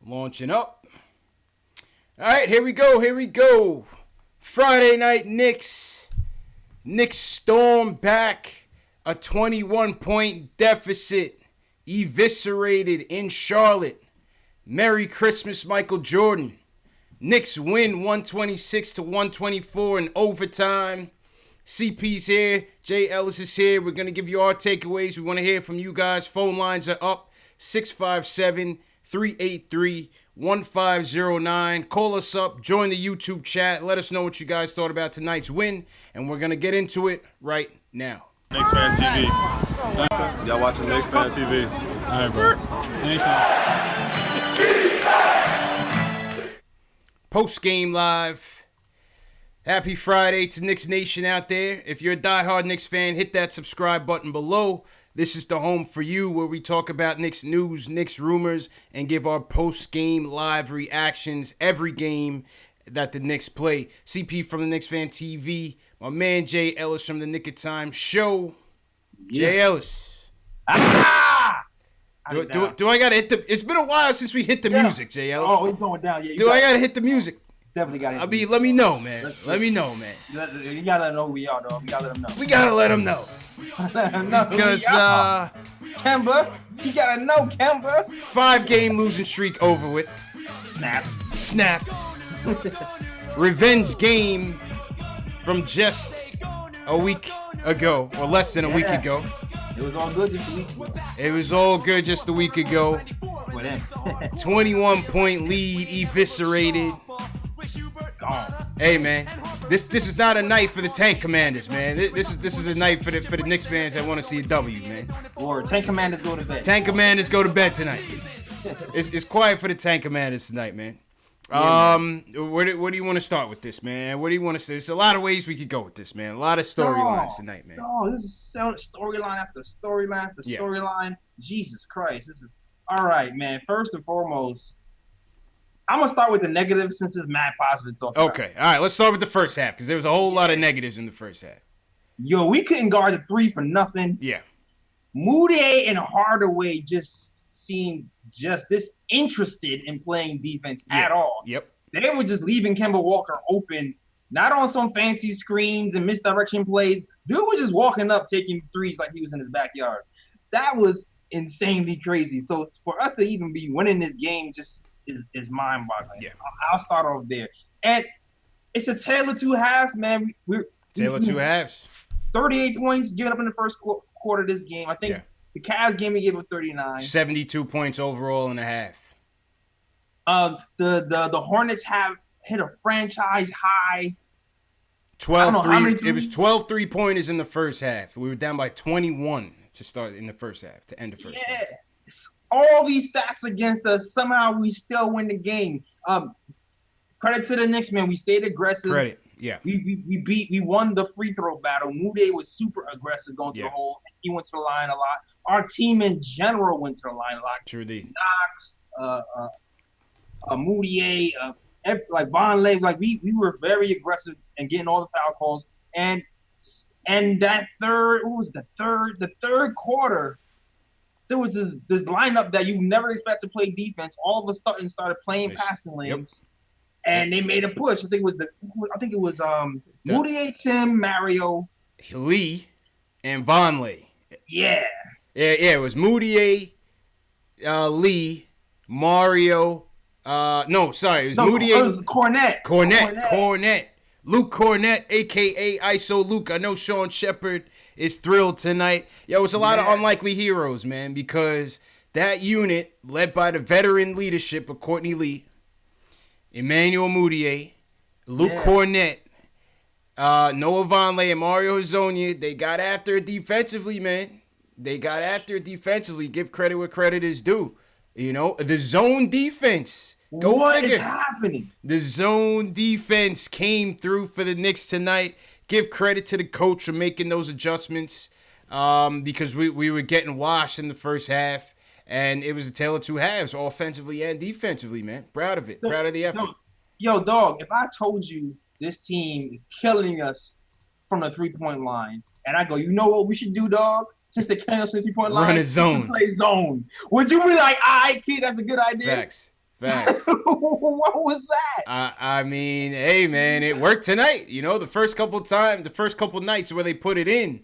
Launching up. All right, here we go. Friday night Knicks. Knicks storm back. A 21-point deficit. Eviscerated in Charlotte. Merry Christmas, Michael Jordan. Knicks win 126-124 in overtime. CP's here. Jay Ellis is here. We're going to give you our takeaways. We want to hear from you guys. Phone lines are up. 657-383-1509. Call us up. Join the YouTube chat. Let us know what you guys thought about tonight's win. And we're going to get into it right now. KnicksFanTV. Y'all watching KnicksFanTV. All right, bro. Anytime. Postgame live. Happy Friday to Knicks Nation out there. If you're a diehard Knicks fan, hit that subscribe button below. This is the home for you where we talk about Knicks news, Knicks rumors, and give our post-game live reactions every game that the Knicks play. CP from the KnicksFanTV, my man Jay Ellis from the Knick of Time Show. Yeah. Jay Ellis. Do I gotta hit the? It's been a while since we hit the music, Jay Ellis. Oh, it's going down. Yeah. I gotta hit the music? Definitely gotta. Let me know, man. Let me know, man. You gotta let them know who we are, dog. We gotta let them know. We gotta let them know. Because Kemba, you gotta know, Kemba. 5-game losing streak over with. Snapped. Revenge game from just a week ago, or less than a week ago. It was all good just a week ago. It was all good just a week ago. 21-point lead eviscerated. Gone. Hey man, this is not a night for the Tank Commanders, man. This is a night for the Knicks fans that want to see a W, man. Or Tank Commanders go to bed. Tank Commanders go to bed tonight. It's quiet for the Tank Commanders tonight, man. Where do you want to start with this, man? What do you want to say? There's a lot of ways we could go with this, man. A lot of storylines tonight, man. Oh, this is storyline after storyline after storyline. Jesus Christ, this is all right, man. First and foremost, I'm gonna start with the negative since it's mad positive talk. Okay, all right. Let's start with the first half because there was a whole lot of negatives in the first half. Yo, we couldn't guard the three for nothing. Yeah. Mudiay and Hardaway just seemed just disinterested in playing defense at all. Yep. They were just leaving Kemba Walker open, not on some fancy screens and misdirection plays. Dude was just walking up, taking threes like he was in his backyard. That was insanely crazy. So for us to even be winning this game just is mind-boggling. Yeah. I'll start off there. And it's a tale of two halves, man. Tale of two halves. 38 points given up in the first quarter of this game. I think the Cavs game we gave up 39. 72 points overall in a half. The Hornets have hit a franchise high. 12 3. It was 12 3-pointers in the first half. We were down by 21 to start in the first half, to end the first half. All these stats against us, somehow we still win the game. Credit to the Knicks, man. We stayed aggressive. Credit, yeah. We won the free throw battle. Mudiay was super aggressive going to the hole. He went to the line a lot. Our team in general went to the line a lot. True indeed. Knox, Mudiay, like Von Lave, like we were very aggressive and getting all the foul calls. And that third quarter, there was this lineup that you never expect to play defense. All of a sudden, started playing passing lanes, and they made a push. I think it was Mudiay, Tim, Mario, Lee, and Vonleh. Yeah. It was Mudiay, Lee, Mario. It was Kornet. Luke Kornet, a.k.a. ISO Luke. I know Sean Shepard is thrilled tonight. Yo, it's a lot of unlikely heroes, man, because that unit, led by the veteran leadership of Courtney Lee, Emmanuel Mudiay, Luke Kornet, Noah Vonleh, and Mario Hezonja, they got after it defensively, man. Give credit where credit is due. You know, the zone defense. What is happening? The zone defense came through for the Knicks tonight. Give credit to the coach for making those adjustments because we were getting washed in the first half, and it was a tale of two halves, offensively and defensively, man. Proud of it. Proud of the effort. Yo, dog, if I told you this team is killing us from the three-point line, and I go, you know what we should do, dog? Since they killing us from the three-point line, run a zone. Play zone. Would you be like, all right, kid, that's a good idea? Facts. Facts. What was that? I mean, hey man, it worked tonight. You know, the first couple nights where they put it in,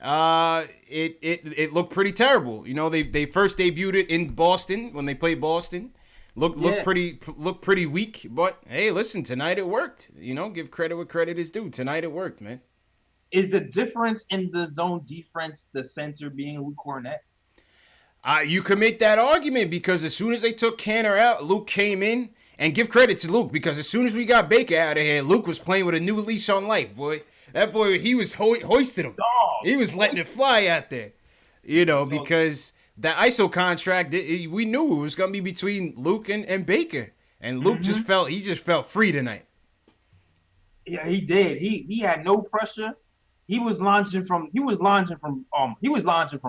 it looked pretty terrible. You know, they first debuted it in Boston when they played Boston. Looked pretty weak, but hey, listen, tonight it worked. You know, give credit where credit is due. Tonight it worked, man. Is the difference in the zone defense the center being Luke Kornet? You could make that argument because as soon as they took Canner out, Luke came in. And give credit to Luke because as soon as we got Baker out of here, Luke was playing with a new leash on life, boy. That boy, he was hoisting him. He was letting it fly out there. You know, because that ISO contract, we knew it was going to be between Luke and Baker. And Luke just felt free tonight. Yeah, he did. He had no pressure. He was launching from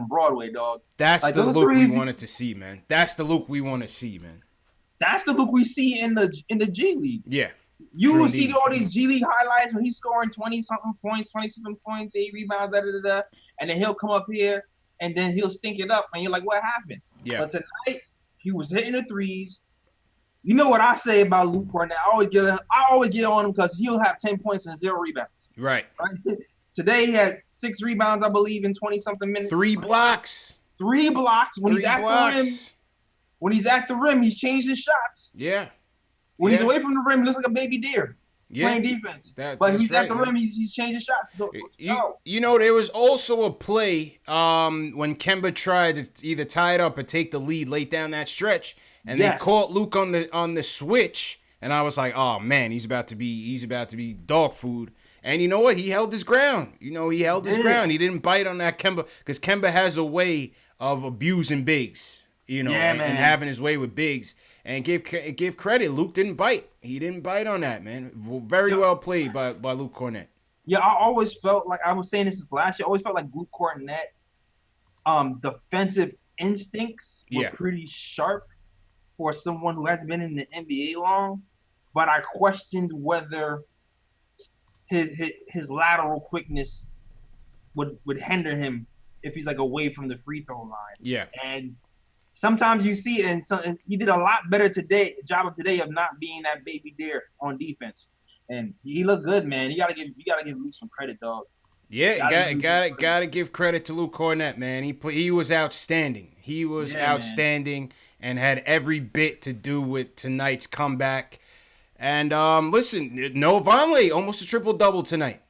Broadway, dog. That's like the Luke we wanted to see, man. That's the Luke we want to see, man. That's the Luke we see in the G League. Yeah. You will see all these G League highlights when he's scoring 27 points, 8 rebounds, and then he'll come up here and then he'll stink it up, and you're like, what happened? Yeah. But tonight he was hitting the threes. You know what I say about Luke Kornet? I always get on him because he'll have 10 points and 0 rebounds. Right. Today he had 6 rebounds, I believe, in 20-something minutes. 3 blocks. 3 blocks when he's at the rim. When he's at the rim, he's changed his shots. Yeah. When he's away from the rim, he looks like a baby deer playing defense. But when he's at the rim, he's changing shots. You know, there was also a play when Kemba tried to either tie it up or take the lead late down that stretch, and they caught Luke on the switch, and I was like, oh man, he's about to be dog food. And you know what? He held his ground. He ground. He didn't bite on that Kemba because Kemba has a way of abusing bigs. And having his way with bigs. And give credit, Luke didn't bite. He didn't bite on that, man. Very well played by Luke Kornet. Yeah, I always felt like, I was saying this since last year, I always felt like Luke Kornet, defensive instincts were pretty sharp for someone who hasn't been in the NBA long. But I questioned whether his lateral quickness would hinder him if he's like away from the free throw line. Yeah. And sometimes you see it, and he did a lot better today of not being that baby deer on defense, and he looked good, man. You gotta give Luke some credit, dog. Yeah, gotta give credit to Luke Kornet, man. He was outstanding. He was outstanding and had every bit to do with tonight's comeback. And listen, Noah Vonleh almost a triple-double tonight.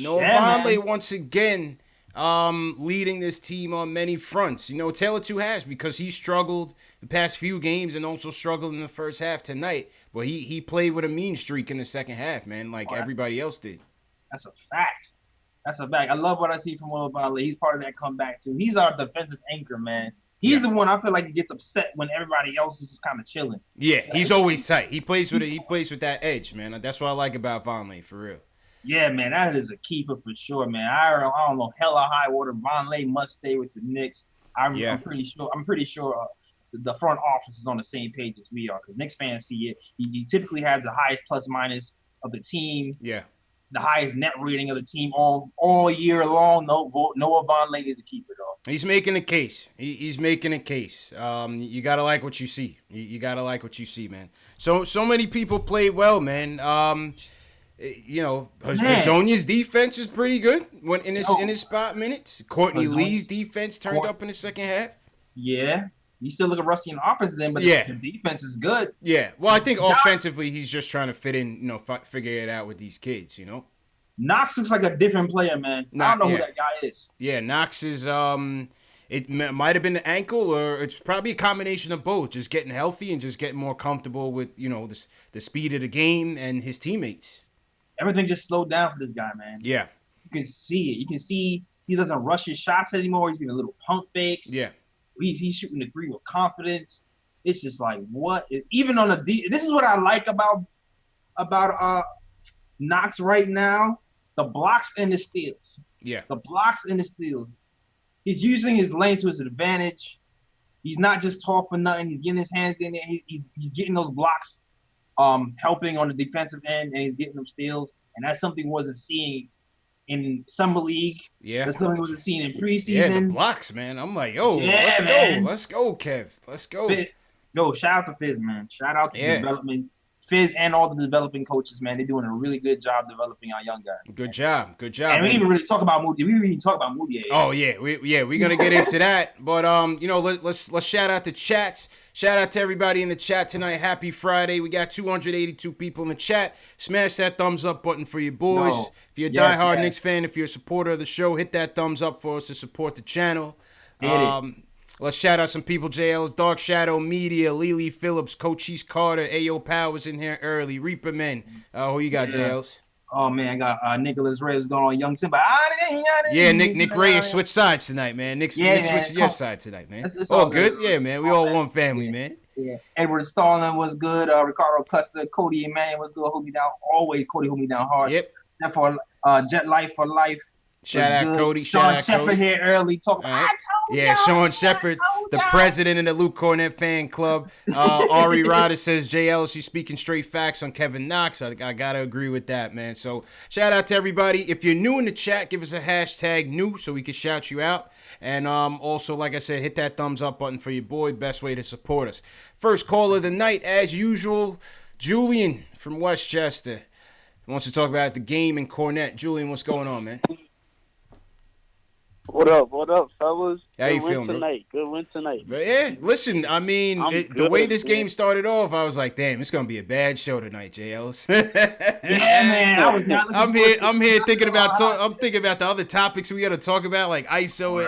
Noah Vonleh once again leading this team on many fronts. Taylor too has, because he struggled the past few games and also struggled in the first half tonight. But he played with a mean streak in the second half, man, like everybody else did. That's a fact. I love what I see from Noah Vonleh. He's part of that comeback too. He's our defensive anchor, man. He's the one I feel like he gets upset when everybody else is just kind of chilling. Yeah, he's always tight. He plays with that edge, man. That's what I like about Vonleh, for real. Yeah, man, that is a keeper for sure, man. I don't know, hella high water. Vonleh must stay with the Knicks. I'm pretty sure the front office is on the same page as we are, because Knicks fans see it. He typically has the highest plus minus of the team. Yeah. The highest net rating of the team all year long. Noah Vonleh is a keeper, dog. He's making a case. He's making a case. You gotta like what you see. You gotta like what you see, man. So many people played well, man. Hazonia's defense is pretty good in his spot minutes. Courtney Lee's defense turned up in the second half. Yeah. He still looking rusty in the offensive end, but the defense is good. Yeah. Well, I think offensively he's just trying to fit in, figure it out with these kids, Knox looks like a different player, man. I don't know who that guy is. Yeah, Knox is it might have been the ankle, or it's probably a combination of both, just getting healthy and just getting more comfortable with, the speed of the game and his teammates. Everything just slowed down for this guy, man. Yeah. You can see it. You can see he doesn't rush his shots anymore. He's getting a little pump fakes. Yeah. He's shooting the three with confidence. It's just like, what? Even on this is what I like about Knox right now. The blocks and the steals. Yeah. The blocks and the steals. He's using his length to his advantage. He's not just tall for nothing. He's getting his hands in there. He's getting those blocks, helping on the defensive end, and he's getting them steals. And that's something we wasn't seeing in summer league. Yeah. That's something we wasn't seeing in preseason. Yeah, the blocks, man. I'm like, let's go, Kev. Let's go. Yo, shout out to Fizz, man. Shout out to development. Fizz and all the developing coaches, man. They're doing a really good job developing our young guys. Good job. And we didn't even really talk about Mudiay. We didn't even talk about Mudiay. Oh yeah, we're gonna get into that. But let's shout out the chats. Shout out to everybody in the chat tonight. Happy Friday. We got 282 people in the chat. Smash that thumbs up button for your boys. If you're a diehard Knicks fan, if you're a supporter of the show, hit that thumbs up for us to support the channel. Let's shout out some people. JL's Dark Shadow Media, Lily Phillips, Cochise Carter, Ayo Powers in here early. Reaper Men. Who you got, JL's? Oh, man, I got Nicholas Reyes going on Young Simba. Yeah, Nick Reyes switched sides tonight, man. Nick switched your side tonight, man. It's all good. Yeah, man. We all one family, man. Yeah. Edward Stalin was good. Ricardo Custer, Cody Emmanuel was good. Hold me down. Always Cody hold me down hard. Yep. Therefore, Jet Life for Life. Shout out Cody. Sean Shepard here early talking. Sean Shepard, the president of the Luke Kornet fan club. Ari Ryder says JL, she's speaking straight facts on Kevin Knox. I gotta agree with that, man. So shout out to everybody. If you're new in the chat, give us a hashtag new so we can shout you out. And also, like I said, hit that thumbs up button for your boy. Best way to support us. First call of the night, as usual, Julian from Westchester wants to talk about the game in Kornet. Julian, what's going on, man? What up, fellas? How you feeling, tonight? Good win tonight. Yeah, listen, I mean, the way this game started off, I was like, damn, it's gonna be a bad show tonight, JLs. Yeah, man, I was not. I'm here thinking about the other topics we gotta talk about, like ISO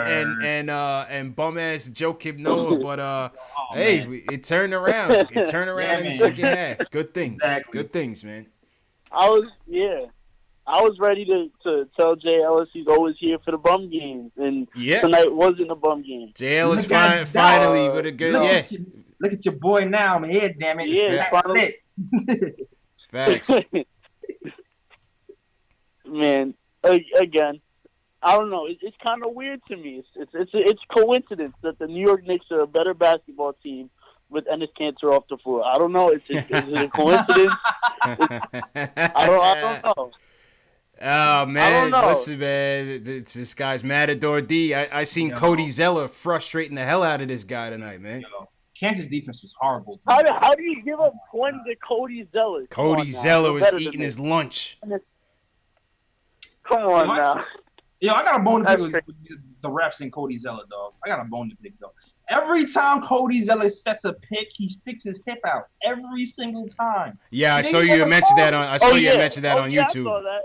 and bum ass Joe Kim Noah, but it turned around. It turned around in the second half. Good things. Exactly. Good things, man. I was ready to tell Jay Ellis he's always here for the bum games, and tonight wasn't a bum game. Jay Ellis finally with a good Look at your boy now, man. Damn it. Yeah, finally. Facts. Man, again, I don't know. It's kind of weird to me. It's coincidence that the New York Knicks are a better basketball team with Enes Kanter off the floor. I don't know. Is it a coincidence? I don't know. Oh, man. Listen, man. This guy's Matador D. I seen Cody Zeller frustrating the hell out of this guy tonight, man. Kansas defense was horrible. How do you give up 20 to Cody Zeller? Cody Zeller was eating his lunch. Come on now. I got a bone to pick with the refs and Cody Zeller, dog. I got a bone to pick, though. Every time Cody Zeller sets a pick, he sticks his hip out. Every single time. Yeah, I saw you mention that on YouTube. I saw that.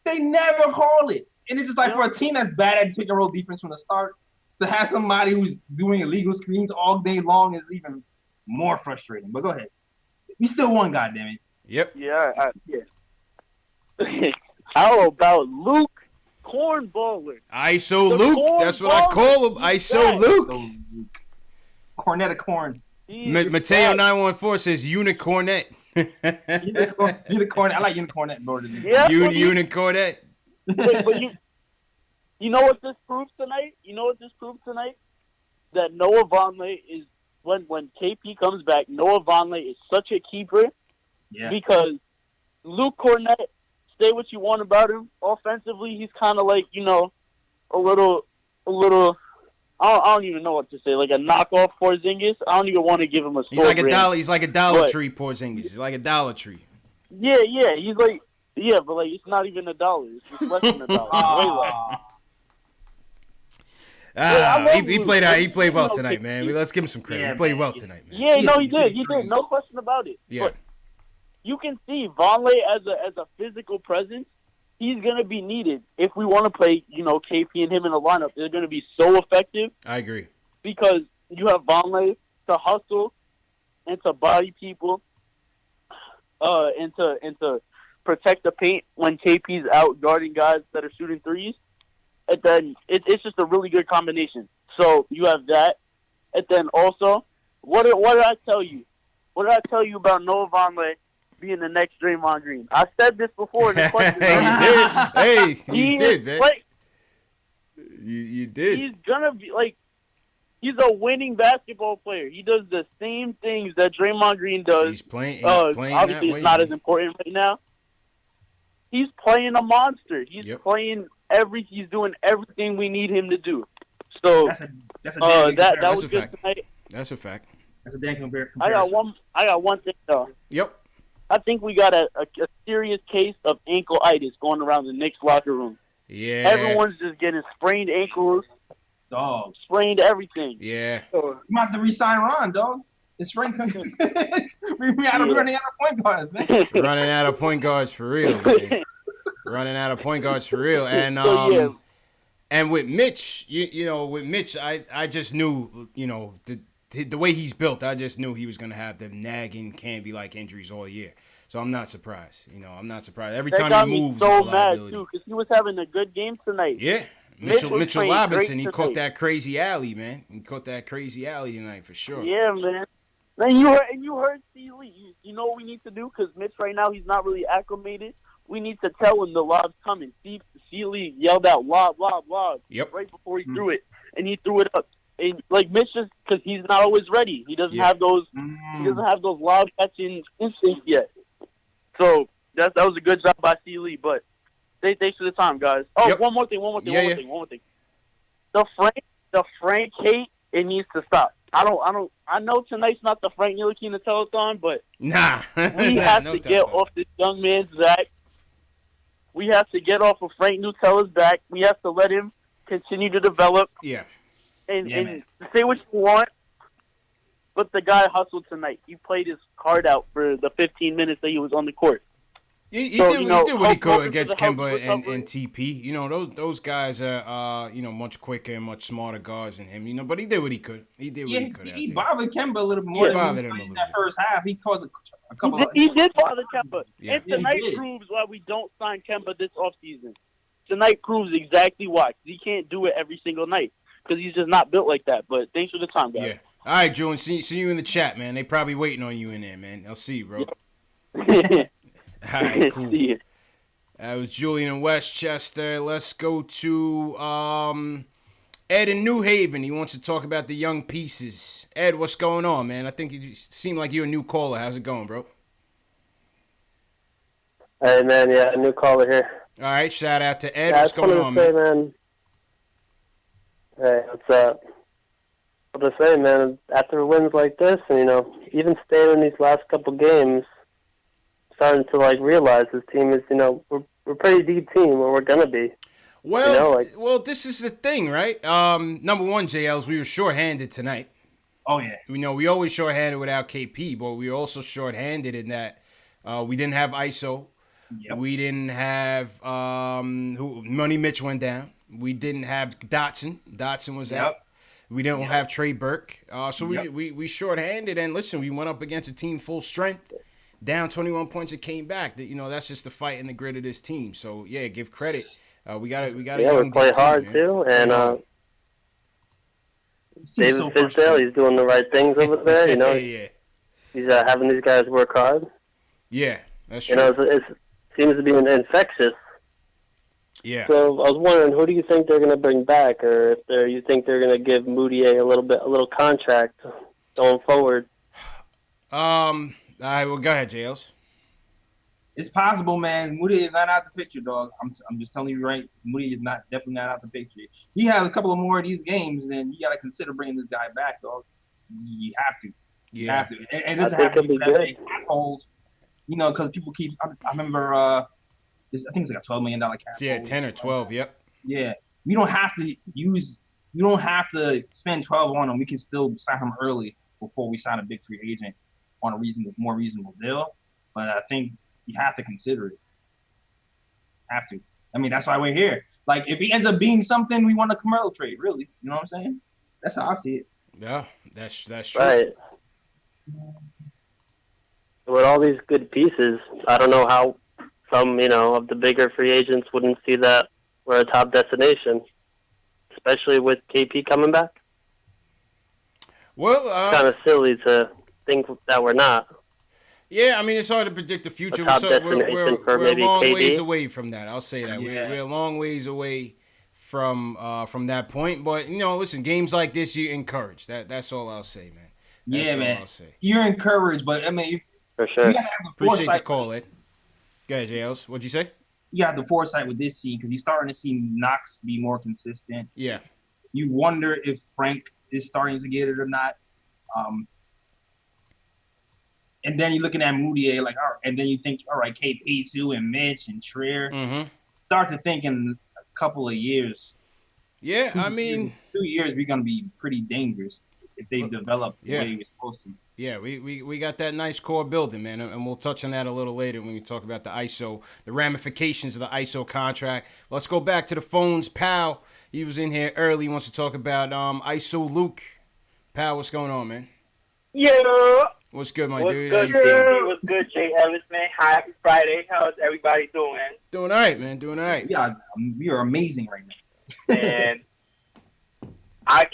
They never call it. And it's just like for a team that's bad at pick and roll defense from the start, to have somebody who's doing illegal screens all day long is even more frustrating. But go ahead. We still won, goddammit. Yep. Yeah. How about Luke Cornballer? ISO Luke. That's what I call him. ISO Luke. Cornet of corn. Mateo 914 says Unicornet. Unicorn. I like Unicornet more than Unicornet. But you know what this proves tonight? That Noah Vonleh is when KP comes back. Noah Vonleh is such a keeper. Yeah. Because Luke Cornet, say what you want about him. Offensively, he's kind of like a little. I don't even know what to say. Like a knockoff Porzingis. I don't even want to give him a score. He's like a Dollar Tree Porzingis. He's like a Dollar Tree. Yeah. He's like but like it's not even $1. It's just less than $1. Way less. He played well tonight, man. Let's give him some credit. He played well tonight, man. Yeah, no, he did. No question about it. Yeah. But you can see Vonleh as a physical presence. He's going to be needed if we want to play, KP and him in the lineup. They're going to be so effective. I agree. Because you have Vonleh to hustle and to body people and to protect the paint when KP's out guarding guys that are shooting threes. And then it's just a really good combination. So you have that. And then also, what did I tell you? What did I tell you about Noah Vonleh being the next Draymond Green? I said this before in the question. You did, man. You did. He's gonna be he's a winning basketball player. He does the same things that Draymond Green does. He's playing obviously, it's not as important right now. He's playing a monster. He's playing he's doing everything we need him to do. So that's a that was good tonight. That's a fact. That's a damn comparison. I got one thing though. Yep. I think we got a serious case of ankle-itis going around the Knicks locker room. Yeah. Everyone's just getting sprained ankles, sprained everything. Yeah. So, you might have to re-sign Ron, dog. It's spring. we running out of point guards, man. Running out of point guards for real, man. Running out of point guards for real. And and with Mitch, with Mitch, I just knew, the way he's built, I just knew he was going to have them nagging, can't-be-like injuries all year. So I'm not surprised. I'm not surprised. Every time he moves, so he's a liability. mad, too, because he was having a good game tonight. Yeah. Mitchell Robinson, he caught that crazy alley, man. He caught that crazy alley tonight for sure. Yeah, man. And you heard C. Lee. You know what we need to do? Because Mitch right now, he's not really acclimated. We need to tell him the lob's coming. C. Lee yelled out, lob. Yep. Right before he threw it. And he threw it up. And like Mitch, just because he's not always ready. He doesn't have those. He doesn't have those lob catching instincts yet. So that was a good job by C. Lee. But thanks for the time, guys. Oh, one more thing. The Frank hate, it needs to stop. I know tonight's not the Frank Ntilikina telethon, but we have to get off this young man's back. We have to get off of Frank Nutella's back. We have to let him continue to develop. Yeah. And say what you want, but the guy hustled tonight. He played his heart out for the 15 minutes that he was on the court. He did what he could against Kemba and TP. Those guys are much quicker and much smarter guards than him. But he did what he could. He bothered Kemba a little bit more. He bothered him a little in bit. that first half. He caused a couple. He did bother Kemba. Yeah. And tonight proves why we don't sign Kemba this offseason. Tonight proves exactly why. He can't do it every single night because he's just not built like that. But thanks for the time, guys. Yeah. All right, Julian. See you in the chat, man. They probably waiting on you in there, man. I'll see you, bro. All right, cool. That was Julian in Westchester. Let's go to Ed in New Haven. He wants to talk about the young pieces. Ed, what's going on, man? I think you seem like you're a new caller. How's it going, bro? Hey, man, yeah, a new caller here. All right, shout out to Ed. What's going on, man? Hey, what's up? I'll just say, man, after wins like this, and, even staying in these last couple games, starting to realize this team is, we're a pretty deep team where we're gonna be. Well, well, this is the thing, right? Number one, JLs, we were shorthanded tonight. Oh yeah. We always shorthanded without KP, but we were also shorthanded in that we didn't have ISO. Yep. We didn't have Money Mitch went down. We didn't have Dotson. Dotson was out. We didn't have Trey Burke. So we shorthanded, and listen, we went up against a team full strength. Down 21 points, it came back. That's just the fight and the grit of this team. So yeah, give credit. We got a young we play hard team, too, and David Fizdale, he's doing the right things over there. He's having these guys work hard. Yeah, that's true. It seems to be infectious. Yeah. So I was wondering, who do you think they're going to bring back, or if you think they're going to give Mudiay a little contract going forward? All right, well, go ahead, JLs. It's possible, man. Mudiay is not out the picture, dog. I'm just telling you right. Mudiay is definitely not out the picture. He has a couple of more of these games, then you got to consider bringing this guy back, dog. You have to. You have to. And it doesn't have to be that hold, because people keep. I remember. I think it's like a $12 million cap. Yeah, 10 or 12. Yep. Yeah, we don't have to use. We don't have to spend 12 on him. We can still sign him early before we sign a big free agent on a more reasonable deal. But I think you have to consider it. Have to. I mean, that's why we're here. If he ends up being something, we want a Carmelo trade, really. You know what I'm saying? That's how I see it. Yeah, that's true. Right. With all these good pieces, I don't know how some, of the bigger free agents wouldn't see that we're a top destination, especially with KP coming back. Well, it's kind of silly to think that we're not. Yeah, I mean, it's hard to predict the future. We're a long ways away from that. I'll say that. Yeah. We're a long ways away from that point. But, listen, games like this, you encourage. That's all I'll say, man. That's all I'll say. You're encouraged, but, I mean, for sure. You gotta have the appreciate the call, Ed. Go ahead, JLs. What'd you say? You have the foresight with this team because you're starting to see Knox be more consistent. Yeah. You wonder if Frank is starting to get it or not. And then you're looking at Mudiay, like, all right, and then you think, all right, KP2 and Mitch and Trier. Mm-hmm. Start to think in a couple of years. Yeah, 2 years, we're going to be pretty dangerous if they develop the way we're supposed to. Yeah, we got that nice core building, man, and we'll touch on that a little later when we talk about the ISO, the ramifications of the ISO contract. Let's go back to the phones. Pal, he was in here early. He wants to talk about ISO Luke. Pal, what's going on, man? Yeah. What's good, my dude? Good, yeah. What's good, Jay Ellis, man? Happy Friday. How's everybody doing? Doing all right, man. Doing all right. Yeah, we are amazing right now. And I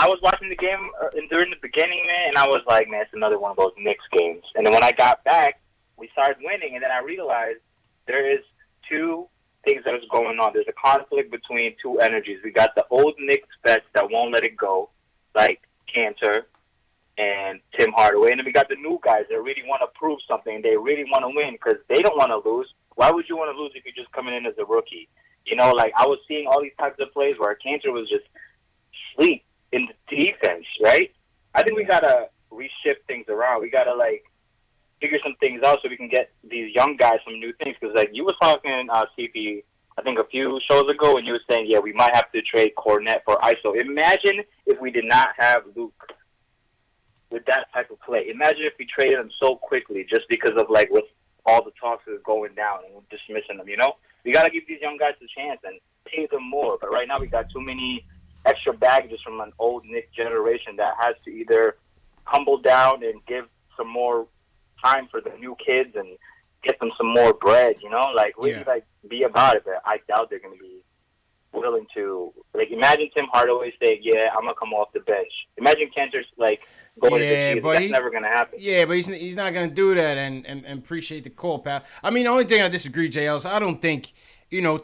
was watching the game during the beginning, man, and I was like, man, it's another one of those Knicks games. And then when I got back, we started winning, and then I realized there is two things that is going on. There's a conflict between two energies. We got the old Knicks vets that won't let it go, like Cantor and Tim Hardaway. And then we got the new guys that really want to prove something. They really want to win because they don't want to lose. Why would you want to lose if you're just coming in as a rookie? You know, like I was seeing all these types of plays where Cantor was just sleep in the defense, right? I think we got to reshift things around. We got to, like, figure some things out so we can get these young guys some new things. Because, like, you were talking, CP, I think a few shows ago, and you were saying, yeah, we might have to trade Kornet for ISO. Imagine if we did not have Luke with that type of play. Imagine if we traded him so quickly just because of, like, what all the talks is going down and we're dismissing them, you know? We got to give these young guys a chance and pay them more. But right now we got too many extra baggages from an old Knicks generation that has to either humble down and give some more time for the new kids and get them some more bread, you know? Like, really, like, be about it, but I doubt they're going to be willing to. Like, imagine Tim Hardaway saying, yeah, I'm going to come off the bench. Imagine Cantor's, like, going to the season. That's never going to happen. Yeah, but he's not going to do that, and appreciate the call, pal. I mean, the only thing I disagree, JL, is I don't think, you know,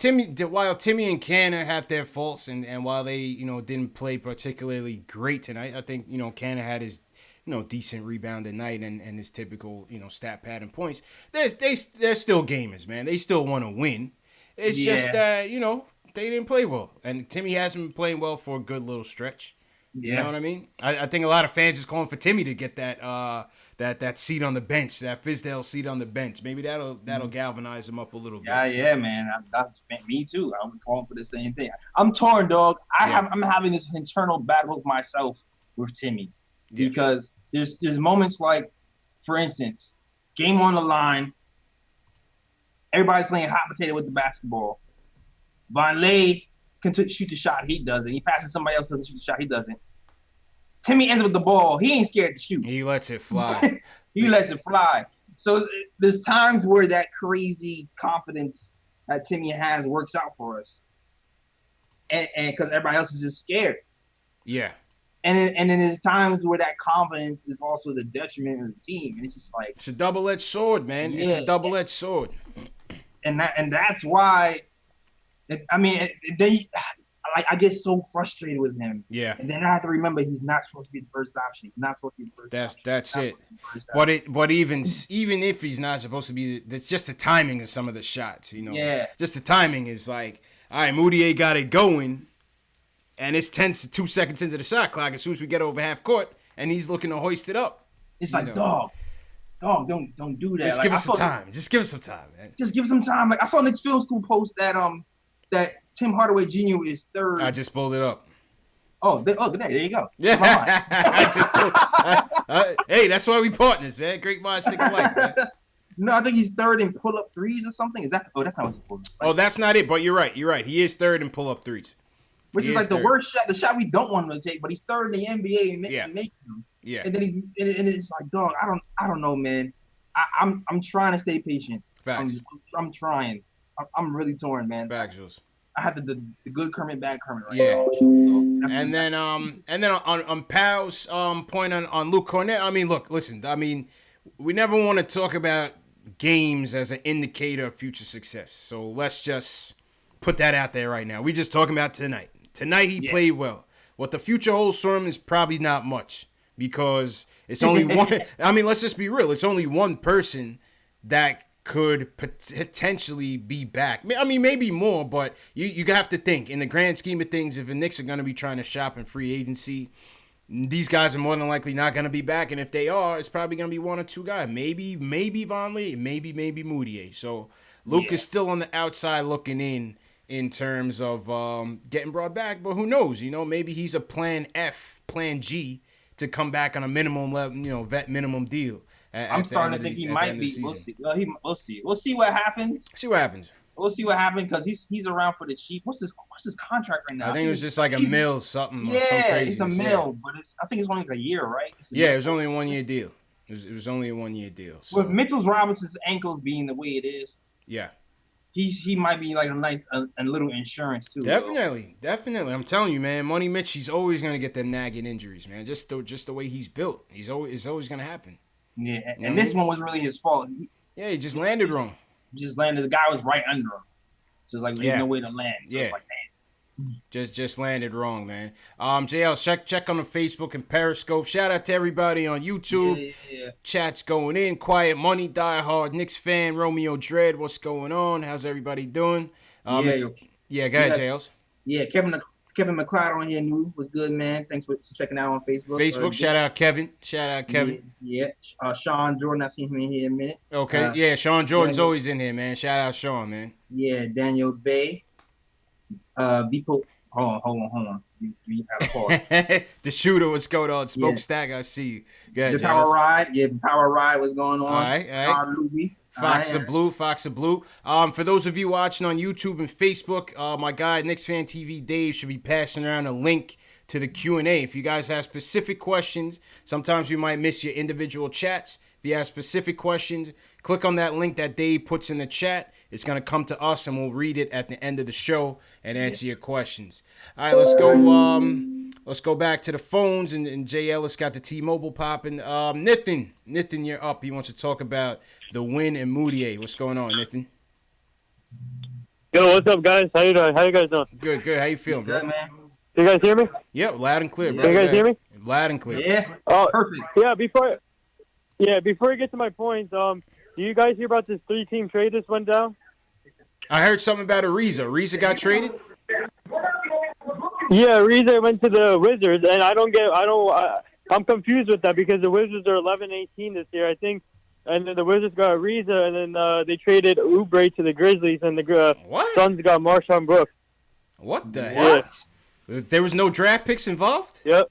while Timmy and Cantor have their faults, and while they, you know, didn't play particularly great tonight, I think, you know, Cantor had his, you know, decent rebound at night and his typical, you know, stat pad and points. They're still gamers, man. They still want to win. It's just that, you know, they didn't play well. And Timmy hasn't been playing well for a good little stretch. You know what I mean? I think a lot of fans is calling for Timmy to get that seat on the bench, that Fizdale seat on the bench. Maybe that'll galvanize him up a little bit. Yeah, man. That's me too. I'm calling for the same thing. I'm torn, dog. I'm having this internal battle with myself with Timmy because there's moments like, for instance, game on the line, everybody's playing hot potato with the basketball. Von Lay can shoot the shot, he doesn't. He passes somebody else, doesn't shoot the shot, he doesn't. Timmy ends up with the ball. He ain't scared to shoot. He lets it fly. He lets it fly. So there's times where that crazy confidence that Timmy has works out for us, and because everybody else is just scared. Yeah. And then there's times where that confidence is also the detriment of the team, and it's just like it's a double-edged sword, man. Yeah. It's a double-edged sword. And that's why. I get so frustrated with him. Yeah. And then I have to remember he's not supposed to be the first option. He's not supposed to be the first option. That's it. But even if he's not supposed to be, it's just the timing of some of the shots, you know. Yeah. Just the timing is like, all right, Mudiay got it going, and it's 2 seconds into the shot clock as soon as we get over half court, and he's looking to hoist it up. It's like, dog, don't do that. Just give us some time. Just give us some time, man. Just give us some time. Like I saw Knicks Film School post that Tim Hardaway Jr. is third. I just pulled it up. There you go. Yeah. Hey, that's why we partners, man. Great minds think alike, man. No, I think he's third in pull-up threes or something. Is that? Oh, that's not what he's pulled. Like, that's not it. But you're right. He is third in pull-up threes, which is like the worst shot, the shot we don't want him to take. But he's third in the NBA and making them. Yeah. And then it's like, dog, I don't know, man. I'm trying to stay patient. Facts. I'm trying. I'm really torn, man. Facts, Jules. I have the good Kermit, bad Kermit right now. So and then on Pal's point on Luke Kornet, I mean, look, listen, I mean, we never want to talk about games as an indicator of future success. So let's just put that out there right now. We're just talking about tonight. Tonight he played well. What the future holds for him is probably not much because it's only one. I mean, let's just be real. It's only one person that could potentially be back. I mean, maybe more, but you have to think in the grand scheme of things, if the Knicks are going to be trying to shop in free agency, these guys are more than likely not going to be back, and if they are, it's probably going to be one or two guys. Maybe Vonleh, maybe Mudiay. So Luke is still on the outside looking in terms of getting brought back, but who knows? Maybe he's a plan F, plan G to come back on a minimum level, vet minimum deal. I'm starting to think he might be. We'll see. We'll see what happens. We'll see what happens because he's around for the cheap. What's his contract right now? I think it was just like a mil something. Yeah, it's a mil, but I think it's only like a year, right? It was only a 1 year deal. It was only a 1 year deal. So. With Mitchell Robinson's ankles being the way it is, he might be like a nice a little insurance too. Definitely. I'm telling you, man. Money Mitch, he's always gonna get them nagging injuries, man. Just the way he's built, it's always gonna happen. Yeah, and this one was really his fault. He just landed wrong. The guy was right under him. So it's like there's no way to land. So it's like, damn. Just landed wrong, man. JL, check on the Facebook and Periscope. Shout out to everybody on YouTube. Yeah. Chat's going in. Quiet Money, Die Hard, Knicks fan, Romeo Dread. What's going on? How's everybody doing? Go ahead, JLs. Yeah, Kevin McLeod on here was good, man. Thanks for checking out on Facebook. Shout out Kevin. Yeah. Sean Jordan, I seen him in here in a minute. Okay, Sean Jordan's always in here, man. Shout out Sean, man. Yeah, Daniel Bay. Hold on. You have a pause. The shooter, what's going on? Smokestack, I see you. Go ahead, the Power Ride. Yeah, the Power Ride was going on. All right. Fox of Blue. For those of you watching on YouTube and Facebook, my guy KnicksFanTV Dave should be passing around a link to the Q&A. If you guys have specific questions, sometimes we might miss your individual chats. If you have specific questions, click on that link that Dave puts in the chat. It's going to come to us, and we'll read it at the end of the show and answer your questions. All right, let's go. Let's go back to the phones, and Jay Ellis got the T-Mobile popping. Nithin, you're up. He wants to talk about the win and Mudiay. What's going on, Nithin? Yo, what's up, guys? How you doing? How you guys doing? Good. How you feeling, bro? Good, man. You guys hear me? Yep, loud and clear, bro. Can you guys hear me? Loud and clear. Yeah. Perfect. Yeah. Before I get to my points, do you guys hear about this 3-team trade that went down? I heard something about Ariza. Ariza got traded? Yeah, Ariza went to the Wizards, and I'm confused with that because the Wizards are 11-18 this year, I think, and then the Wizards got Ariza, and then they traded Oubre to the Grizzlies, and the Suns got Marshawn Brooks. What the hell? There was no draft picks involved? Yep.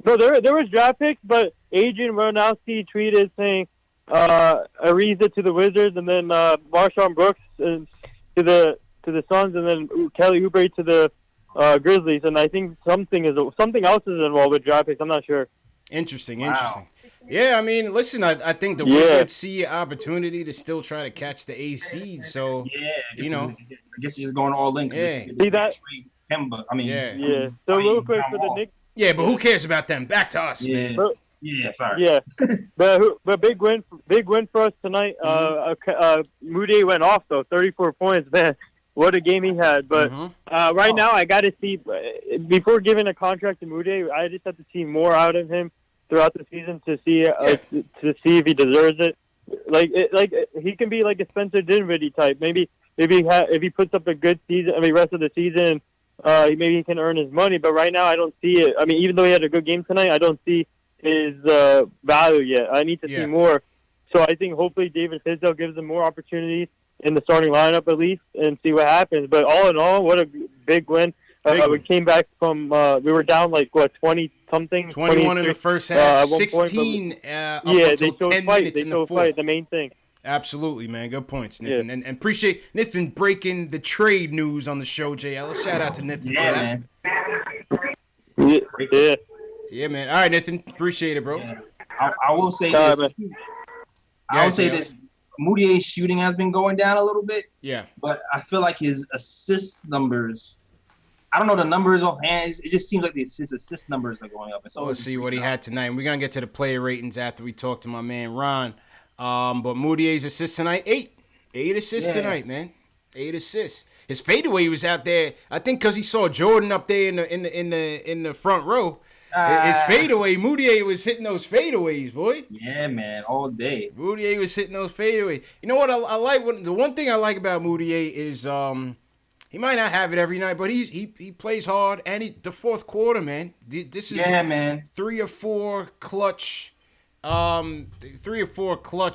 No, there was draft picks, but Adrian Wojnarowski tweeted saying Ariza to the Wizards, and then Marshawn Brooks to the Suns, and then Kelly Oubre to the Grizzlies. And I think something else is involved with draft picks. I'm not sure. Interesting. Yeah, I mean, listen, I think the Wizards see an opportunity to still try to catch the A seed. So, I guess he's just going all in. Yeah. See that? Him, but I mean, yeah. So real quick for the Knicks. Yeah, but who cares about them? Back to us, man. Sorry. Yeah, but big win for us tonight. Mudiay went off though, 34 points, man. What a game he had. But right now, I got to see before giving a contract to Mudiay, I just have to see more out of him throughout the season to see if he deserves it. Like he can be like a Spencer Dinwiddie type. Maybe if he puts up a good season, rest of the season, maybe he can earn his money. But right now, I don't see it. I mean, even though he had a good game tonight, I don't see his value yet. I need to see more. So I think hopefully David Fizdale gives him more opportunities in the starting lineup at least and see what happens. But all in all, what a big win. We came back from we were down 20-something. 21 in the first half, 16 up until 10 minutes in the fourth. The main thing. Absolutely, man. Good points, Nathan. And appreciate Nathan breaking the trade news on the show, JL. Shout out to Nathan for that. Man. Yeah, man. All right, Nathan. Appreciate it, bro. Yeah. I will say this. I will say this. Mudiay's shooting has been going down a little bit. Yeah. But I feel like his assist numbers, I don't know the numbers offhand. It just seems like his assist numbers are going up. So let's see what he had tonight. And we're going to get to the player ratings after we talk to my man Ron. But Mudiay's assists tonight, 8 assists tonight, man. 8 assists. His fadeaway was out there. I think because he saw Jordan up there in the front row. His fadeaway, Mudiay was hitting those fadeaways, boy. Yeah, man, all day. Mudiay was hitting those fadeaways. You know what I like? The one thing I like about Mudiay is He might not have it every night, but he plays hard. And the fourth quarter, man. This is man. 3 or 4 clutch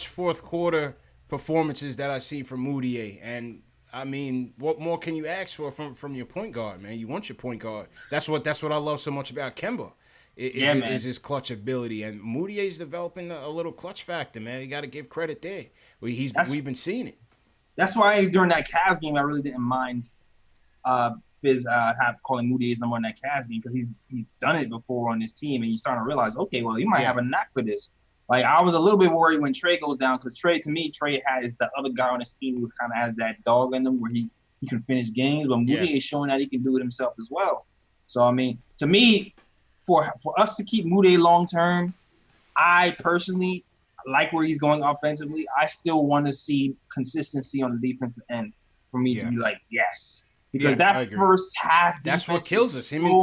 fourth quarter performances that I see from Mudiay. And I mean, what more can you ask for from your point guard, man? You want your point guard. That's what I love so much about Kemba. Is his clutch ability, and Mudiay's developing a little clutch factor, man. You got to give credit there. We've been seeing it. That's why during that Cavs game, I really didn't mind calling Mudiay's number 1 in that Cavs game, because he's done it before on this team, and you're starting to realize, okay, well, he might have a knack for this. Like, I was a little bit worried when Trey goes down, because Trey is the other guy on the team who kind of has that dog in him where he can finish games, but Mudiay is showing that he can do it himself as well. So, I mean, to me, for us to keep Mudiay long term, I personally like where he's going offensively. I still want to see consistency on the defensive end for me to be like, yes. Because that first half, that's what kills us. Him and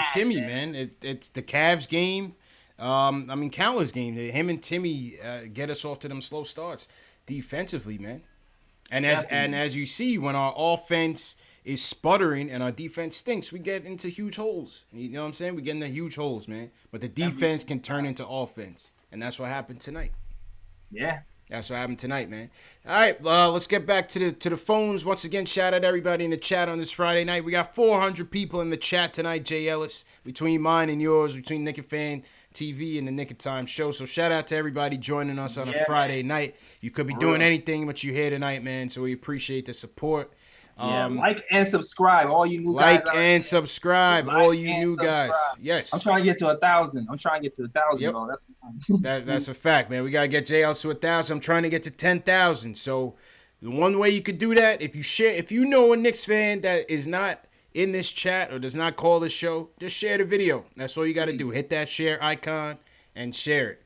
Timmy, man. It's the Cavs game. Countless games. Him and Timmy get us off to them slow starts defensively, man. And as you see, when our offense is sputtering and our defense stinks, we get into huge holes. You know what I'm saying? We get into huge holes, man. But the defense can turn into offense, and that's what happened tonight. Yeah. That's what happened tonight, man. All right, let's get back to the phones. Once again, shout out everybody in the chat on this Friday night. We got 400 people in the chat tonight, Jay Ellis, between mine and yours, between Nick and Fan TV and the Nick of Time show. So shout out to everybody joining us on a Friday night. You could be doing anything, but you're here tonight, man. So we appreciate the support. Like and subscribe, all you new guys. Like and subscribe, all you new guys. Yes. I'm trying to get to 1,000. Yep. That's a fact, man. We gotta get JL to 1,000. I'm trying to get to 10,000. So the one way you could do that, if you know a Knicks fan that is not in this chat or does not call this show, just share the video. That's all you gotta do. Hit that share icon and share it.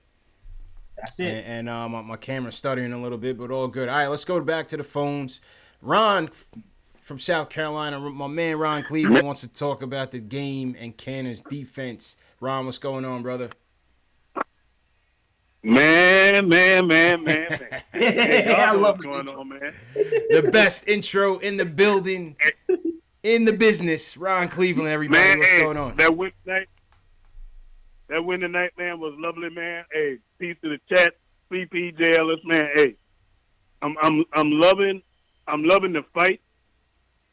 That's it. And my camera's stuttering a little bit, but all good. All right, let's go back to the phones. Ron from South Carolina, my man Ron Cleveland wants to talk about the game and Canner's defense. Ron, what's going on, brother? Man. Hey, I love what's going on, man. The best intro in the building, in the business. Ron Cleveland, everybody, man, what's going on? That win tonight, man, was lovely, man. Hey, peace to the chat, CPJLS, man. Hey, I'm loving the fight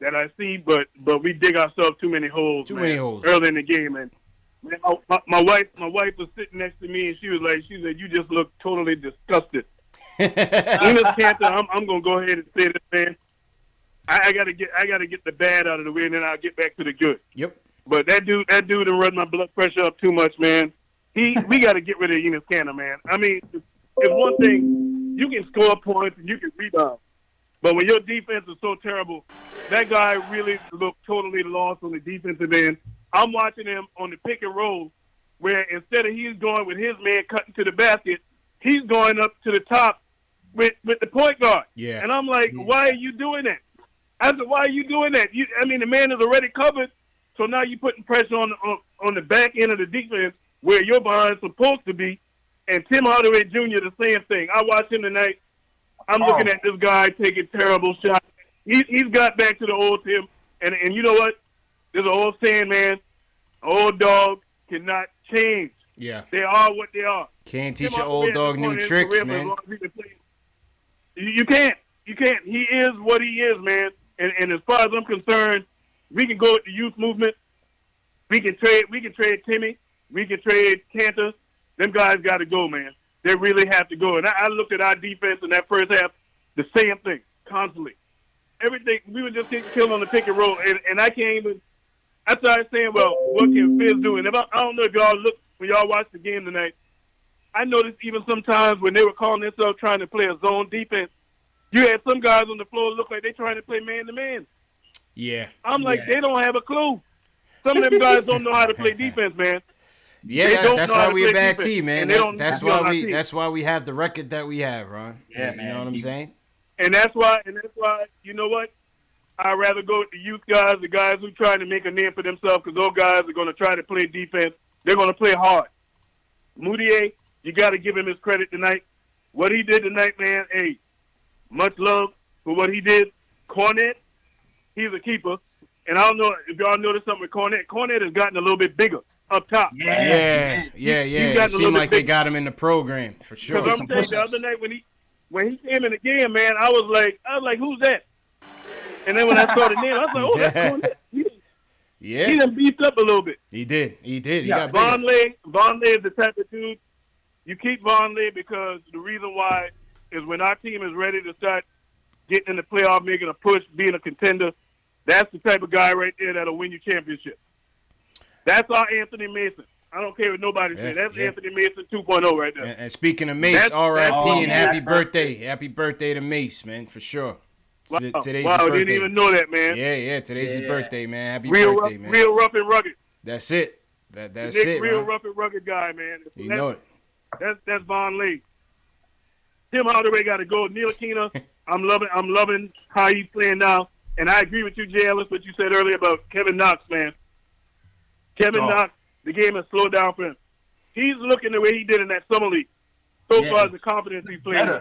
that I see, but we dig ourselves too many holes. Early in the game, and man, my wife was sitting next to me, and she said, "You just look totally disgusted." Enes Kanter, I'm gonna go ahead and say this, man. I gotta get the bad out of the way, and then I'll get back to the good. Yep. But that dude done run my blood pressure up too much, man. We got to get rid of Enes Kanter, man. I mean, it's one thing, you can score points and you can rebound. But when your defense is so terrible, that guy really looked totally lost on the defensive end. I'm watching him on the pick and roll, where instead of he's going with his man cutting to the basket, he's going up to the top with the point guard. Yeah. And I'm like, why are you doing that? I said, why are you doing that? The man is already covered, so now you're putting pressure on the back end of the defense where your behind's supposed to be. And Tim Hardaway Jr., the same thing. I watched him tonight. I'm looking at this guy taking terrible shots. He's got back to the old Tim. And you know what? There's an old saying, man. An old dog cannot change. Yeah. They are what they are. Can't teach an old dog new tricks, man. You can't. You can't. He is what he is, man. And as far as I'm concerned, we can go with the youth movement. We can trade Timmy. We can trade Kanter. Them guys got to go, man. They really have to go. And I looked at our defense in that first half, the same thing, constantly. Everything, we were just getting killed on the pick and roll. And I can't even, I started saying, well, what can Fizz do? And I don't know if y'all look, when y'all watched the game tonight, I noticed even sometimes when they were calling themselves trying to play a zone defense, you had some guys on the floor look like they trying to play man-to-man. Yeah. I'm like, they don't have a clue. Some of them guys don't know how to play defense, man. Yeah, that's why we're a bad team, man. That's why we have the record that we have, Ron. Yeah, you know what I'm saying? And that's why, you know what? I'd rather go with the youth guys, the guys who trying to make a name for themselves, because those guys are going to try to play defense. They're going to play hard. Mudiay, you got to give him his credit tonight. What he did tonight, man, hey, much love for what he did. Kornet, He's a keeper. And I don't know if y'all noticed something with Kornet. Kornet has gotten a little bit bigger up top. Yeah. It seemed like they got him in the program for sure. Because I'm telling you, the other night when he came in the game, man, I was like, who's that? And then when I saw the name, I was like, oh, that's Kornet. He done beefed up a little bit. He did. He got Vonleh is the type of dude. You keep Vonleh because the reason why is when our team is ready to start getting in the playoff, making a push, being a contender, that's the type of guy right there that'll win you championship. That's our Anthony Mason. I don't care what nobody says. That's Anthony Mason 2.0 right there. And speaking of Mace, R.I.P. and happy birthday. Happy birthday to Mace, man, for sure. Wow, Today's his birthday. Didn't even know that, man. Yeah, today's his birthday, man. Happy birthday, man. Real rough and rugged. That's it. That's Nick, it, real man. rough and rugged guy, man. You know it. That's Vonleh. Tim Hardaway got to go. Neil Aquino, I'm loving how he's playing now. And I agree with you, Jay Ellis, what you said earlier about Kevin Knox, man. Kevin Knox, the game has slowed down for him. He's looking the way he did in that summer league. So far as the confidence he's playing.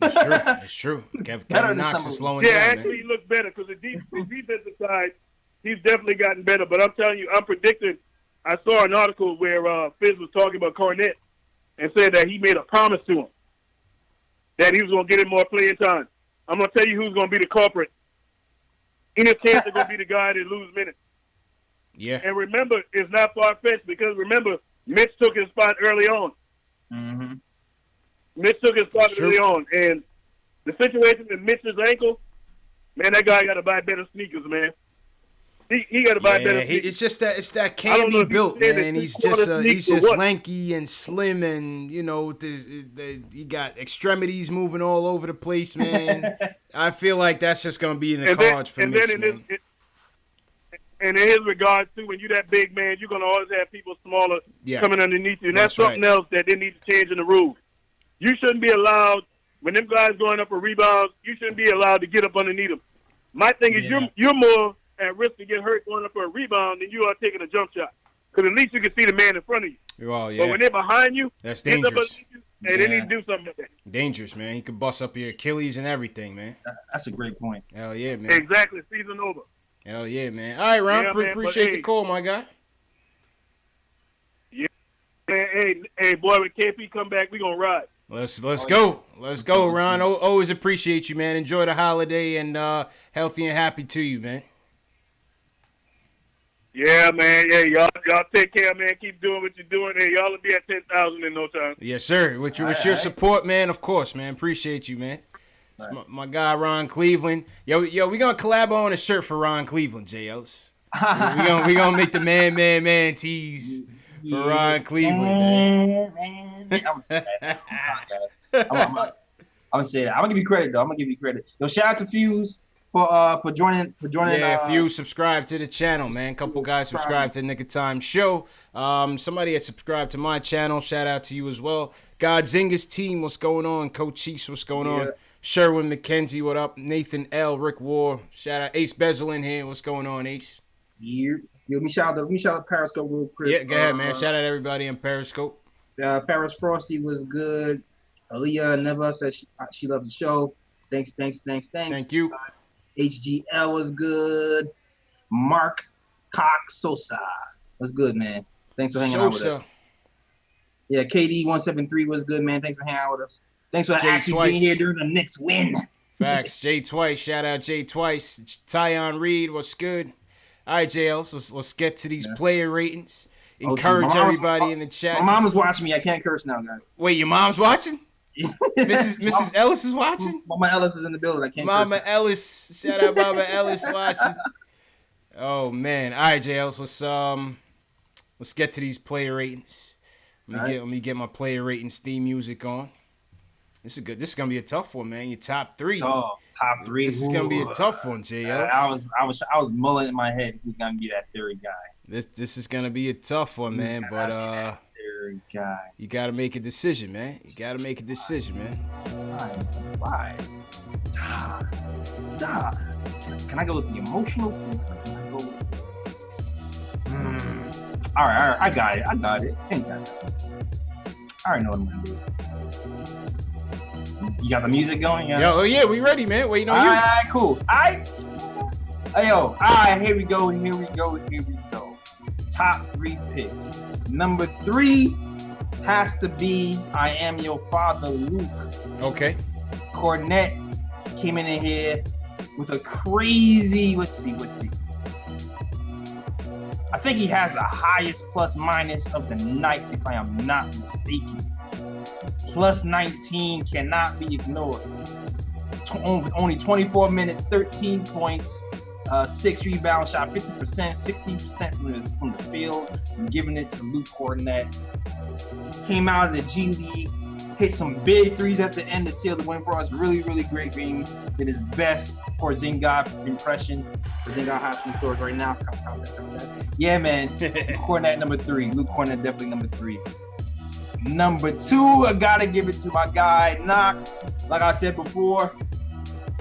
It's true. Kevin Knox is slowing down. Actually, he looks better because the defensive side, he's definitely gotten better. But I'm telling you, I'm predicting. I saw an article where Fizz was talking about Kornet and said that he made a promise to him that he was going to get him more playing time. I'm going to tell you who's going to be the culprit. Enes Kanter going to be the guy that lose minutes. Yeah. And remember, it's not far-fetched because, remember, Mitch took his spot early on. Mm-hmm. Mitch took his spot early on. And the situation with Mitch's ankle, man, that guy got to buy better sneakers, man. He got to buy better sneakers. It's that candy built, man. He's just lanky and slim, and he got extremities moving all over the place, man. I feel like that's just gonna be in the cards for Mitch, man. And in his regard too, when you're that big man, you're gonna always have people smaller coming underneath you, and that's something else that they need to change in the rules. You shouldn't be allowed when them guys going up for rebounds. You shouldn't be allowed to get up underneath them. My thing is, you're more at risk to get hurt going up for a rebound than you are taking a jump shot. Because at least you can see the man in front of you. Well, yeah. But when they're behind you, that's dangerous. They need to do something with that. Dangerous, man. He could bust up your Achilles and everything, man. That's a great point. Hell yeah, man. Exactly. Season over. Hell yeah, man. All right, Ron. Appreciate the call, my guy. Yeah. Hey, boy, when KP come back, we gonna ride. Let's go. Let's go, Ron. Always appreciate you, man. Enjoy the holiday and healthy and happy to you, man. Yeah, man. Yeah, y'all take care, man. Keep doing what you're doing. Hey, y'all will be at 10,000 in no time. Yes, sir. With your support, man, of course, man. Appreciate you, man. It's my guy, Ron Cleveland. Yo, we gonna collab on a shirt for Ron Cleveland, J. Ellis. we gonna make the man tees for Ron Cleveland, man. I'm gonna say that. I'm gonna say that. I'm gonna give you credit, though. Yo, shout out to Fuse for joining. Yeah, Fuse subscribe to the channel, man. Couple guys subscribed to the Nick of Time show. Somebody had subscribed to my channel. Shout out to you as well. Godzinga's team, what's going on? Coach Cheeks, what's going on? Sherwin McKenzie, what up? Nathan L, Rick War. Shout out Ace Bezel in here. What's going on, Ace? Yeah. Yo, me shout out Periscope real quick. Yeah, go ahead, man. Shout out everybody on Periscope. Paris Frosty was good. Aaliyah Neva said she loved the show. Thanks. Thank you. HGL was good. Mark Cox Sosa was good, man. Thanks for hanging out with us. Yeah, KD173 was good, man. Thanks for hanging out with us. Thanks for actually being here during the Knicks win. Facts. Jay Twice. Shout out Jay Twice. Tyon Reed, what's good? All right, JL, let's get to these player ratings. Encourage everybody in the chat. My mom was watching me. I can't curse now, guys. Wait, your mom's watching? Mrs. Ellis is watching? Mama Ellis is in the building. I can't Mama Ellis. Shout out Mama Ellis watching. Oh, man. All right, JL, let's get to these player ratings. Let me get my player ratings theme music on. This is gonna be a tough one, man. Your top three. Oh, top three. This is gonna be a tough one, JL. I was mulling in my head who's gonna be that third guy. This is gonna be a tough one, man. But third guy. You gotta make a decision, man. Why? Can I go with the emotional pick? Or can I go with All right. I got it. Thank God. I already know what I'm gonna do. You got the music going? Yeah, we ready, man. Waiting on you. All right, cool. Hey, yo, all right, here we go. Top 3 picks. Number 3 has to be I Am Your Father, Luke. Okay. Kornet came in here with a crazy, let's see. I think he has the highest plus minus of the night, if I am not mistaken. Plus 19 cannot be ignored. Only 24 minutes, 13 points, 6 rebounds, shot 50%, 16% from the field. I'm giving it to Luke Kornet. Came out of the G League, hit some big threes at the end to seal the win for us. Really, really great game. Did his best Porzingis impression. Porzingis has some stories right now. Yeah, man. Luke Kornet number 3. Luke Kornet definitely number 3. Number 2, I gotta give it to my guy Knox. Like I said before,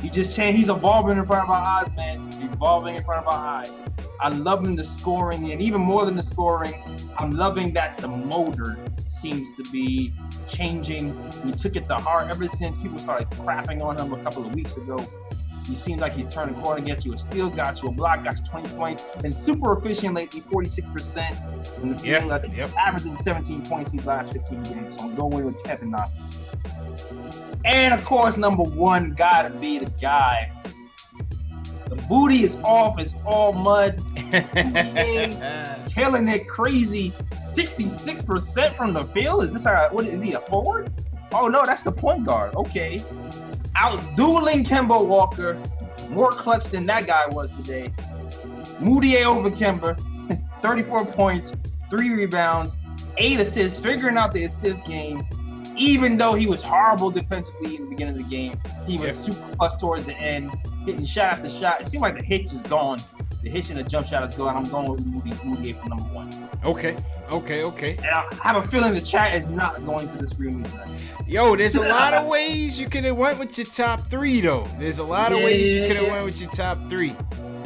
he just changed. He's evolving in front of our eyes, man. Evolving in front of our eyes. I'm loving the scoring, and even more than the scoring, I'm loving that the motor seems to be changing. He took it to heart ever since people started crapping on him a couple of weeks ago. He seems like he's turning corner, gets you a steal, got you a block, got you 20 points. Been super efficient lately, 46% in the field. I think he's averaging 17 points these last 15 games. So I'm going with Kevin Knox. And of course, number 1 gotta be the guy. The booty is off, it's all mud. Killing it crazy. 66% from the field. Is he a forward? Oh no, that's the point guard. Okay. Out-dueling Kemba Walker. More clutch than that guy was today. Mudiay over Kemba. 34 points, 3 rebounds, 8 assists, figuring out the assist game. Even though he was horrible defensively in the beginning of the game, he was super clutch towards the end, hitting shot after shot. It seemed like the hitch is gone. The hitch and the jump shot is gone. I'm going with Mudiay for number 1. Okay. And I have a feeling the chat is not going to disagree with me tonight. Yo, there's a lot of ways you could have went with your top 3, though. There's a lot of ways you could have went with your top 3.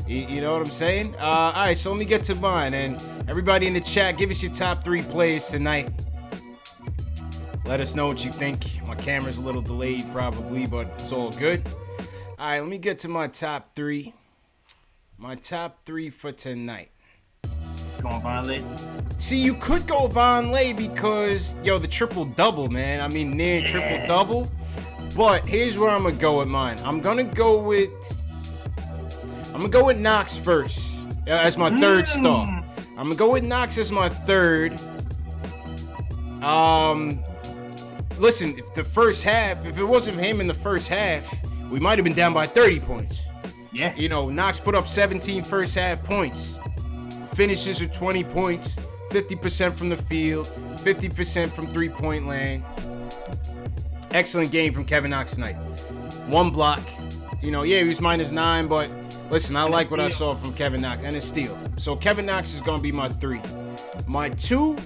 You know what I'm saying? All right, so let me get to mine. And everybody in the chat, give us your top 3 players tonight. Let us know what you think. My camera's a little delayed probably, but it's all good. All right, let me get to my top 3. My top 3 for tonight. Going Vonleh? See, you could go Vonleh because, the triple-double, man. I mean, near triple-double. But here's where I'm going to go with mine. I'm going to go with Knox first as my third star. I'm going to go with Knox as my third. Listen, if it wasn't for him in the first half, we might have been down by 30 points. Yeah. Knox put up 17 first half points. Finishes with 20 points, 50% from the field, 50% from three-point land. Excellent game from Kevin Knox tonight. 1 block. He was -9, but listen, I like what I saw from Kevin Knox, and a steal. So Kevin Knox is going to be my 3. My 2,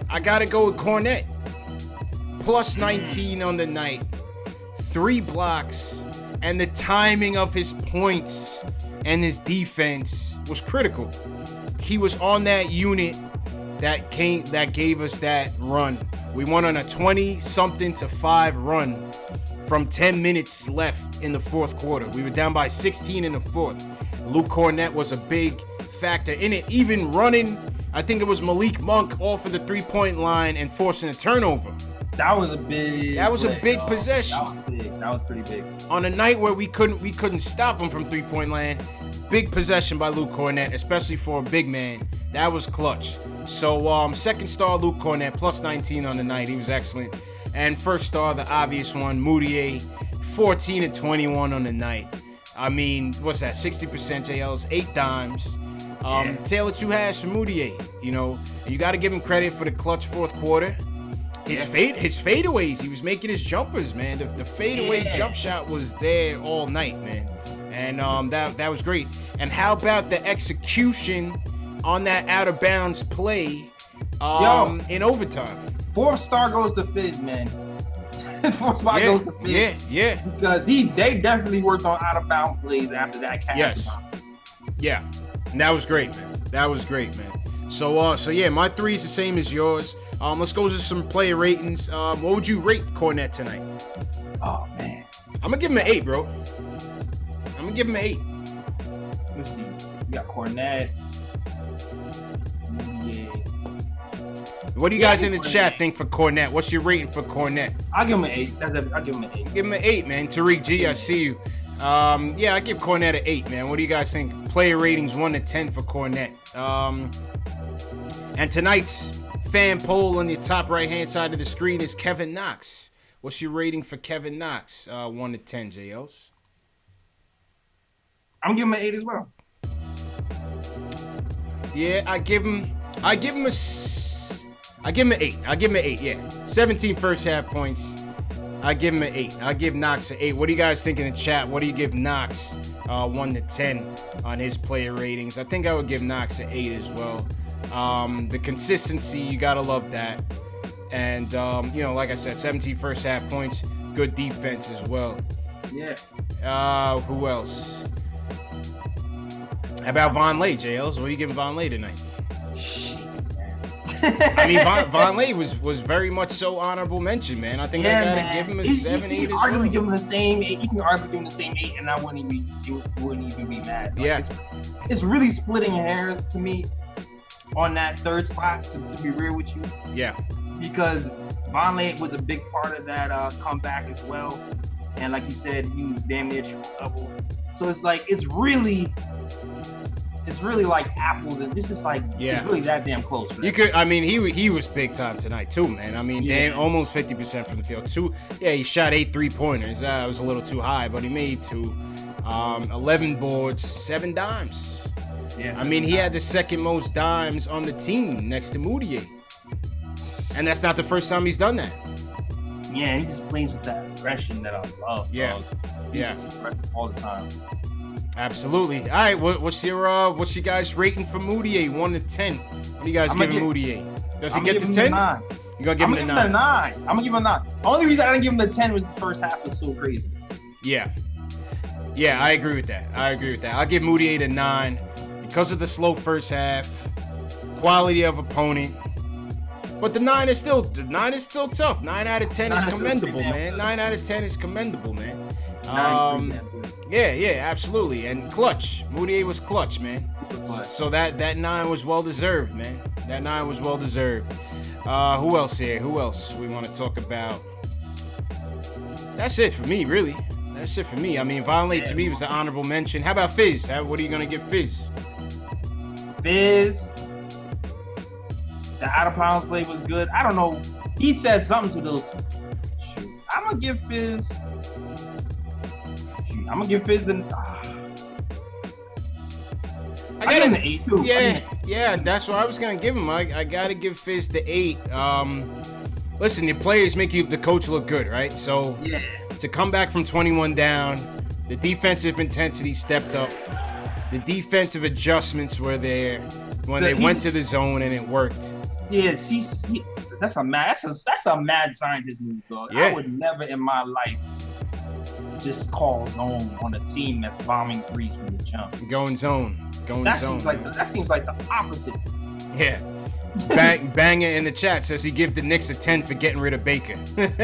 I got to go with Kornet. Plus 19 on the night. 3 blocks, and the timing of his points and his defense was critical. He was on that unit that gave us that run. We went on a 20-something-5 run from 10 minutes left in the fourth quarter. We were down by 16 in the fourth. Luke Kornet was a big factor in it, even running, I think it was Malik Monk off of the 3-point line and forcing a turnover. That was a big possession. That was pretty big. On a night where we couldn't stop him from 3-point land, big possession by Luke Kornet, especially for a big man. That was clutch. So second star Luke Kornet, plus 19 on the night. He was excellent. And first star, the obvious one, Mudiay, 14 and 21 on the night. I mean, what's that? 60% JLs, 8 dimes. Tail of 2 halves for Mudiay. And you got to give him credit for the clutch fourth quarter. His fadeaways, he was making his jumpers, man. The fadeaway jump shot was there all night, man. And that was great. And how about the execution on that out of bounds play in overtime? 4 star goes to Fizz, man. 4 spot goes to Fizz. Yeah. Because they definitely worked on out of bounds plays after that catch. Yes. Yeah. And that was great, man. So yeah, my 3 is the same as yours. Let's go to some player ratings. What would you rate Kornet tonight? Oh, man. I'm going to give him an 8, bro. I'm going to give him an 8. let's see. We got Kornet. Mudiay. What do you guys in the chat think for Kornet? What's your rating for Kornet? I'll give him an 8. I'll give him an 8. Give him an 8, man. Tariq G, I see you. Yeah, I give Kornet an 8, man. What do you guys think? Player ratings 1 to 10 for Kornet. And tonight's fan poll on the top right-hand side of the screen is Kevin Knox. What's your rating for Kevin Knox? 1 to 10, JLs. I'm giving him an 8 as well. Yeah, I give him an 8. I give him an 8, yeah. 17 first half points. I give him an 8. I give Knox an 8. What do you guys think in the chat? What do you give Knox 1 to 10 on his player ratings? I think I would give Knox an 8 as well. The consistency, you gotta love that. And like I said, 17 first half points, good defense as well. Yeah. Who else? How about Vonleh, JLs? What are you giving Vonleh tonight? Jeez, man. I mean, Vonleh was very much so honorable mention, man. I think I gotta give him a 7, 8 as well. You can arguably give him the same 8. You can arguably give him the same 8, and I wouldn't even be mad. Like, yeah. It's really splitting hairs to me on that third spot, to be real with you. Yeah. Because Vonleh was a big part of that comeback as well. And like you said, he was damn near triple-double. So it's like, it's really like apples, and this is like, it's really that damn close. Right? You could, I mean, he was big time tonight too, man. I mean, damn, almost 50% from the field. He shot 8 3-pointers. It was a little too high, but he made 2. 11 boards, 7 dimes. Yeah, I mean, he had the second most dimes on the team next to Mudiay. And that's not the first time he's done that. Yeah, he just plays with that aggression that I love. Yeah. Dog. Yeah. All the time. Absolutely. All right, what's your guys' rating for Mudiay? 1 to 10. What do you guys giving Mudiay? Does he get to 10? You gonna give him a 9? I'm gonna give him a 9. The only reason I didn't give him the 10 was the first half was so crazy. Yeah. Yeah, I agree with that. I'll give Mudiay a 9 because of the slow first half, quality of opponent. But the 9 is still tough. 9 out of 10 is commendable, man. 9 out of 10 is commendable, man. Yeah, absolutely. And clutch. Mudiay was clutch, man. So that 9 was well deserved, man. That 9 was well deserved. Who else here? Who else we want to talk about? That's it for me, really. That's it for me. I mean, Vonleh to me was the honorable mention. How about Fizz? What are you gonna give Fizz? Fizz. The out of bounds play was good. I don't know. He said something to those. Shoot. I'm gonna give Fizz the. I got him the 8 too. Yeah. That's what I was gonna give him. I gotta give Fizz the 8. Listen, the players make the coach look good, right? So to come back from 21 down, the defensive intensity stepped up. The defensive adjustments were there when they went to the zone and it worked. Yeah, that's a mad scientist move, dog. Yeah. I would never in my life just call zone on a team that's bombing threes from the jump. Going zone. That seems like the opposite. Yeah. Banger in the chat says he give the Knicks a 10 for getting rid of Baker. Shout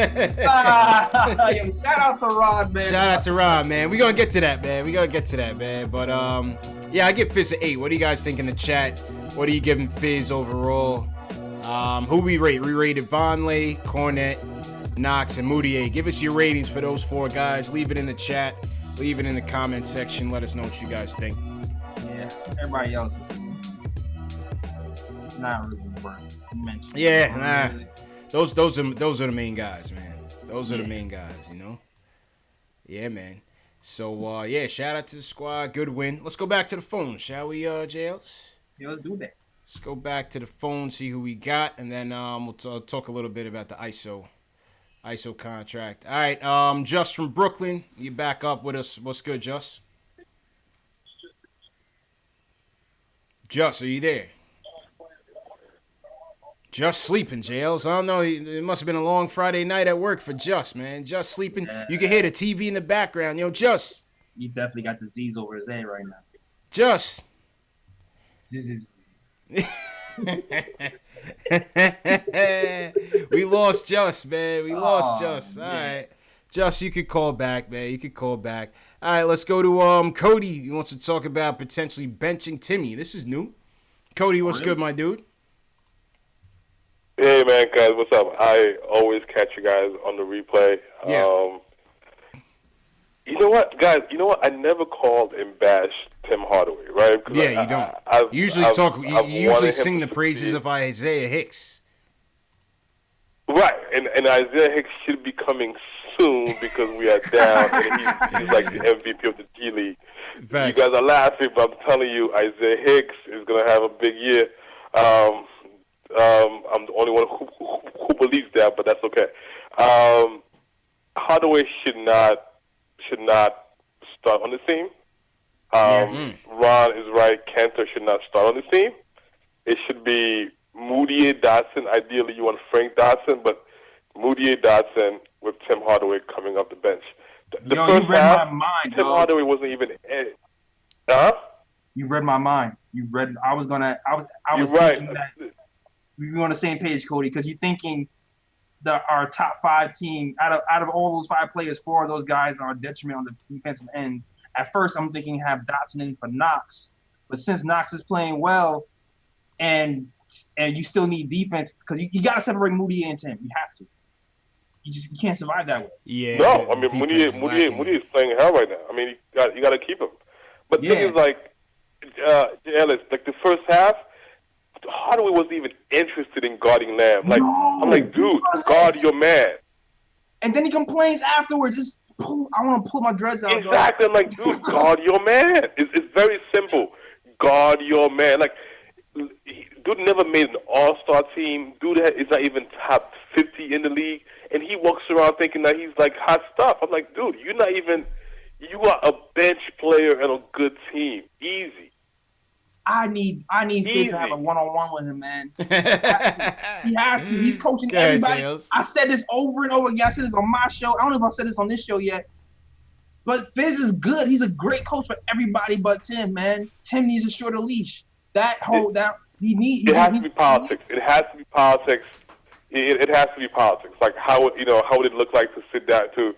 out to Rod, man. Shout out to Rod, man. We gonna get to that, man. But I give Fizz an 8. What do you guys think in the chat? What are you giving Fizz overall? Who we rate? We rated Vonleh, Kornet, Knox, and Mudiay. Give us your ratings for those 4 guys. Leave it in the chat. Leave it in the comment section. Let us know what you guys think. Yeah, everybody else is not really worth mentioning. Yeah, nah. Those are the main guys, man. Those are the main guys, you know. Yeah, man. So shout out to the squad. Good win. Let's go back to the phone, shall we, JLs? Yeah, let's do that. Let's go back to the phone, see who we got, and then we'll talk a little bit about the ISO contract. All right, Just from Brooklyn, you back up with us. What's good, Just? Just, are you there? Just sleeping, JLs. I don't know. It must have been a long Friday night at work for Just, man. Just sleeping. Yeah. You can hear the TV in the background. Yo, Just. You definitely got the Z's over his head right now. Just. We lost Just, man. We lost Just. All right. Just, you could call back, man. You could call back. All right, let's go to Cody. He wants to talk about potentially benching Timmy. This is new. Cody, what's good, my dude? Hey, man, guys, what's up? I always catch you guys on the replay. Yeah. You know what, guys? You know what? I never called and bashed Tim Hardaway, right? Yeah, you don't. You usually sing the praises of Isaiah Hicks. Right, and Isaiah Hicks should be coming soon because we are down, and he's like the MVP of the G League. Thanks. You guys are laughing, but I'm telling you, Isaiah Hicks is going to have a big year. I'm the only one who believes that, but that's okay. Hardaway should not start on the team. Ron is right. Kanter should not start on the team. It should be Mudiay, Dotson. Ideally, you want Frank Dotson, but Mudiay, Dotson with Tim Hardaway coming off the bench. The first you read half, my mind. Tim Hardaway wasn't even. You read my mind. I was thinking that we were on the same page, Cody, because you're thinking that our top 5 team, out of all those 5 players, 4 of those guys are a detriment on the defensive end. At first, I'm thinking have Dotson in for Knox, but since Knox is playing well, and you still need defense because you got to separate Mudiay and Tim. You have to. You can't survive that way. Yeah. No, I mean Mudiay is playing hell right now. I mean you got to keep him. But the thing is like the first half, Hardaway wasn't even interested in guarding Lamb. Like I'm like, dude, guard your man. And then he complains afterwards. I want to pull my dreads out. Exactly. I'm like, dude, guard your man. It's very simple. Guard your man. Like, dude never made an all-star team. Dude is not even top 50 in the league, and he walks around thinking that he's like hot stuff. I'm like, dude, you're not even. You are a bench player and a good team. Easy. I need Fizz to have a one-on-one with him, man. He has to. He's coaching everybody. I said this over and over again. I said this on my show. I don't know if I said this on this show yet. But Fizz is good. He's a great coach for everybody but Tim, man. Tim needs a shorter leash. It has to be politics. It has to be politics. It has to be politics. Like how would it look like to sit down to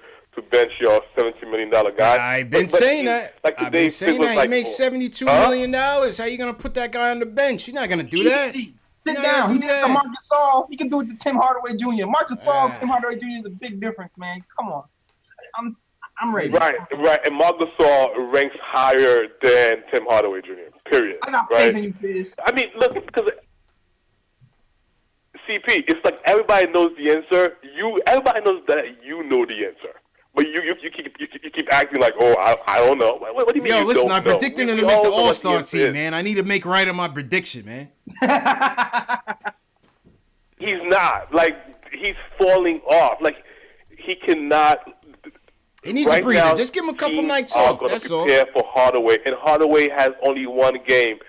bench your $17 million guy? I've been saying that. I've been saying that. He makes $72 million. How are you going to put that guy on the bench? You're not going to do that. Sit down. He can do Marc Gasol. He can do it to Tim Hardaway Jr. Marc Gasol, Tim Hardaway Jr. is a big difference, man. Come on. I'm ready. Right. And Marc Gasol ranks higher than Tim Hardaway Jr. Period. I got faith in you, Fizz. I mean, look, because CP, it's like everybody knows the answer. Everybody knows that you know the answer. But you keep acting like, oh, I don't know. What do you mean? Yo, listen, I don't know? predicted him to make the All-Star team, man. I need to make right on my prediction, man. He's not. Like, he's falling off. Like, he cannot. He needs a breather. Just give him a couple nights off. That's all. Prepare for Hardaway, and Hardaway has only one game: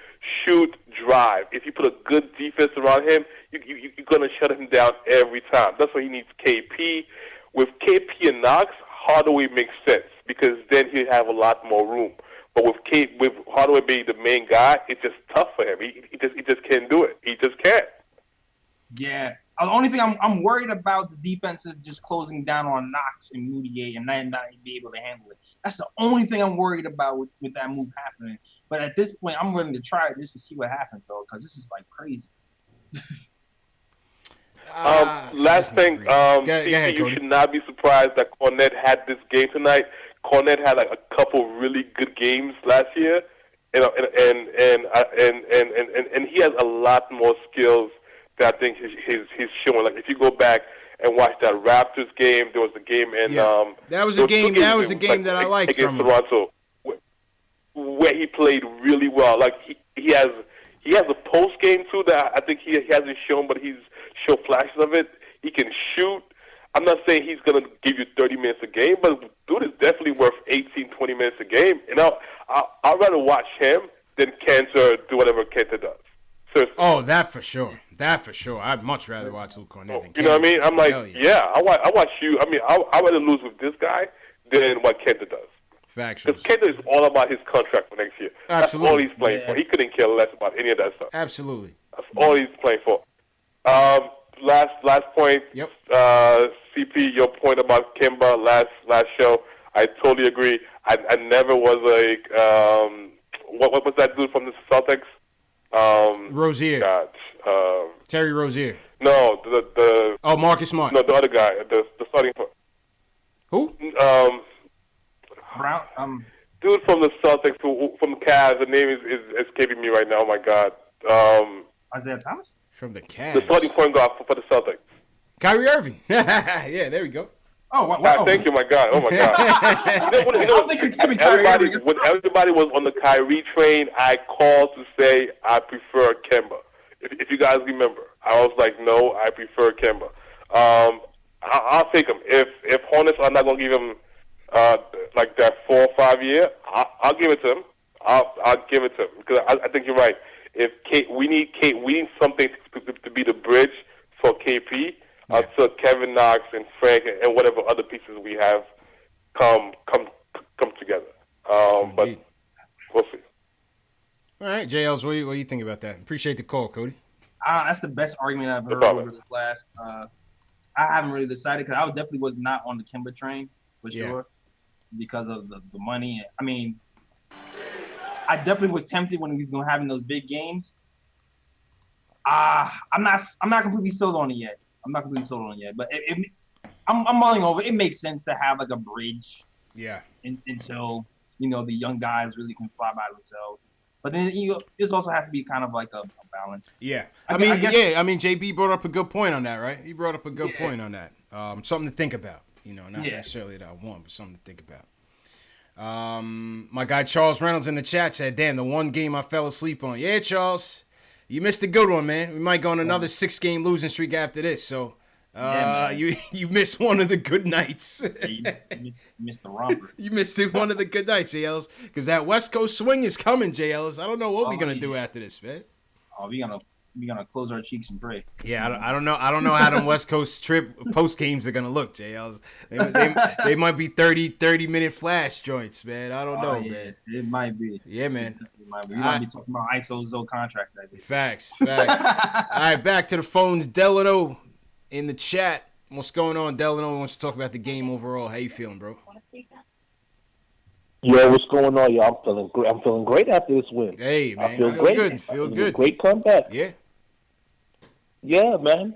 shoot, drive. If you put a good defense around him, you're gonna shut him down every time. That's why he needs KP. With KP and Knox, Hardaway makes sense because then he'll have a lot more room. But with Hardaway being the main guy, it's just tough for him. He just can't do it. He just can't. Yeah. The only thing I'm worried about the defensive just closing down on Knox and Mudiay and not be able to handle it. That's the only thing I'm worried about with that move happening. But at this point, I'm willing to try it just to see what happens, though, because this is like crazy. Last thing, you should not be surprised that Kornet had this game tonight. Kornet had like a couple really good games last year, and he has a lot more skills that I think he's showing. Like if you go back and watch that Raptors game, there was a game in that was a game. That was a game that I liked against from Toronto, where he played really well. Like he has a post game too that I think he hasn't shown, but he's show flashes of it. He can shoot. I'm not saying he's going to give you 30 minutes a game, but dude is definitely worth 18, 20 minutes a game. And I'd rather watch him than Kanter do whatever Kanter does. Seriously. Oh, that for sure. That for sure. I'd much rather watch Luke Kornet than Kanter. You know what I mean? I'm like, I watch you. I mean, I'd rather lose with this guy than what Kanter does. Factual. Because Kanter is all about his contract for next year. Absolutely. That's all he's playing for. He couldn't care less about any of that stuff. Absolutely. That's all he's playing for. last point. Yep. CP, your point about Kemba last show, I totally agree. I never was like what was that dude from the Celtics? Rozier. God. Terry Rozier. No, the Marcus Smart. No, the other guy, the starting. Who? Brown. Dude from the Celtics, from the Cavs. The name is escaping me right now. Oh my God. Isaiah Thomas. From the Cavs. The starting point guard for the Celtics. Kyrie Irving. Yeah, there we go. Oh, wow. Thank you, my God. Oh, my God. When everybody was on the Kyrie train, I called to say I prefer Kemba. If you guys remember, I was like, no, I prefer Kemba. I'll take him. If Hornets are not going to give him like that 4 or 5 year, I'll give it to him. I'll give it to him because I think you're right. We need something to be the bridge for KP. Until Kevin Knox and Frank and whatever other pieces we have come together. But we'll see. All right, JLs, what do you think about that? Appreciate the call, Cody. That's the best argument I've heard over this last. I haven't really decided because I definitely was not on the Kemba train for sure because of the money. I mean, I definitely was tempted when he was going to have in those big games. I'm not completely sold on it yet. But I'm mulling over. It makes sense to have like a bridge. Yeah. Until the young guys really can fly by themselves. But then this also has to be kind of like a balance. Yeah. I mean, JB brought up a good point on that, right? He brought up a good point on that. Something to think about. Not necessarily that I want, but something to think about. My guy Charles Reynolds in the chat said, "Damn, the one game I fell asleep on." Yeah, Charles. You missed a good one, man. We might go on another 6-game losing streak after this. So, you missed one of the good nights. You missed the romper. You missed one of the good nights, JLs. Because that West Coast swing is coming, JLs. I don't know what we're gonna do after this, man. Oh, we gonna close our cheeks and pray. Yeah, I don't know how them West Coast trip post games are gonna look, JLs. They might be 30-minute flash joints, man. I don't know, man. It might be. Yeah, man. We might be talking about ISO contract. Facts. All right, back to the phones. Delano in the chat. What's going on, Delano? Wants to talk about the game overall. How you feeling, bro? Yo, what's going on, y'all? I'm feeling great after this win. Hey, man. I feel great. Feel good. Great comeback. Yeah. Yeah, man.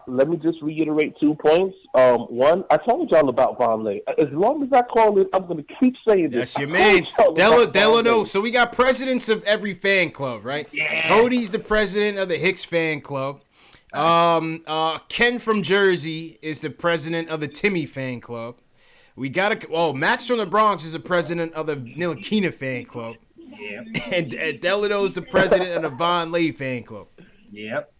Let me just reiterate 2 points. One, I told y'all about Vonleh. As long as I call it, I'm going to keep saying this. That's your man. Delano. So we got presidents of every fan club, right? Yeah. Cody's the president of the Hicks fan club. Ken from Jersey is the president of the Timmy fan club. We got Max from the Bronx is the president of the Nilakina fan club. Yeah. And Delano's the president of the Vonleh fan club. Yep.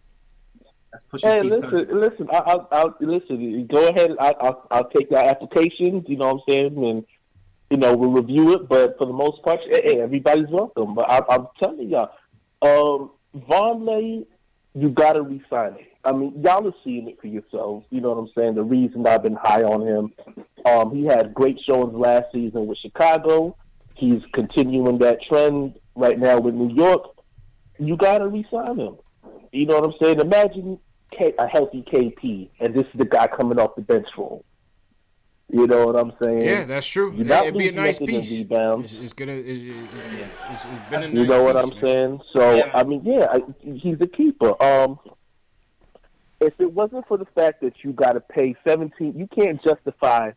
Hey, listen. I'll listen. Go ahead. I'll take that application. You know what I'm saying, and we'll review it. But for the most part, hey, everybody's welcome. But I'm telling y'all, Vonleh, you gotta re-sign it. I mean, y'all are seeing it for yourselves. You know what I'm saying? The reason I've been high on him. He had great showings last season with Chicago. He's continuing that trend right now with New York. You gotta re-sign him. You know what I'm saying? Imagine a healthy KP, and this is the guy coming off the bench for him. You know what I'm saying? Yeah, that's true. It'd be a nice piece. It's been a nice You know what I'm man. saying? So, I mean, he's a keeper. If it wasn't for the fact that you got to pay you can't justify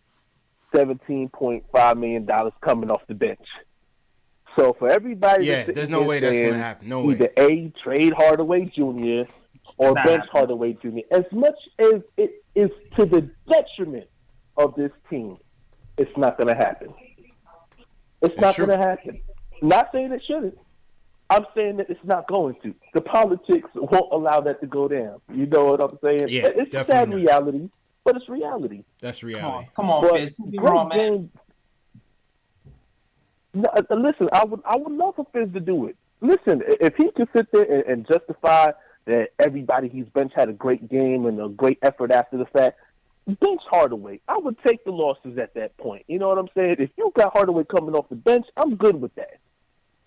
$17.5 million coming off the bench. So for everybody, there's no way that's going to happen. No way. Either trade Hardaway Jr. or bench Hardaway Jr. As much as it is to the detriment of this team, it's not going to happen. It's not going to happen. Not saying it shouldn't. I'm saying that it's not going to. The politics won't allow that to go down. You know what I'm saying? Yeah, it's a sad reality, but it's reality. That's reality. Come on, Fizz. Be wrong, man. No, listen, I would love for Fizz to do it. Listen, if he could sit there and justify that everybody he's benched had a great game and a great effort after the fact, bench Hardaway. I would take the losses at that point. You know what I'm saying? If you got Hardaway coming off the bench, I'm good with that.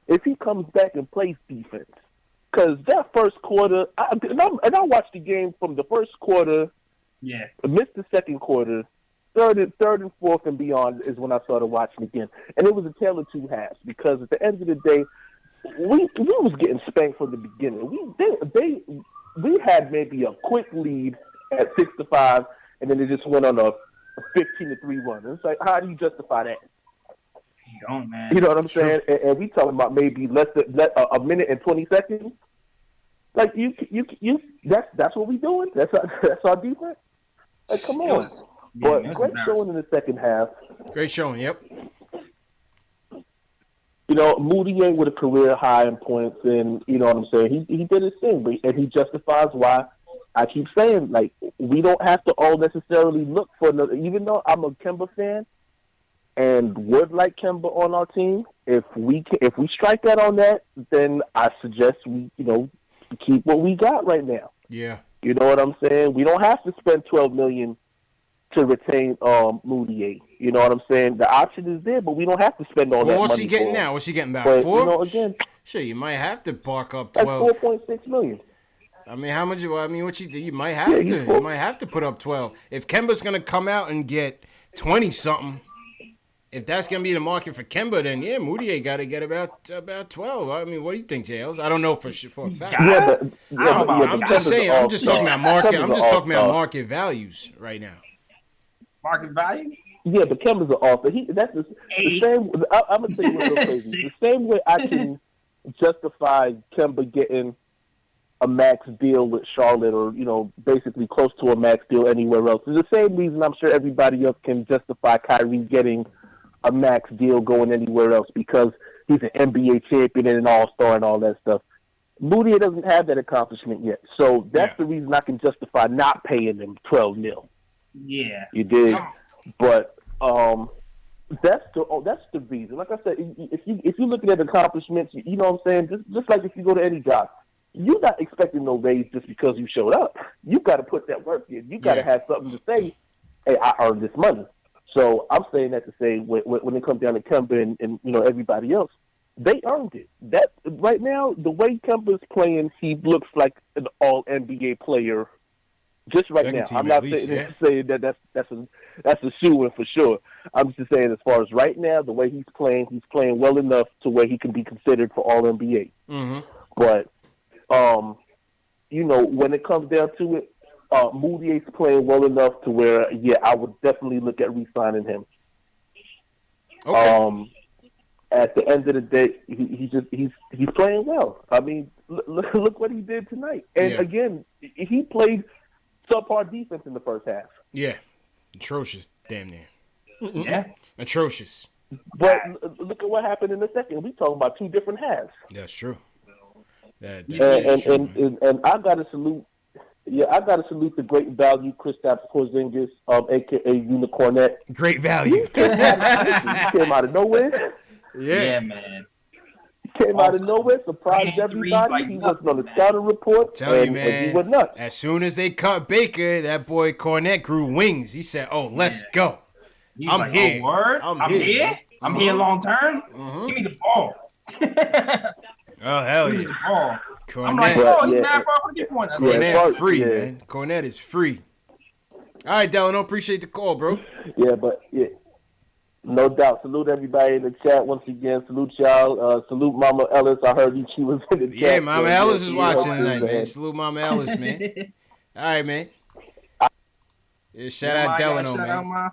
If he comes back and plays defense, Because that first quarter, I watched the game from the first quarter. Yeah. Missed the second quarter. Third and fourth and beyond is when I started watching again. And it was a tale of two halves because at the end of the day, we was getting spanked from the beginning. We had maybe a quick lead at 6-5, and then they just went on a 15-3 run. It's like, how do you justify that? You don't, man. You know what I'm saying? And we talking about maybe less than a minute and 20 seconds. Like that's what we doing. That's our defense. Like, come on. But great showing in the second half. Great showing. Yep. You know, Mudiay with a career high in points, and you know what I'm saying. He did his thing, and he justifies why. I keep saying, like, we don't have to all necessarily look for another. Even though I'm a Kemba fan and would like Kemba on our team, if we strike that on that, then I suggest we keep what we got right now. Yeah. You know what I'm saying? We don't have to spend $12 million to retain Mudiay. You know what I'm saying? The option is there, but we don't have to spend all that money. What's he getting now? What's he getting about? But, 4? You know, again, sure, you might have to park up 12. Like $4.6 million. I mean, how much? I mean, what you might have to. You might have to put up 12. If Kemba's gonna come out and get 20 something, if that's gonna be the market for Kemba, then yeah, Mudiay got to get about 12. I mean, what do you think, JLs? I don't know for a fact. I'm just saying. I'm just talking about market. I'm just talking about market values right now. Market value? Yeah, but Kemba's an offer. That's the same. I'm gonna tell you what's so crazy. The same way I can justify Kemba getting a max deal with Charlotte, or basically close to a max deal anywhere else. It's the same reason I'm sure everybody else can justify Kyrie getting a max deal going anywhere else, because he's an NBA champion and an all-star and all that stuff. Mudiay doesn't have that accomplishment yet, so that's the reason I can justify not paying him $12 million. Yeah, you did, but that's the reason. Like I said, if you looking at accomplishments, you know what I'm saying. Just like if you go to any job, you're not expecting no raise just because you showed up. You got to put that work in. You got to have something to say. Hey, I earned this money. So I'm saying that to say when it comes down to Kemba and everybody else, they earned it. That right now, the way Kemba's playing, he looks like an All NBA player. Just right now, I'm not saying that that's a shoo-in for sure. I'm just saying, as far as right now, the way he's playing well enough to where he can be considered for All NBA. Mm-hmm. But when it comes down to it, Mudiay's playing well enough to where, I would definitely look at re-signing him. Okay. At the end of the day, he's playing well. I mean, look what he did tonight. And again, he played subpar defense in the first half. Yeah, atrocious, damn near. Yeah, atrocious. But look at what happened in the second. We talking about two different halves. That's true. That and I gotta salute. Yeah, I gotta salute the great value Kristaps Porzingis, aka Kornet. Great value. He came out of nowhere. Yeah, man. Came out of nowhere, surprised everybody. He wasn't on the scouting report. Tell you, man. He went nuts. As soon as they cut Baker, that boy Kornet grew wings. He said, "Oh, let's go. I'm here. Oh, word? I'm here. I'm here long term. Give me the ball." Oh, hell yeah. Kornet. I'm like, he's mad far from the point. Kornet free, man. Kornet is free. All right, Delano, appreciate the call, bro. Yeah, but no doubt. Salute everybody in the chat once again. Salute y'all. Salute Mama Ellis. I heard she was in the chat. Yeah, Mama Ellis is watching tonight, man. Salute Mama Ellis, man. All right, man. Yeah, shout out Delano, man.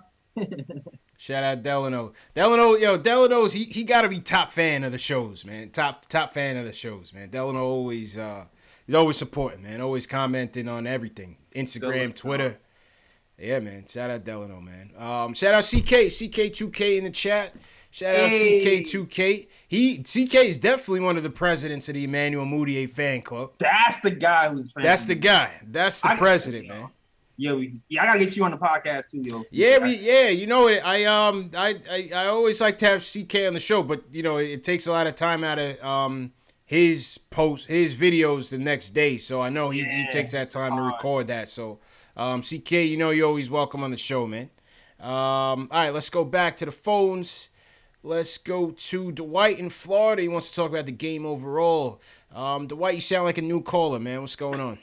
Shout out Delano. Delano's he got to be top fan of the shows, man. Top fan of the shows, man. Delano always he's always supporting, man. Always commenting on everything. Instagram, Twitter. Yeah, man. Shout out Delano, man. Shout out CK2K in the chat. Shout out CK2K. CK is definitely one of the presidents of the Emmanuel Mudiay fan club. That's the guy who's. That's the guy. That's the president, man. Yeah, I gotta get you on the podcast too, yo. You know it. I always like to have CK on the show, but it takes a lot of time out of his videos the next day. So I know he takes that time to record that. So CK, you're always welcome on the show, man. All right, let's go back to the phones. Let's go to Dwight in Florida. He wants to talk about the game overall. Dwight, you sound like a new caller, man. What's going on?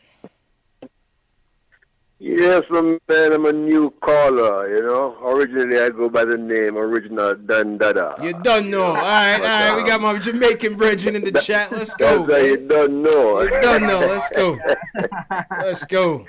Yes, man, I'm a new caller, you know. Originally, I go by the name Original Dan Dada. You don't know. All right. We got my Jamaican brethren in the chat. Let's go. That's you don't know. You don't know. Let's go. Let's go.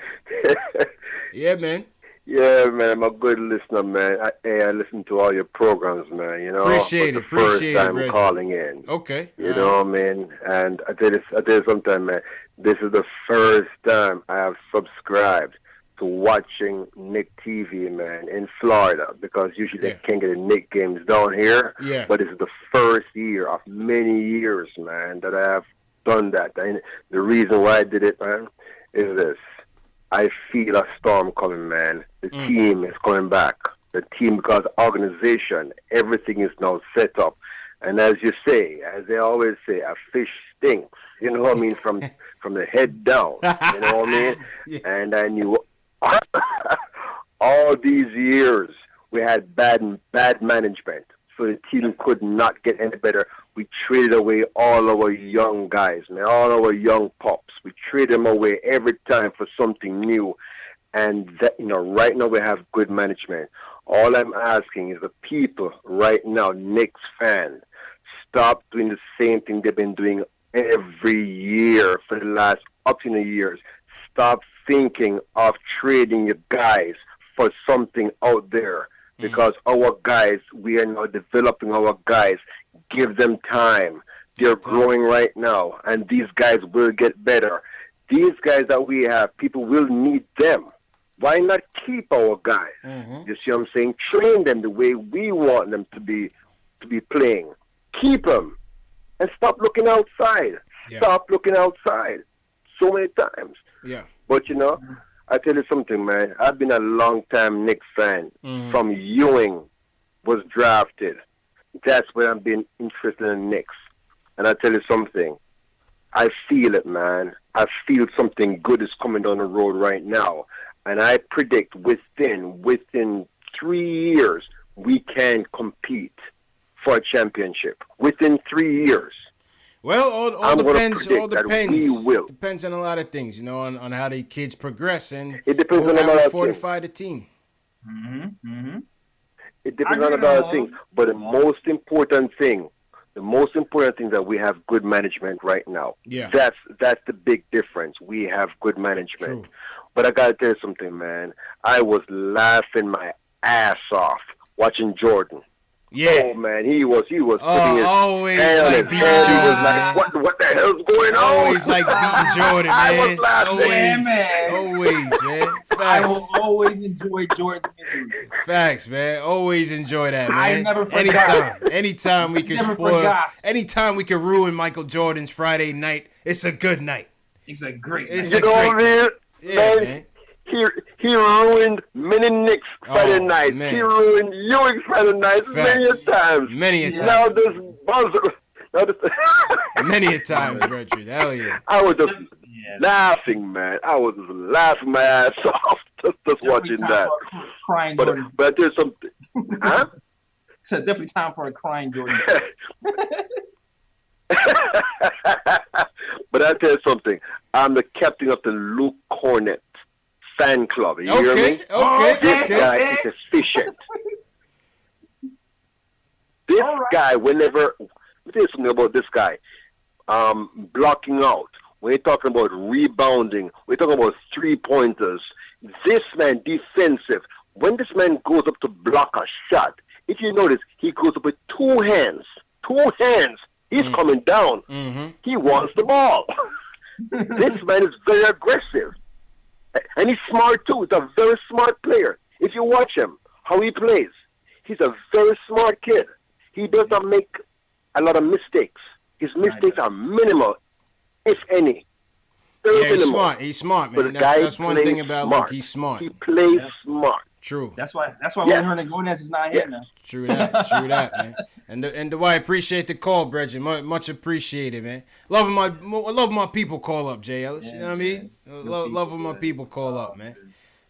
Yeah, man. Yeah, man, I'm a good listener, man. I listen to all your programs, man, you know. Appreciate it. First time calling in. Okay. You know what I mean? And I tell you sometime, man, this is the first time I have subscribed to watching Knicks TV, man, in Florida, because usually they can't get the Knicks games down here. Yeah. But this is the first year of many years, man, that I have done that. And the reason why I did it, man, is this. I feel a storm coming, man. The team is coming back. The team, because organization, everything is now set up. And as you say, as they always say, a fish stinks. You know what I mean? From the head down. You know what I mean? Yeah. And I knew all these years we had bad management, so the team could not get any better. We traded away all our young guys, man, all our young pups. We traded them away every time for something new, and that, you know, right now we have good management. All I'm asking is the people right now, Knicks fans, stop doing the same thing they've been doing every year for the last up to the years. Stop thinking of trading your guys for something out there, because our guys, we are now developing our guys. Give them time. They're growing right now, and these guys will get better. These guys that we have, people will need them. Why not keep our guys? You see what I'm saying? Train them the way we want them to be playing. Keep them, and stop looking outside. Stop looking outside so many times. Yeah. But, you know, I tell you something, man. I've been a long-time Knicks fan. From Ewing was drafted. That's when I've been interested in Knicks. And I tell you something. I feel it, man. I feel something good is coming down the road right now. And I predict within 3 years, we can compete for a championship. Within 3 years. Well, all depends. All depends. We will. Depends on a lot of things, you know, on how the kids progress, and it depends on a lot of fortify the team. It depends on a lot of things, but the most important thing that we have good management right now. Yeah, that's the big difference. We have good management. True. But I gotta tell you something, man. I was laughing my ass off watching Jordan. Yeah. Oh man, he was putting his always hand like on his beating head. He Jordan, was like, what the hell's going on? Always like beating Jordan, man. I was laughing. Always, man. Facts. I will always enjoy Jordan's misery. Facts, man. Always enjoy that, man. I never forgot. Anytime we can anytime we can ruin Michael Jordan's Friday night, it's a good night. It's a great night. You know what I mean? Yeah, man. He ruined many Knicks Friday nights. Man. He ruined Ewing Friday nights many a times. Many a times. Now this buzzer. Many a times, Richard. Hell yeah. I was just laughing, man. I was just laughing my ass off just watching that. Crying but Jordan. But there's something. Huh? It's definitely time for a crying Jordan. But I tell you something. I'm the captain of the Luke Kornet fan club. You hear me? This guy is efficient. This guy, whenever, let me tell you something about this guy. Blocking out. We're talking about rebounding. We're talking about 3-pointers. This man, defensive. When this man goes up to block a shot, if you notice, he goes up with two hands. He's coming down. He wants the ball. This man is very aggressive. And he's smart too. He's a very smart player. If you watch him, how he plays, he's a very smart kid. He does not make a lot of mistakes. His mistakes are minimal, if any. Very minimal. He's smart, but man. That's one thing about Luke. He's smart. He plays smart. True. That's why Willie Hernangomez is not here now. True that, man. And the way I appreciate the call, Bregin. Much appreciated, man. Love when my people call up, Jay Ellis. You know what I mean? Love when my people call up, man.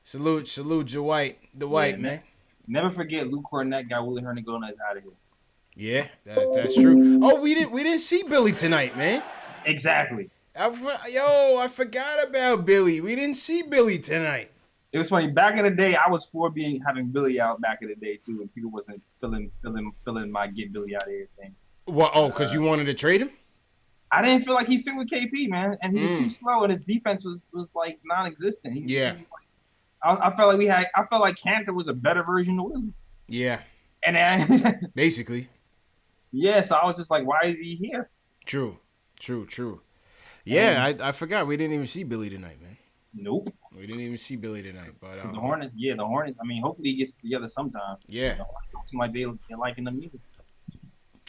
Salute Dwight, man. Never forget Luke Kornet got Willie Hernangomez out of here. Yeah, that's true. Oh, we didn't see Billy tonight, man. Exactly. I forgot about Billy. We didn't see Billy tonight. It was funny. Back in the day, I was for having Billy out back in the day too, and people wasn't feeling my get Billy out of here thing. What? Oh, because you wanted to trade him? I didn't feel like he fit with KP, man, and he was too slow, and his defense was like non-existent. I felt like Cantor was a better version of Willie. Yeah. And then basically. Yeah, so I was just like, why is he here? True. Yeah, I forgot we didn't even see Billy tonight, man. Nope. We didn't even see Billy tonight, but the Hornets. I mean, hopefully he gets together sometime. Yeah. The Hornets don't seem like they're liking them either.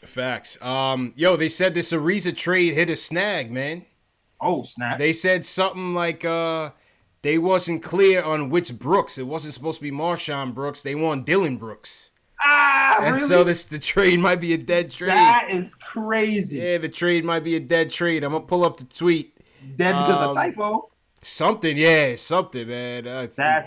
Facts. They said this Ariza trade hit a snag, man. Oh, snap. They said something like they wasn't clear on which Brooks. It wasn't supposed to be Marshawn Brooks. They want Dylan Brooks. And really? so the trade might be a dead trade. That is crazy. Yeah, the trade might be a dead trade. I'm gonna pull up the tweet. Dead because of typo. Something, man.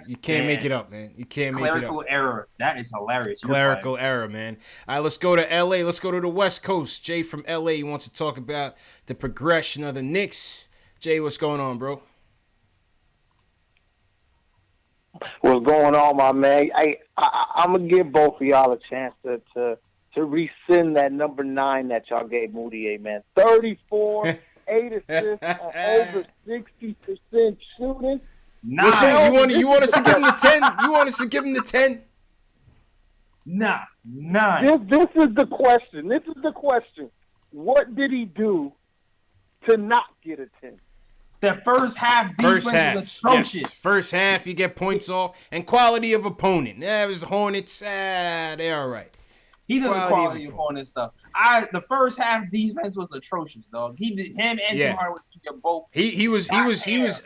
You can't make it up, man. You can't make it up. Clerical error. That is hilarious. Clerical error, man. All right, let's go to LA. Let's go to the West Coast. Jay from LA wants to talk about the progression of the Knicks. Jay, what's going on, bro? What's going on, my man? I'm gonna give both of y'all a chance to rescind that number 9 that y'all gave Mudiay, man. 34, 8 assists, over 60% shooting. You want us to give him the 10? You want us to give him the 10? Nah, 9. This is the question. What did he do to not get a 10? The first half defense was atrocious. Yes. First half, you get points off. And quality of opponent. It was the Hornets. They're all right. He does the quality of opponent stuff. The first half defense was atrocious, dog. Him and Tim Hardaway both. He was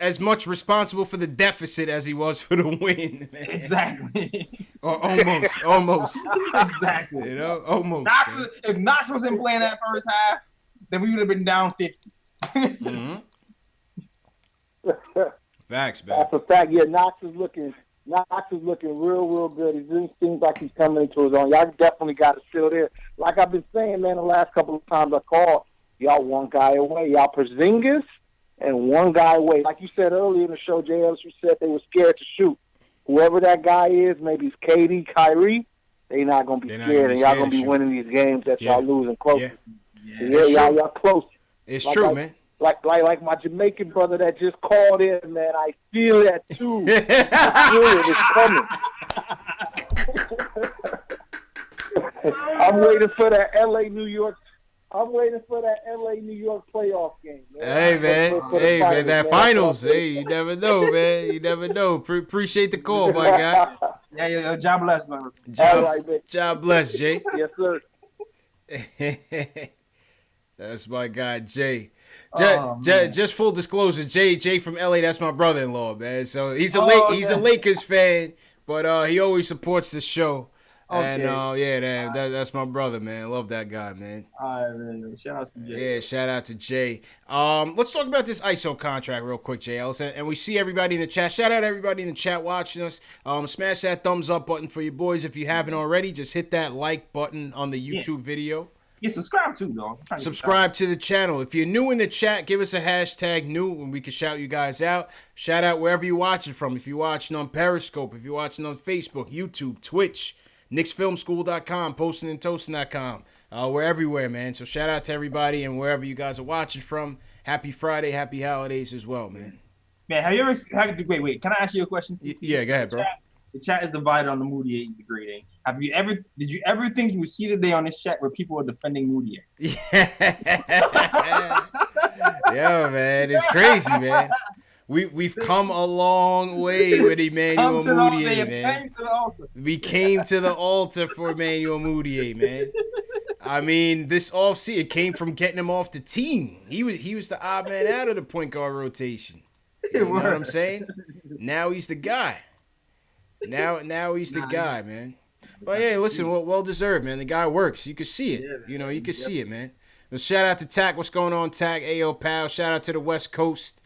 as much responsible for the deficit as he was for the win. Man. Exactly. Or almost. Exactly. You know, almost. If Knox wasn't playing that first half, then we would have been down 50. Mm-hmm. Facts, man. That's a fact. Yeah, Knox is looking real good. It seems like he's coming into his own. Y'all definitely got to still there. Like I've been saying, man, the last couple of times I called, y'all one guy away. Y'all Porzingis and one guy away. Like you said earlier in the show, JL, you said they were scared to shoot. Whoever that guy is, maybe it's KD, Kyrie, they not going to be scared, and y'all going to be winning these games that y'all losing close. Yeah, y'all close. It's true, man. Like my Jamaican brother that just called in, man. I feel that too. I feel it. It's coming. I'm waiting for that New York playoff game. Man. Hey man, that finals. Hey, you never know, man. You never know. Appreciate the call, my guy. Yeah. God bless, man. God bless, Jay. Yes, sir. That's my guy, Jay. Just full disclosure, Jay from LA, that's my brother-in-law, man. So he's a Lakers fan, but he always supports the show. Okay. And that's my brother, man. Love that guy, man. All right, man. Shout out to Jay. Yeah, shout out to Jay. Let's talk about this ISO contract real quick, Jay Ellis. And we see everybody in the chat. Shout out everybody in the chat watching us. Smash that thumbs up button for you boys if you haven't already. Just hit that like button on the YouTube video. Yeah, subscribe too, dog. Subscribe to the channel. If you're new in the chat, give us a hashtag new and we can shout you guys out. Shout out wherever you're watching from. If you're watching on Periscope, if you're watching on Facebook, YouTube, Twitch, KnicksFilmSchool.com, PostingandToasting.com. We're everywhere, man. So shout out to everybody and wherever you guys are watching from. Happy Friday, happy holidays as well, man. Man, have you ever wait, can I ask you a question? Yeah, go ahead, bro. The chat is divided on the Mudiay degrading. Did you ever think you would see the day on this chat where people are defending Mudiay? Yeah, man, it's crazy, man. We've come a long way with Emmanuel Mudiay, man. We came to the altar for Emmanuel Mudiay, man. I mean, this offseason, it came from getting him off the team. He was the odd man out of the point guard rotation. You know what I'm saying? Now he's the guy. Now he's the guy, man. But yeah, listen, well deserved, man. The guy works. You can see it. You can see it, man. Well, shout out to Tack. What's going on, Tack? Ayo, pal. Shout out to the West Coast.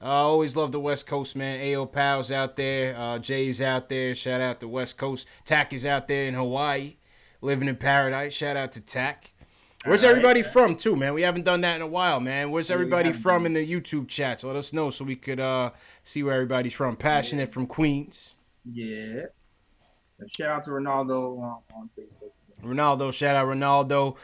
Always love the West Coast, man. Ayo, pal's out there. Jay's out there. Shout out to West Coast. Tack is out there in Hawaii. living in paradise. Shout out to Tack. Where's everybody from, too, man? We haven't done that in a while, man. Where's everybody from in the YouTube chats? Let us know so we could see where everybody's from. Passionate from Queens. Yeah. Shout out to Ronaldo on Facebook. Ronaldo, shout out Ronaldo.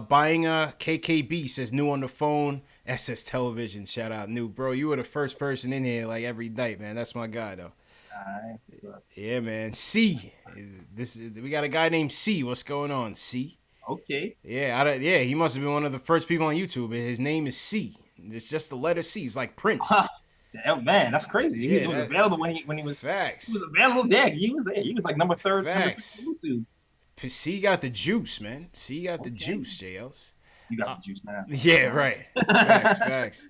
Buying a KKB says new on the phone. SS Television, shout out new. Bro, you were the first person in here like every night, man. That's my guy, though. Yeah, man. C. We got a guy named C. What's going on, C? Okay. Yeah, he must have been one of the first people on YouTube. His name is C. It's just the letter C. It's like Prince. Oh, man, that's crazy. He was available when he was. Facts. He was available. Yeah, he was there. He was like number third. Facts. C got the juice, man. C got the juice, JLs. You got the juice now. Yeah, right. Facts.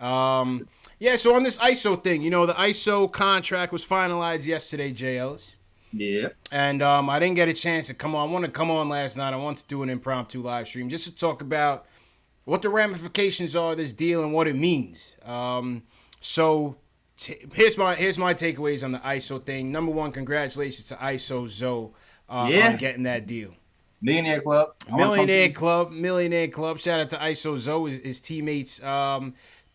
Yeah, so on this ISO thing, the ISO contract was finalized yesterday, JLs. Yeah. And I didn't get a chance to come on. I wanted to come on last night. I wanted to do an impromptu live stream just to talk about what the ramifications are of this deal and what it means. So here's my takeaways on the ISO thing. Number one, congratulations to ISO Zoe on getting that deal. Millionaire Club. Shout out to ISO Zoe, his teammates.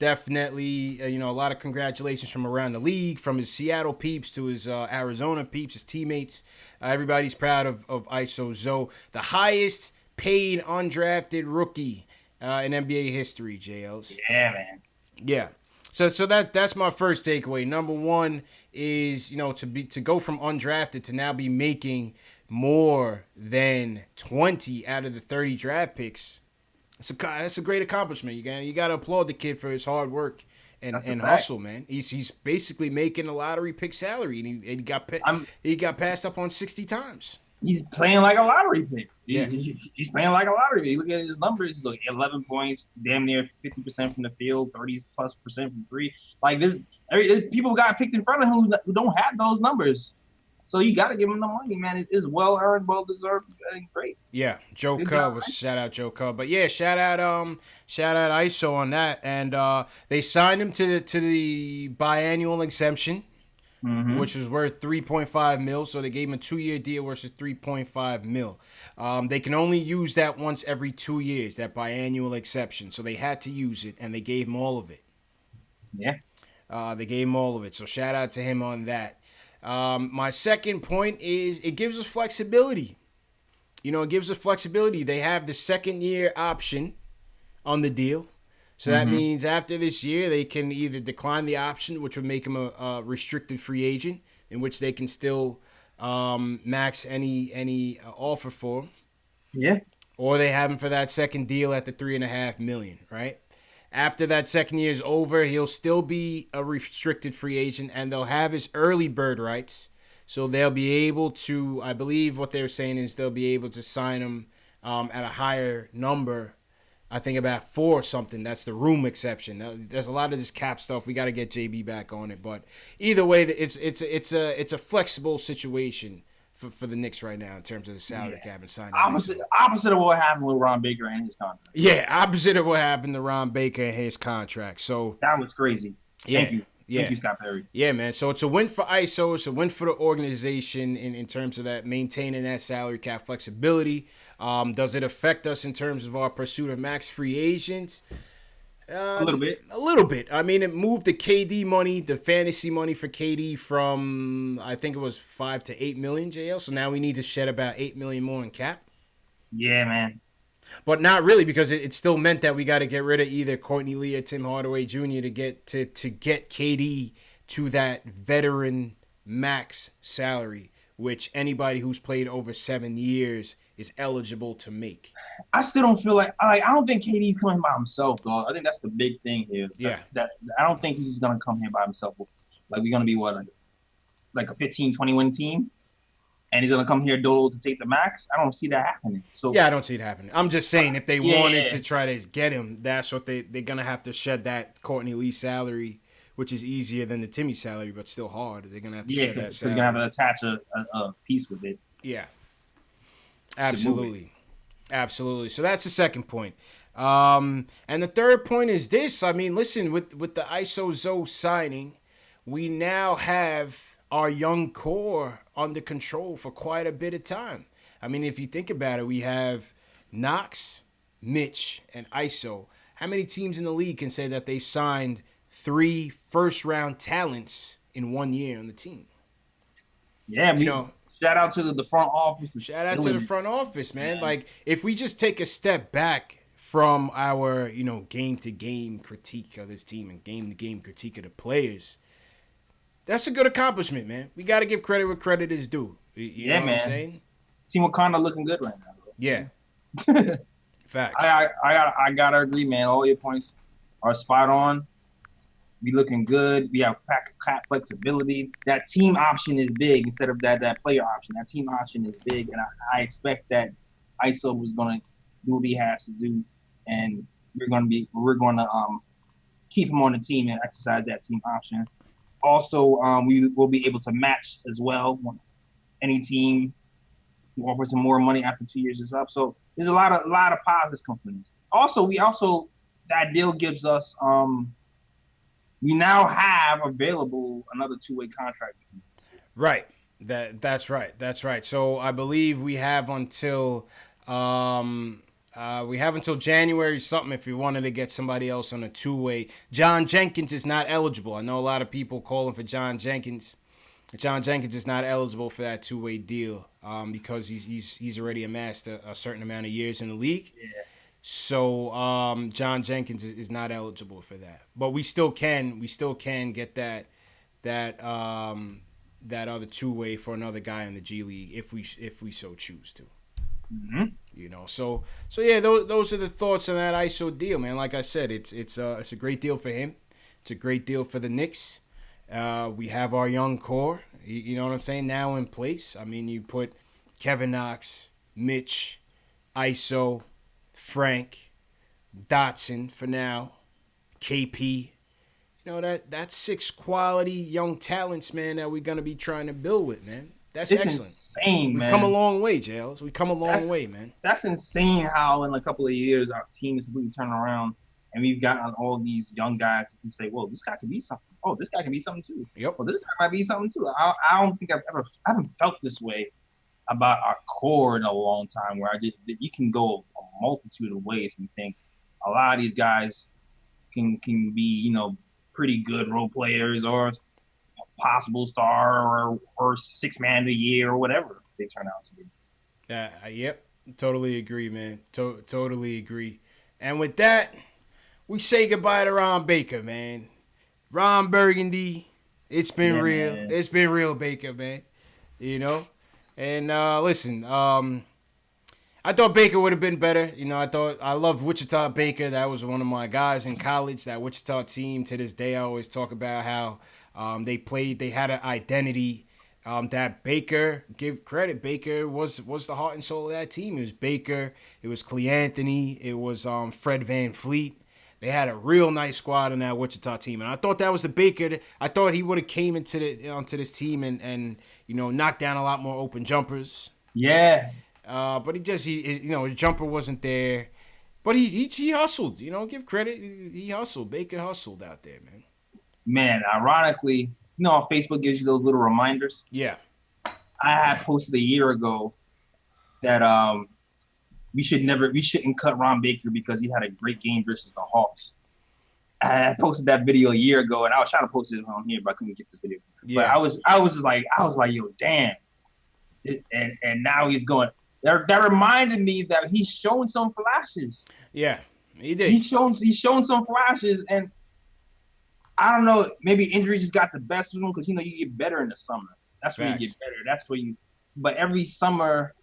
Definitely, a lot of congratulations from around the league, from his Seattle peeps to his Arizona peeps, his teammates. Everybody's proud of ISO Zoe, the highest paid undrafted rookie in NBA history, JLs. Yeah, man. Yeah. So that's my first takeaway. Number one is, to go from undrafted to now be making more than 20 out of the 30 draft picks. That's a great accomplishment. You got to applaud the kid for his hard work and hustle, man. He's basically making a lottery pick salary, and he got passed up on 60 times. He's playing like a lottery pick. Yeah. He's playing like a lottery pick. Look at his numbers. Look, 11 points, damn near 50% from the field, 30+% from three. Like this, people got picked in front of him who don't have those numbers. So you got to give him the money, man. It's well earned, well deserved, and great. Yeah, Joe Cub. Shout out Joe Cub. But yeah, shout out ISO on that. And they signed him to the biannual exemption, which was worth $3.5 million. So they gave him a 2-year deal versus $3.5 million. They can only use that once every 2 years, that biannual exception. So they had to use it, and they gave him all of it. Yeah. They gave him all of it. So shout out to him on that. My second point is it gives us flexibility. It gives us flexibility. They have the second year option on the deal. So that means after this year, they can either decline the option, which would make them a restricted free agent, in which they can still max any offer for. Yeah. Or they have him for that second deal at the $3.5 million, right? After that second year is over, he'll still be a restricted free agent, and they'll have his early bird rights. So they'll be able to, I believe what they're saying is they'll be able to sign him at a higher number. I think about 4 or something. That's the room exception. There's a lot of this cap stuff. We got to get JB back on it. But either way, it's a flexible situation for the Knicks right now in terms of the salary cap and signing. Opposite of what happened with Ron Baker and his contract. Yeah, opposite of what happened to Ron Baker and his contract. So that was crazy. Thank you. Yeah. Thank you, Scott Perry. Yeah, man. So it's a win for ISO. It's a win for the organization in terms of that maintaining that salary cap flexibility. Does it affect us in terms of our pursuit of max free agents? A little bit. A little bit. I mean, it moved the KD money, the fantasy money for KD from, I think it was 5 to 8 million, JL. So now we need to shed about 8 million more in cap. Yeah, man. But not really, because it still meant that we got to get rid of either Courtney Lee or Tim Hardaway Jr. to get KD to that veteran max salary, which anybody who's played over 7 years is eligible to make. I still don't feel like I don't think KD's coming by himself, dog. I think that's the big thing here. Yeah. That I don't think he's just gonna come here by himself. Like we're gonna be like a 15-20 win team, and he's gonna come here dolo to take the max. I don't see that happening. So yeah, I don't see it happening. I'm just saying if they wanted to try to get him, that's what they're gonna have to shed that Courtney Lee salary, which is easier than the Timmy salary, but still hard. They're gonna have to shed that salary. They're gonna have to attach a piece with it. Yeah. Absolutely. So that's the second point. And the third point is this. I mean, listen, with the ISO Zoe signing, we now have our young core under control for quite a bit of time. I mean, if you think about it, we have Knox, Mitch, and ISO. How many teams in the league can say that they've signed 3 first-round talents in 1 year on the team? Yeah, shout out to the front office. Shout out to the front office, man. Like, if we just take a step back from our, game-to-game critique of this team and game-to-game critique of the players, that's a good accomplishment, man. We got to give credit where credit is due. You know what I'm saying? Team Wakanda looking good right now, bro. Yeah. Facts. I gotta agree, man. All your points are spot on. We looking good. We have flexibility. That team option is big instead of that player option. That team option is big, and I expect that ISO was gonna do what he has to do, and we're gonna keep him on the team and exercise that team option. Also, we will be able to match as well. Any team who offers some more money after 2 years is up. So there's a lot of positives come from this. Also, that deal gives us we now have available another 2-way contract. Right. That's right. So I believe we have until January something if we wanted to get somebody else on a 2-way. John Jenkins is not eligible. I know a lot of people calling for John Jenkins. John Jenkins is not eligible for that 2-way deal because he's already amassed a certain amount of years in the league. Yeah. So John Jenkins is not eligible for that. But we still can get that other 2-way for another guy in the G League if we so choose to. Mm-hmm. So yeah, those are the thoughts on that ISO deal, man. Like I said, it's a great deal for him. It's a great deal for the Knicks. We have our young core, you know what I'm saying, now in place. I mean, you put Kevin Knox, Mitch, ISO, Frank, Dotson for now, KP. That's 6 quality young talents, man, that we're going to be trying to build with, man. That's excellent. Insane, We've come a long way, Jails. We've come a long way, man. That's insane how in a couple of years our team is really turning around. And we've gotten all these young guys to say, "Well, this guy could be something. Oh, this guy can be something too. Yep. Well, this guy might be something too." I don't think I haven't felt this way about our core in a long time. Where you can go a multitude of ways and think a lot of these guys can be pretty good role players or a possible star or 6 man of the year or whatever they turn out to be. Yep. Totally agree, man. Totally agree. And with that, we say goodbye to Ron Baker, man. Ron Burgundy, it's been real. Man. It's been real, Baker, man. And listen, I thought Baker would have been better. I love Wichita Baker. That was one of my guys in college. That Wichita team, to this day, I always talk about how they had an identity. That Baker, give credit, Baker was the heart and soul of that team. It was Baker. It was Cle Anthony. It was Fred VanVleet. They had a real nice squad on that Wichita team, and I thought that was the Baker. I thought he would have came onto this team and knocked down a lot more open jumpers. Yeah. But his jumper wasn't there. But he hustled. Give credit. He hustled. Baker hustled out there, man. Man, ironically, how Facebook gives you those little reminders. Yeah. I had posted a year ago that we shouldn't cut Ron Baker because he had a great game versus the Hawks. I posted that video a year ago, and I was trying to post it on here, but I couldn't get this video. Yeah. But I was like, yo, damn. And now he's going. That reminded me that he's showing some flashes. Yeah, he did. He's shown some flashes, and I don't know. Maybe injury just got the best of him because you get better in the summer. That's where you get better. That's where you. But every summer,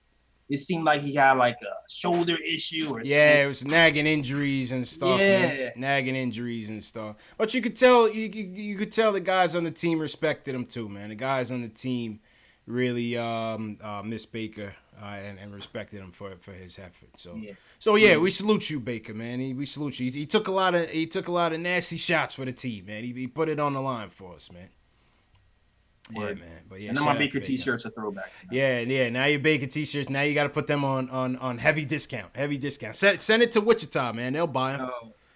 it seemed like he had like a shoulder issue or something. It was nagging injuries and stuff. Yeah, man. Nagging injuries and stuff. But you could tell could tell the guys on the team respected him too, man. The guys on the team really miss Baker and respected him for his effort. So we salute you, Baker, man. We salute you. He took a lot of nasty shots for the team, man. He put it on the line for us, man. Yeah, man. But and then my Baker t-shirts are throwbacks. Yeah. Now your Baker t-shirts. Now you got to put them on heavy discount. Send it to Wichita, man. They'll buy them.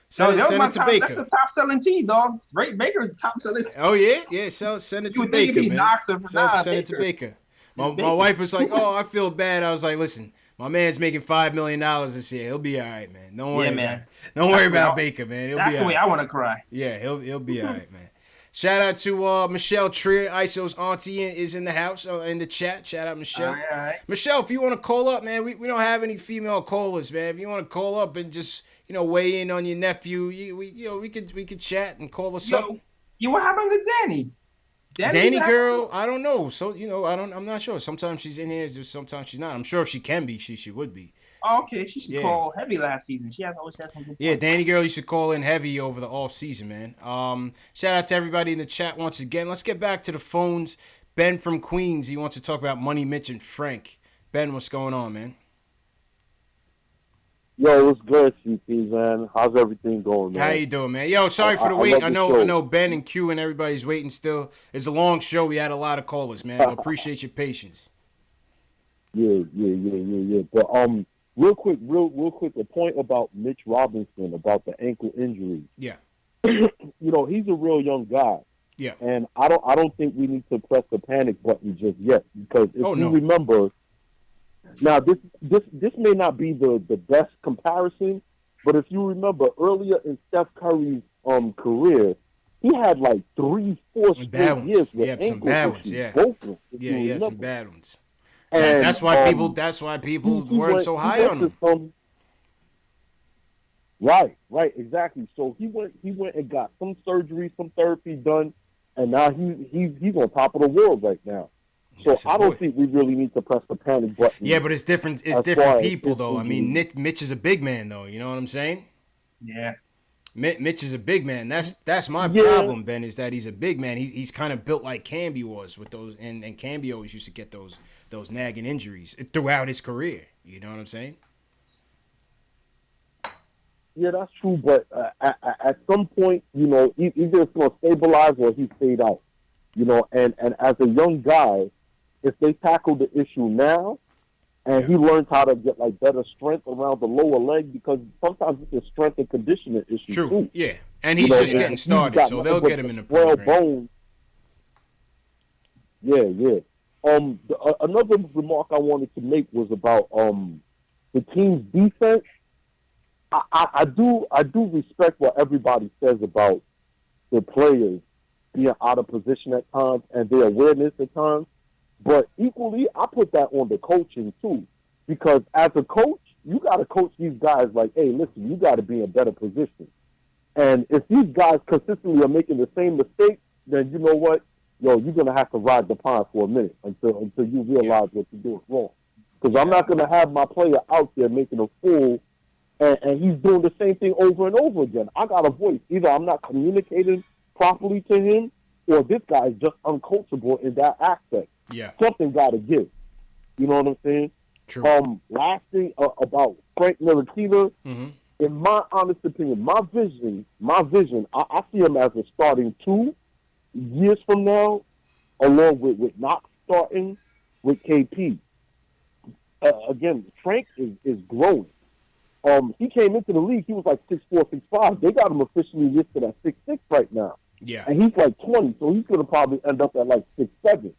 Send it to Baker. That's the top selling tee, dog. Right, Baker is the top selling. Oh yeah. Send it to Baker, man. Send it to Baker. My wife was like, "Oh, I feel bad." I was like, "Listen, my man's making $5 million this year. He'll be all right, man. Don't worry, man. Don't worry about Baker, man. He'll be all right." That's the way I want to cry. Yeah, he'll be all right, man. Shout out to Michelle Trier, ISO's auntie, is in the house, in the chat. Shout out, Michelle. All right. Michelle, if you want to call up, man, we don't have any female callers, man. If you want to call up and just weigh in on your nephew, we could chat and call us up. What happened to Danny? Danny girl, I don't know. So I'm not sure. Sometimes she's in here, sometimes she's not. I'm sure if she can be, she would be. Oh, okay, she should call heavy last season. She always had some good Yeah, Danny girl, you should call in heavy over the off season, man. Shout out to everybody in the chat once again. Let's get back to the phones. Ben from Queens, he wants to talk about Money Mitch and Frank. Ben, what's going on, man? Yo, what's good, CP, man? How's everything going, man? How you doing, man? Yo, sorry for the wait. I know Ben and Q and everybody's waiting still. It's a long show. We had a lot of callers, man. I appreciate your patience. Yeah. But real quick, the point about Mitch Robinson, about the ankle injury. Yeah. He's a real young guy. Yeah. And I don't think we need to press the panic button just yet, because if you remember. Now, this may not be the best comparison, but if you remember earlier in Steph Curry's career, he had like 3-4 straight years with ankle issues. He had some bad ones. And that's why people weren't so high on him. Right, exactly. So he went and got some surgery, some therapy done, and now he's on top of the world right now. So I don't think we really need to press the panic button. Yeah, but it's different. It's different people, though. I mean, Mitch is a big man, though. You know what I'm saying? Yeah. Mitch is a big man. That's my problem, Ben. Is that he's a big man. He's kind of built like Camby was with those, and Camby always used to get those nagging injuries throughout his career. You know what I'm saying? Yeah, that's true. But at some point, either it's going to stabilize or he fade out. And as a young guy, if they tackle the issue now, and he learns how to get like better strength around the lower leg, because sometimes it's a strength and conditioning issue too. Yeah, and he's just getting started, so they'll get him in the program. Bones. Yeah. Another remark I wanted to make was about the team's defense. I do respect what everybody says about the players being out of position at times and their awareness at times. But equally, I put that on the coaching too. Because as a coach, you got to coach these guys like, hey, listen, you got to be in a better position. And if these guys consistently are making the same mistakes, then you know what? You're going to have to ride the pond for a minute until you realize what you're doing wrong. Because I'm not going to have my player out there making a fool and he's doing the same thing over and over again. I got a voice. Either I'm not communicating properly to him, or this guy is just uncoachable in that aspect. Yeah. Something got to give. You know what I'm saying? True. Last thing about Frank Ntilikina, in my honest opinion, my vision, I see him as a starting 2 years from now, along with Knox starting with KP. Again, Frank is growing. He came into the league, he was like 6'4", 6'5". They got him officially listed at 6'6" right now. Yeah. And he's like 20, so he's going to probably end up at like 6'7".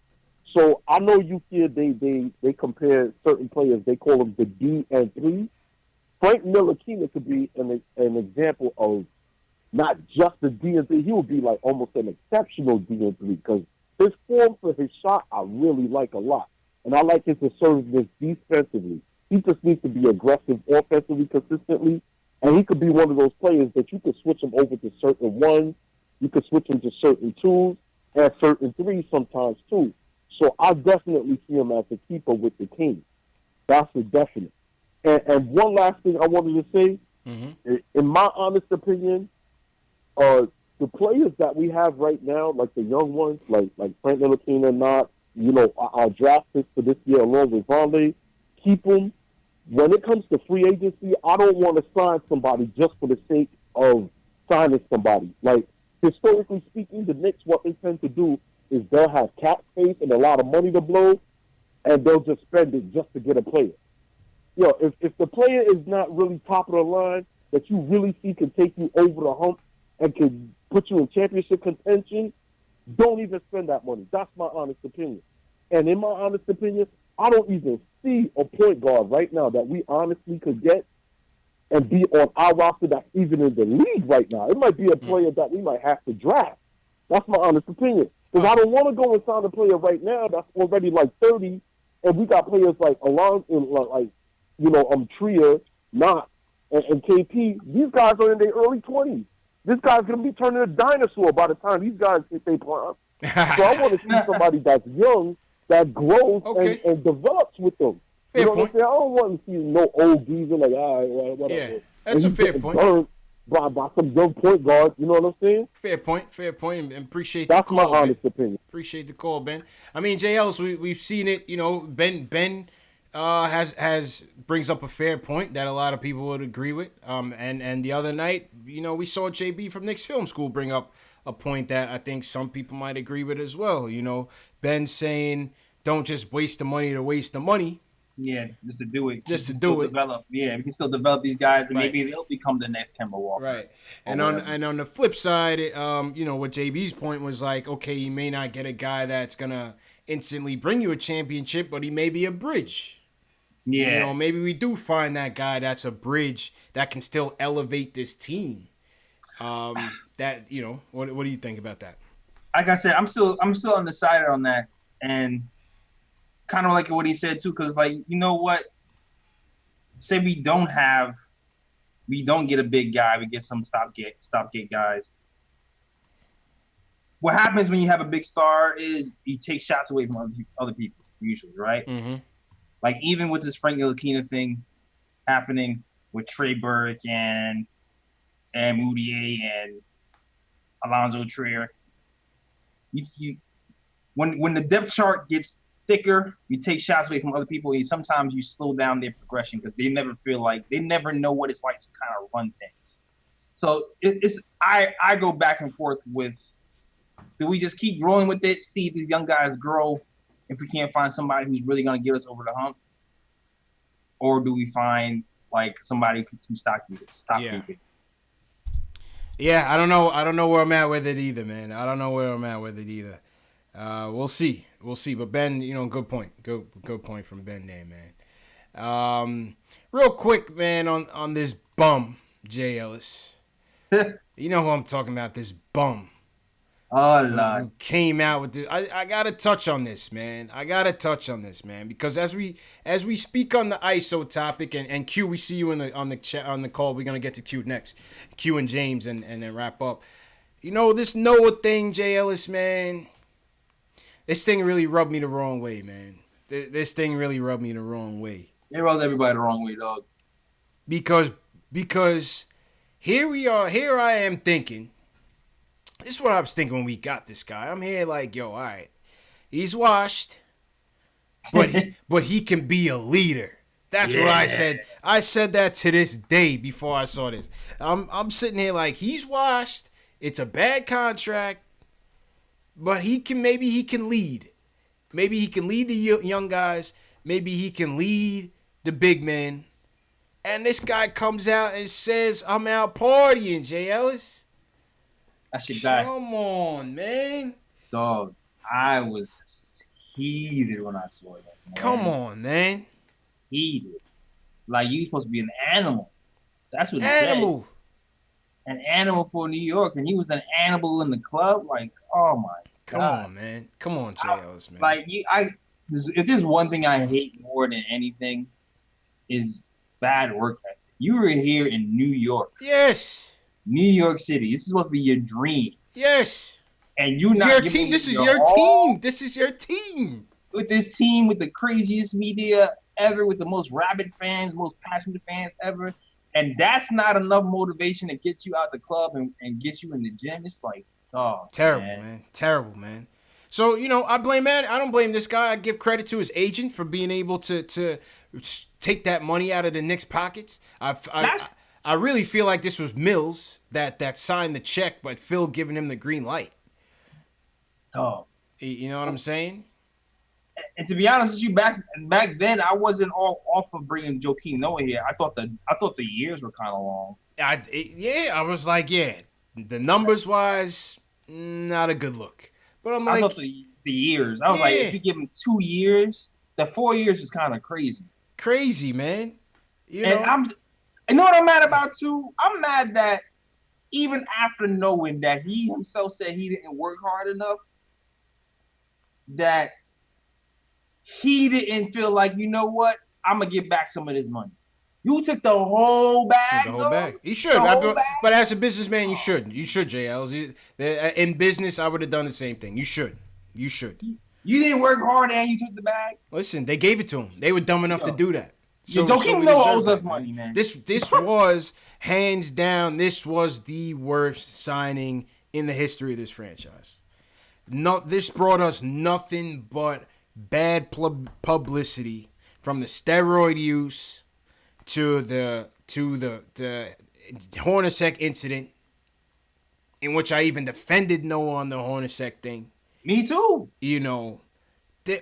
So I know you hear they compare certain players, they call them the D and 3. Frank Ntilikina could be an example of not just a D and 3, he would be like almost an exceptional D and 3, because his form for his shot I really like a lot. And I like his assertiveness defensively. He just needs to be aggressive offensively consistently, and he could be one of those players that you could switch him over to certain ones, you could switch him to certain 2s, and certain 3s sometimes too. So I definitely see him as a keeper with the team. That's a definite. And one last thing I wanted to say, in my honest opinion, the players that we have right now, like the young ones, like Frank Ntilikina, our draft picks for this year along with Vonleh, keep them. When it comes to free agency, I don't want to sign somebody just for the sake of signing somebody. Like, historically speaking, the Knicks, what they tend to do is they'll have cap space and a lot of money to blow, and they'll just spend it just to get a player. If the player is not really top of the line, that you really see can take you over the hump and can put you in championship contention, don't even spend that money. That's my honest opinion. And in my honest opinion, I don't even see a point guard right now that we honestly could get and be on our roster that's even in the league right now. It might be a player that we might have to draft. That's my honest opinion. Because I don't want to go and sign a player right now that's already like 30, and we got players like Trier, Knox, and KP. These guys are in their early 20s. This guy's going to be turning a dinosaur by the time these guys hit their prime. So I want to see somebody that's young, that grows and develops with them. Fair you know point. What I'm saying? I don't want to see no old geezer like, all right, whatever. Yeah, that's a fair point. By some young point guards, you know what I'm saying? Fair point, and appreciate that's the call. That's my honest opinion. Appreciate the call, Ben. I mean, J. Ellis, we've seen it. You know, Ben has brings up a fair point that a lot of people would agree with. And the other night, you know, we saw JB from Knicks Film School bring up a point that I think some people might agree with as well. You know, Ben saying, don't just waste the money to waste the money. Yeah, just to do it. Just to do it. Develop. Yeah, we can still develop these guys, and maybe they'll become the next Kemba Walker. Right. And on the flip side, you know, what JB's point was like, okay, you may not get a guy that's gonna instantly bring you a championship, but he may be a bridge. Yeah. You know, maybe we do find that guy that's a bridge that can still elevate this team. That, you know, what do you think about that? Like I said, I'm still undecided on that, and kind of like what he said too, because like, you know what? Say we don't get a big guy, we get some stopgate guys. What happens when you have a big star is you take shots away from other people usually, right? Mm-hmm. Like even with this Frank Ntilikina thing happening with Trey Burke and Mudiay and Alonzo Trier, when the depth chart gets thicker, you take shots away from other people, and sometimes you slow down their progression because they never know what it's like to kind of run things. So I go back and forth with, do we just keep growing with it, see these young guys grow if we can't find somebody who's really going to get us over the hump? Or do we find like somebody who's stockkeeping? Yeah, I don't know. I don't know where I'm at with it either, man. I don't know where I'm at with it either. We'll see. But Ben, you know, good point. Good point from Ben there, man. Real quick, man, on this bum, Jay Ellis. You know who I'm talking about, this bum. Oh, Lord. Who came out with this. I gotta touch on this, man. Because as we speak on the ISO topic, and Q, we see you on the call. We're gonna get to Q next. Q and James, and then wrap up. You know, this Noah thing, Jay Ellis, man. This thing really rubbed me the wrong way, man. This thing really rubbed me the wrong way. It rubbed everybody the wrong way, dog. Because here I am thinking. This is what I was thinking when we got this guy. I'm here like, yo, all right. He's washed, but he can be a leader. That's what I said. I said that to this day before I saw this. I'm sitting here like, he's washed. It's a bad contract. But maybe he can lead. Maybe he can lead the young guys. Maybe he can lead the big men. And this guy comes out and says, I'm out partying, Jay Ellis. That's your guy. Come on, man. Dog, I was heated when I saw that, man. Come on, man. Heated. Like, you supposed to be an animal. That's what he animal. said. An animal for New York, and he was an animal in the club. Like, oh my Come God. on, man. Come on, Jay Ellis, man. Like, if there's one thing I hate more than anything, is bad work ethic. You were here in New York. Yes. New York City. This is supposed to be your dream. Yes. And you're not your team. This is your team. This is your team. With this team, with the craziest media ever, with the most rabid fans, most passionate fans ever. And that's not enough motivation to get you out the club and get you in the gym. It's like, oh, terrible, man. Terrible, man. So, you know, I don't blame this guy. I give credit to his agent for being able to take that money out of the Knicks' pockets. I really feel like this was Mills that signed the check, but Phil giving him the green light. Oh. You know what I'm saying? And to be honest with you, back then, I wasn't all off of bringing Joakim Noah here. I thought the years were kind of long. I was like, the numbers wise, not a good look. But I'm like, I thought the the years. I was like, if you give him 2 years, the 4 years is kind of crazy. Crazy, man. You know what I'm mad about too? I'm mad that even after knowing that he himself said he didn't work hard enough, that he didn't feel like, you know what, I'm gonna get back some of this money. You took the whole bag. The whole bag. You should. But as a businessman, you should. You should, JL. In business, I would have done the same thing. You should. You should. You didn't work hard and you took the bag? Listen, they gave it to him. They were dumb enough to do that. So Joakim Noah owes us money, man. This was, hands down, this was the worst signing in the history of this franchise. No, this brought us nothing but bad publicity, from the steroid use to the Hornacek incident, in which I even defended Noah on the Hornacek thing. Me too. You know,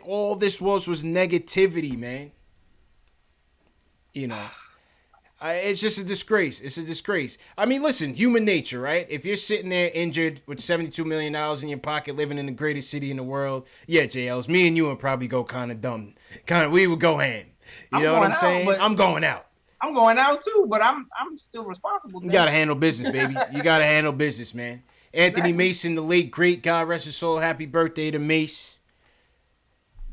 all this was negativity, man. You know, it's just a disgrace. It's a disgrace. I mean, listen, human nature, right? If you're sitting there injured with $72 million in your pocket, living in the greatest city in the world, yeah, JLs, me and you would probably go kind of dumb. We would go ham. You know what I'm saying? I'm going out. I'm going out too, but I'm still responsible. You got to handle business, baby. You got to handle business, man. Anthony Mason, the late, great, God rest his soul, happy birthday to Mace.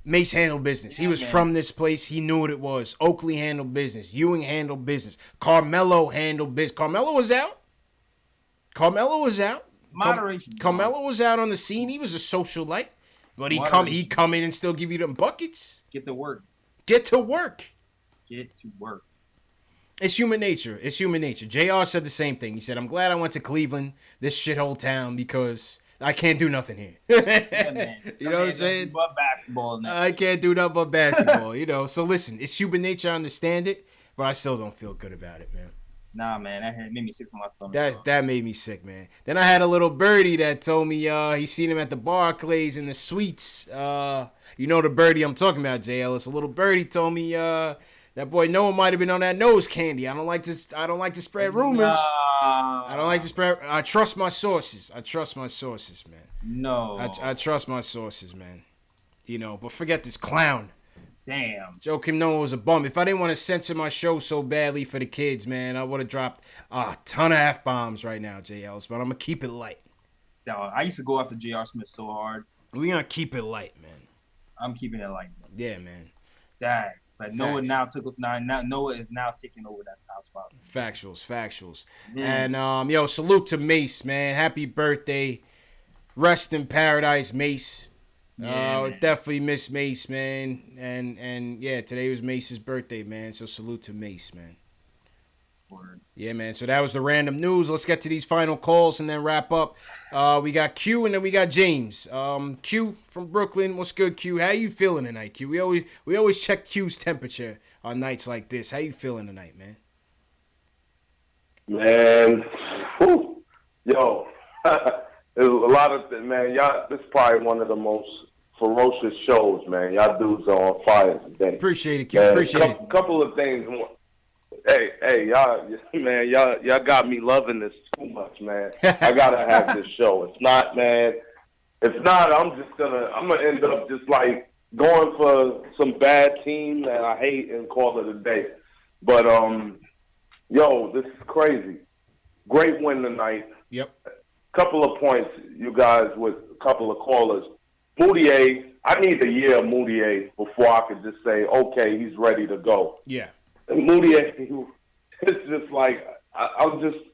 Mace handled business. He was from this place. He knew what it was. Oakley handled business. Ewing handled business. Carmelo handled business. Carmelo was out. Moderation. Carmelo was out on the scene. He was a socialite. But he come in and still give you them buckets. Get to work. It's human nature. JR said the same thing. He said, I'm glad I went to Cleveland, this shithole town, because I can't do nothing here. Man. You know what I'm saying? But basketball now. I can't do nothing but basketball, you know. So listen, it's human nature. I understand it, but I still don't feel good about it, man. Nah, man, that made me sick to my stomach. That made me sick, man. Then I had a little birdie that told me he seen him at the Barclays in the suites. You know the birdie I'm talking about, JL. It's a little birdie told me that boy Noah might have been on that nose candy. I don't like to spread rumors. I don't like to spread. I trust my sources. man. No. I trust my sources, man. You know, but forget this clown. Damn. Joakim Noah was a bum. If I didn't want to censor my show so badly for the kids, man, I would have dropped a ton of F-bombs right now, JLs. But I'm going to keep it light. Dog, I used to go after J.R. Smith so hard. We're going to keep it light, man. I'm keeping it light, man. Yeah, man. Dang. But Noah Noah is now taking over that top spot. Factuals. And salute to Mace, man. Happy birthday. Rest in paradise, Mace. Definitely miss Mace, man. And yeah, today was Mace's birthday, man. So salute to Mace, man. Word. Yeah, man. So that was the random news. Let's get to these final calls and then wrap up. We got Q and then we got James. Q from Brooklyn. What's good, Q? How you feeling tonight, Q? We always check Q's temperature on nights like this. How you feeling tonight, man? Man, yo, there's a lot of man. Y'all, this is probably one of the most ferocious shows, man. Y'all dudes are on fire today. Appreciate it, Q. Appreciate it. Couple of things. Hey, y'all, man, y'all got me loving this too much, man. I gotta have this show. If not, I'm gonna end up just like going for some bad team that I hate and call it a day. But yo, this is crazy. Great win tonight. Yep. Couple of points, you guys, with a couple of callers. Mudiay, I need a year of Mudiay before I could just say, okay, he's ready to go. Yeah. Mudiay, it's just like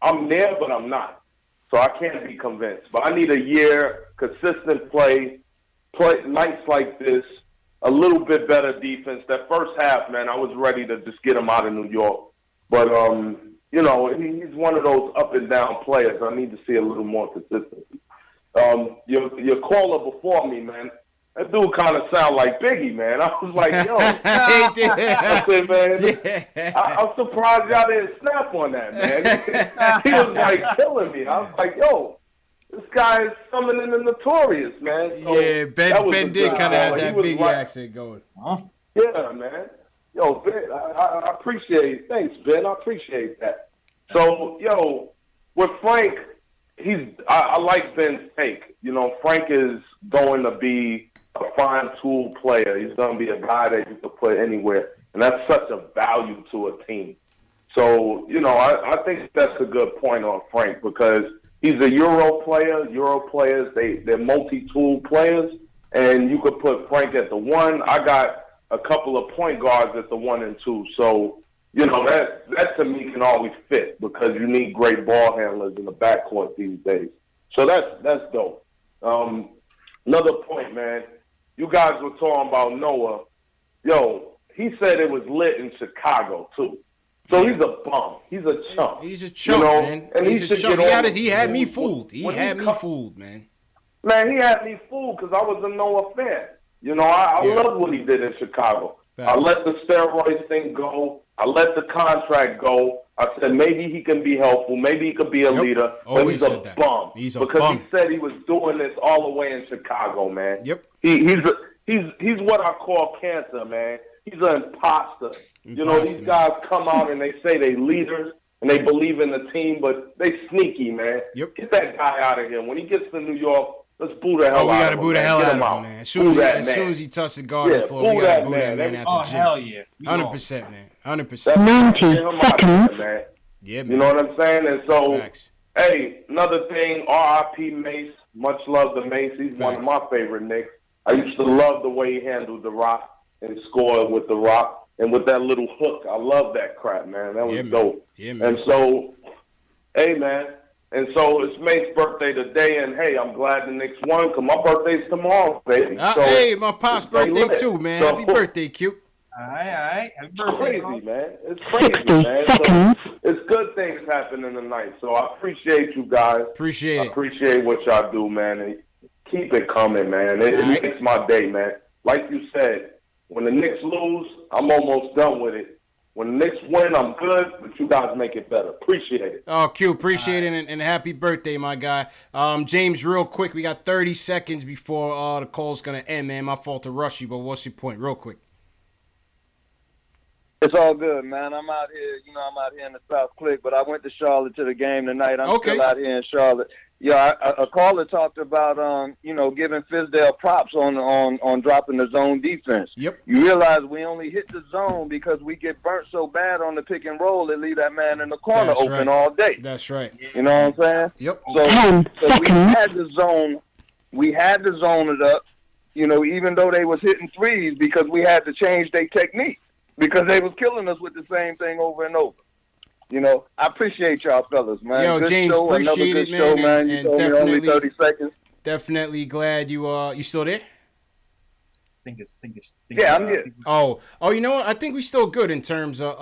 I'm there, but I'm not. So I can't be convinced. But I need a year, consistent play nights like this, a little bit better defense. That first half, man, I was ready to just get him out of New York. But he's one of those up and down players. I need to see a little more consistency. Your caller before me, man. That dude kind of sound like Biggie, man. I was like, yo. I said, man, I'm surprised y'all didn't snap on that, man. He was like killing me. I was like, yo, this guy is summoning the Notorious, man. So yeah, Ben did kind of have that Biggie accent going. Huh? Yeah, man. Yo, Ben, I appreciate it. Thanks, Ben. I appreciate that. So, yo, with Frank, I like Ben's take. You know, Frank is going to be a fine tool player. He's going to be a guy that you can put anywhere, and that's such a value to a team. So, I think that's a good point on Frank because he's a Euro player. Euro players, they're multi-tool players, and you could put Frank at the 1. I got a couple of point guards at the 1 and 2. So, that to me can always fit because you need great ball handlers in the backcourt these days. So that's dope. Another point, man. You guys were talking about Noah. Yo, he said it was lit in Chicago too. So he's a bum. He's a chump. He's a chump, man. And he's a chump. He had me fooled. He had me fooled, man. Man, he had me fooled because I was a Noah fan. I love what he did in Chicago. I let the steroids thing go. I let the contract go. I said maybe he can be helpful. Maybe he could be a leader. But he's a bum. He said he was doing this all the way in Chicago, man. Yep. He's what I call cancer, man. He's an imposter. These guys come out and they say they leaders and they believe in the team, but they sneaky, man. Yep. Get that guy out of here. When he gets to New York, let's boo the hell out of him. We got to boo the hell out of him, man. As soon as he touched the garden floor, we got to boo that man out the gym. Hell yeah. 100%, man. 100%. 90 seconds. Man. Yeah, man. You know what I'm saying? And so, hey, another thing, R.I.P. Mace. Much love to Mace. He's one of my favorite Knicks. I used to love the way he handled the rock and scored with the rock and with that little hook. I love that crap, man. That was dope. Yeah, man. And so, hey, man. And so it's Mace's birthday today, and hey, I'm glad the Knicks won because my birthday's tomorrow, baby. Hey, my pop's birthday too, man. Happy birthday, Q. All right. Happy birthday, crazy, man. It's crazy, man. So it's good things happening tonight. So I appreciate you guys. Appreciate it. I appreciate what y'all do, man. And keep it coming, man. It makes my day, man. Like you said, when the Knicks lose, I'm almost done with it. When the Knicks win, I'm good, but you guys make it better. Appreciate it. Oh, Q, appreciate it, and happy birthday, my guy. James, real quick, we got 30 seconds before the call's going to end, man. My fault to rush you, but what's your point? Real quick. It's all good, man. I'm out here, I'm out here in the South Click, but I went to Charlotte to the game tonight. I'm still out here in Charlotte. Yeah, a caller talked about, giving Fizdale props on dropping the zone defense. Yep. You realize we only hit the zone because we get burnt so bad on the pick and roll and leave that man in the corner open all day. That's right. You know what I'm saying? Yep. So we had the zone. We had to zone it up, even though they was hitting threes because we had to change their technique because they was killing us with the same thing over and over. I appreciate y'all fellas, man. Yo, good James, show, appreciate it, man. Show, man. You and told me only 30 seconds. Definitely glad you still there? Yeah, I'm here. Oh, you know what? I think we still good in terms of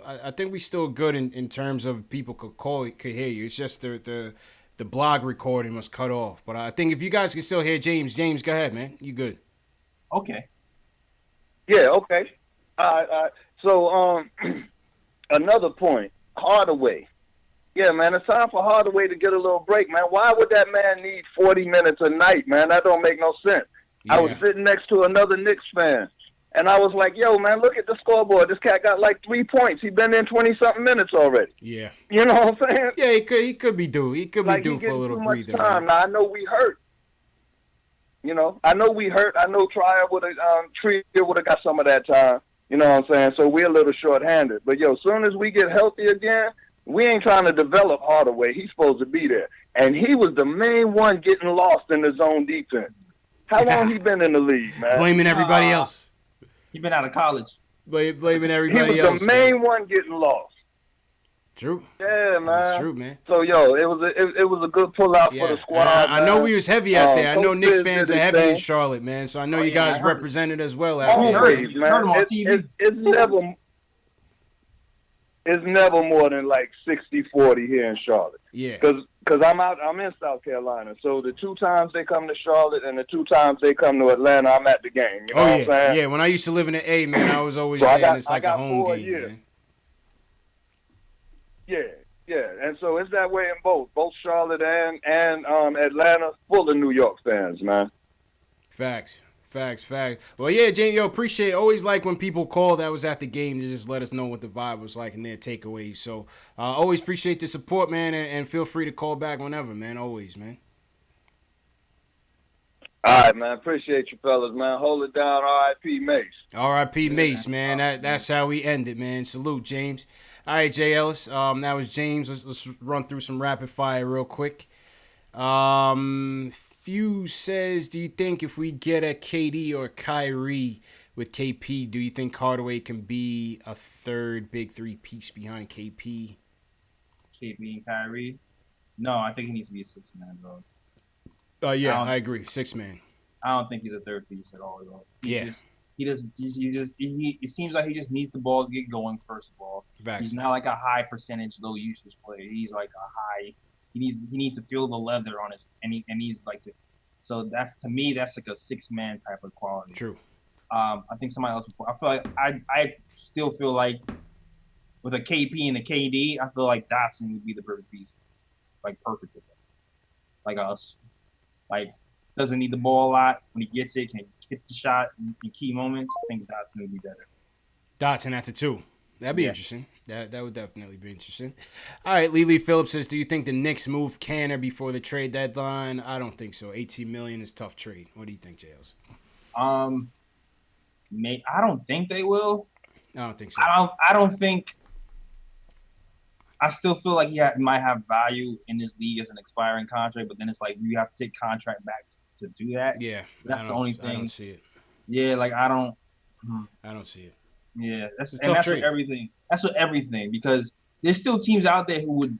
I think we still good in terms of people could hear you. It's just the blog recording was cut off. But I think if you guys can still hear James, go ahead, man. You good? Okay. Yeah. Okay. So another point, Hardaway. Yeah, man, it's time for Hardaway to get a little break, man. Why would that man need 40 minutes a night, man? That don't make no sense. Yeah. I was sitting next to another Knicks fan, and I was like, yo, man, look at the scoreboard. This cat got like 3 points. He been in 20-something minutes already. Yeah. You know what I'm saying? Yeah, he could be due. He could be due for a little breather. Now, I know we hurt. I know we hurt. I know Trier would have got some of that time. You know what I'm saying? So we're a little short-handed. But, as soon as we get healthy again, we ain't trying to develop Hardaway. He's supposed to be there. And he was the main one getting lost in the zone defense. How long he been in the league, man? Blaming everybody else. He been out of college. Blaming everybody else. He was the main one getting lost. True. Yeah, man. That's true, man. So, it was a good pull-out for the squad. I know we was heavy out there. I know Knicks fans are heavy in Charlotte, man. So I know you guys represented as well out there. Always, man. It's never more than like 60-40 here in Charlotte. Yeah. Because I'm in South Carolina. So the 2 times they come to Charlotte and the 2 times they come to Atlanta, I'm at the game. You know what I'm saying? Yeah, when I used to live in the A, man, I was always there, and it's like a home game, man. Yeah. And so it's that way in both Charlotte and Atlanta, full of New York fans, man. Facts. Well, yeah, James, appreciate it. Always like when people call that was at the game to just let us know what the vibe was like and their takeaways. So always appreciate the support, man, and feel free to call back whenever, man. Always, man. All right, man. Appreciate you, fellas, man. Hold it down. R.I.P. Mace. R.I.P. Mace, man. That's how we end it, man. Salute, James. All right, Jay Ellis. That was James. Let's run through some rapid fire real quick. Fuse says, do you think if we get a KD or Kyrie with KP, do you think Hardaway can be a third big three piece behind KP? KP and Kyrie? No, I think he needs to be a six-man, bro. Yeah, I agree. Six-man. I don't think he's a third piece at all, though. It seems like he just needs the ball to get going, first of all. Facts. He's not like a high percentage, low usage player. He's like a high. He needs to feel the leather on his, and he's like to. So to me, that's like a six-man type of quality. True. I think somebody else before. I feel like I still feel like with a KP and a KD, I feel like Dotson would be the perfect piece, like perfect with them. Like us, like doesn't need the ball a lot. When he gets it, can hit the shot in key moments. I think Dotson would be better. Dotson at the 2. That'd be interesting. That would definitely be interesting. All right, Lily Phillips says, do you think the Knicks move Canner before the trade deadline? I don't think so. $18 million is a tough trade. What do you think, Jails? I don't think they will. I don't think so. I don't think. I still feel like he might have value in this league as an expiring contract, but then it's like you have to take contract back to do that. Yeah, that's the only thing. I don't see it. Yeah, like I don't see it. Yeah, that's for everything. That's for everything because there's still teams out there who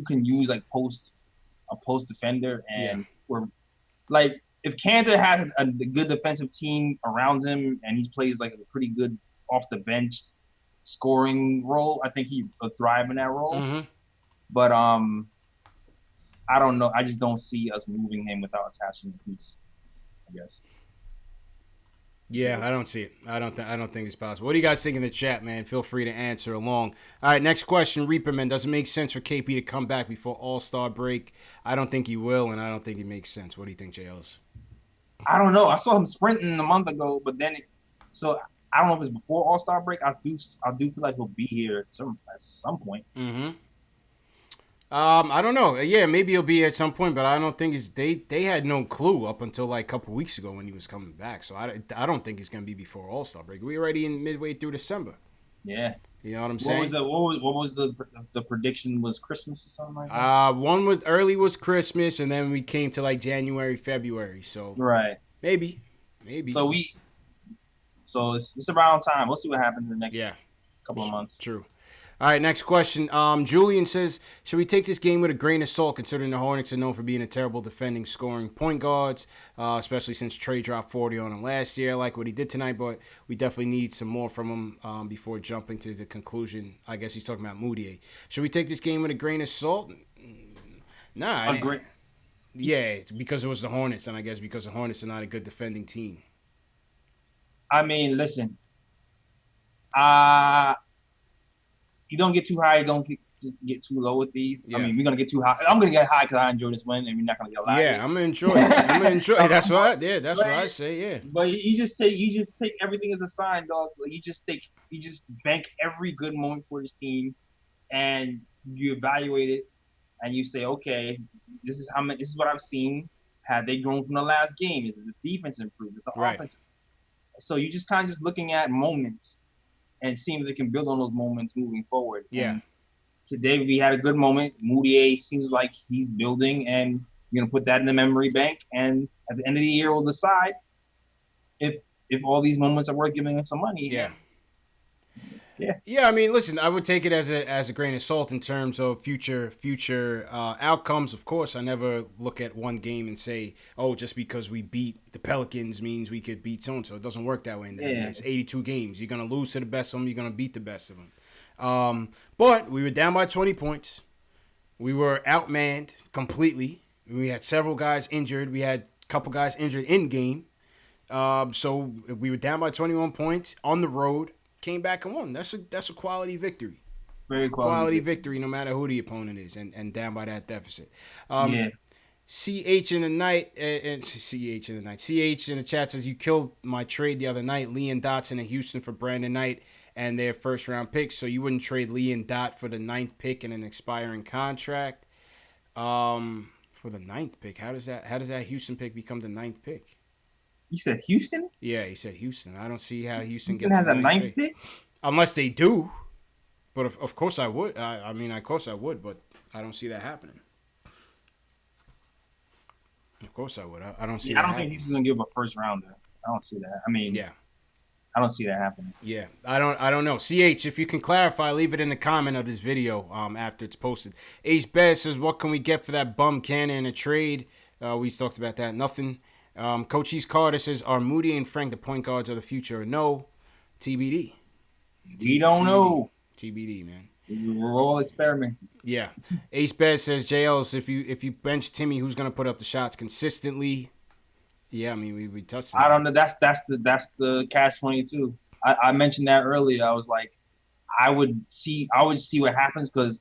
can use like a post defender and or like if Cantor has a good defensive team around him and he plays like a pretty good off the bench scoring role, I think he would thrive in that role. Mm-hmm. But I don't know. I just don't see us moving him without attaching a piece, I guess. Yeah, I don't see it. I don't think it's possible. What do you guys think in the chat, man? Feel free to answer along. All right, next question, Reaperman. Does it make sense for KP to come back before All-Star break? I don't think he will, and I don't think it makes sense. What do you think, JLs? I don't know. I saw him sprinting a month ago, but then so I don't know if it's before All-Star break. I do feel like he'll be here at some point. Mm-hmm. I don't know. Yeah, maybe he'll be here at some point, but I don't think they had no clue up until like a couple weeks ago when he was coming back. So I don't think it's gonna be before All-Star break. We're already in midway through December. Yeah. You know what I'm saying? What was the prediction? Was Christmas or something like that? One was Christmas, and then we came to like January, February. So right. Maybe. So it's around time. We'll see what happens in the next couple of months. True. All right, next question. Julian says, should we take this game with a grain of salt, considering the Hornets are known for being a terrible defending scoring point guards, especially since Trey dropped 40 on him last year. I like what he did tonight, but we definitely need some more from him before jumping to the conclusion. I guess he's talking about Mudiay. Should we take this game with a grain of salt? Nah. Yeah, it's because it was the Hornets, and I guess because the Hornets are not a good defending team. I mean, listen. You don't get too high, you don't get too low with these. Yeah. I mean, we're gonna get too high. I'm gonna get high because I enjoy this win, and we're not gonna get low. Yeah, I'm gonna enjoy it. That's what I say. Yeah. But you just take everything as a sign, dog. Like you just bank every good moment for this team, and you evaluate it, and you say, okay, this is what I've seen. Have they grown from the last game? Is it the defense improved? Is the offense? So you just kind of just looking at moments and seeing if they can build on those moments moving forward. Yeah. And today we had a good moment. Mudiay seems like he's building, and you're gonna put that in the memory bank. And at the end of the year, we'll decide if all these moments are worth giving us some money. Yeah. Yeah. I mean, listen, I would take it as a grain of salt in terms of future outcomes. Of course, I never look at one game and say, oh, just because we beat the Pelicans means we could beat so-and-so. It doesn't work that way. It's 82 games. You're going to lose to the best of them. You're going to beat the best of them. But we were down by 20 points. We were outmanned completely. We had several guys injured. We had a couple guys injured in game. So we were down by 21 points on the road. Came back and won. That's a quality victory. Very quality victory, no matter who the opponent is, and down by that deficit. CH in the night, and CH in the chat says, you killed my trade the other night. Lee and Dotson in Houston for Brandon Knight and their first round picks. So you wouldn't trade Lee and Dot for the 9th pick and an expiring contract. For the 9th pick. How does that Houston pick become the 9th pick? You said Houston? Yeah, he said Houston. I don't see how Houston Houston gets has the a 9th pick? Unless they do. But of course I would. Of course I would, but I don't see that happening. Of course I would. I don't see that I don't happening. think Houston's going to give a first rounder. I don't see that. Yeah. I don't see that happening. Yeah, I don't know. CH, if you can clarify, leave it in the comment of this video after it's posted. Ace Bez says, what can we get for that bum Cannon in a trade? We talked about that. Nothing. Coach East Carter says, are Moody and Frank the point guards of the future? No. TBD. We don't know. TBD, man. We're all experimenting. Yeah. Ace Bez says, JLs, if you bench Timmy, who's going to put up the shots consistently? Yeah, I mean, we touched that. I don't know. That's the catch-22. I mentioned that earlier. I was like, I would see what happens because,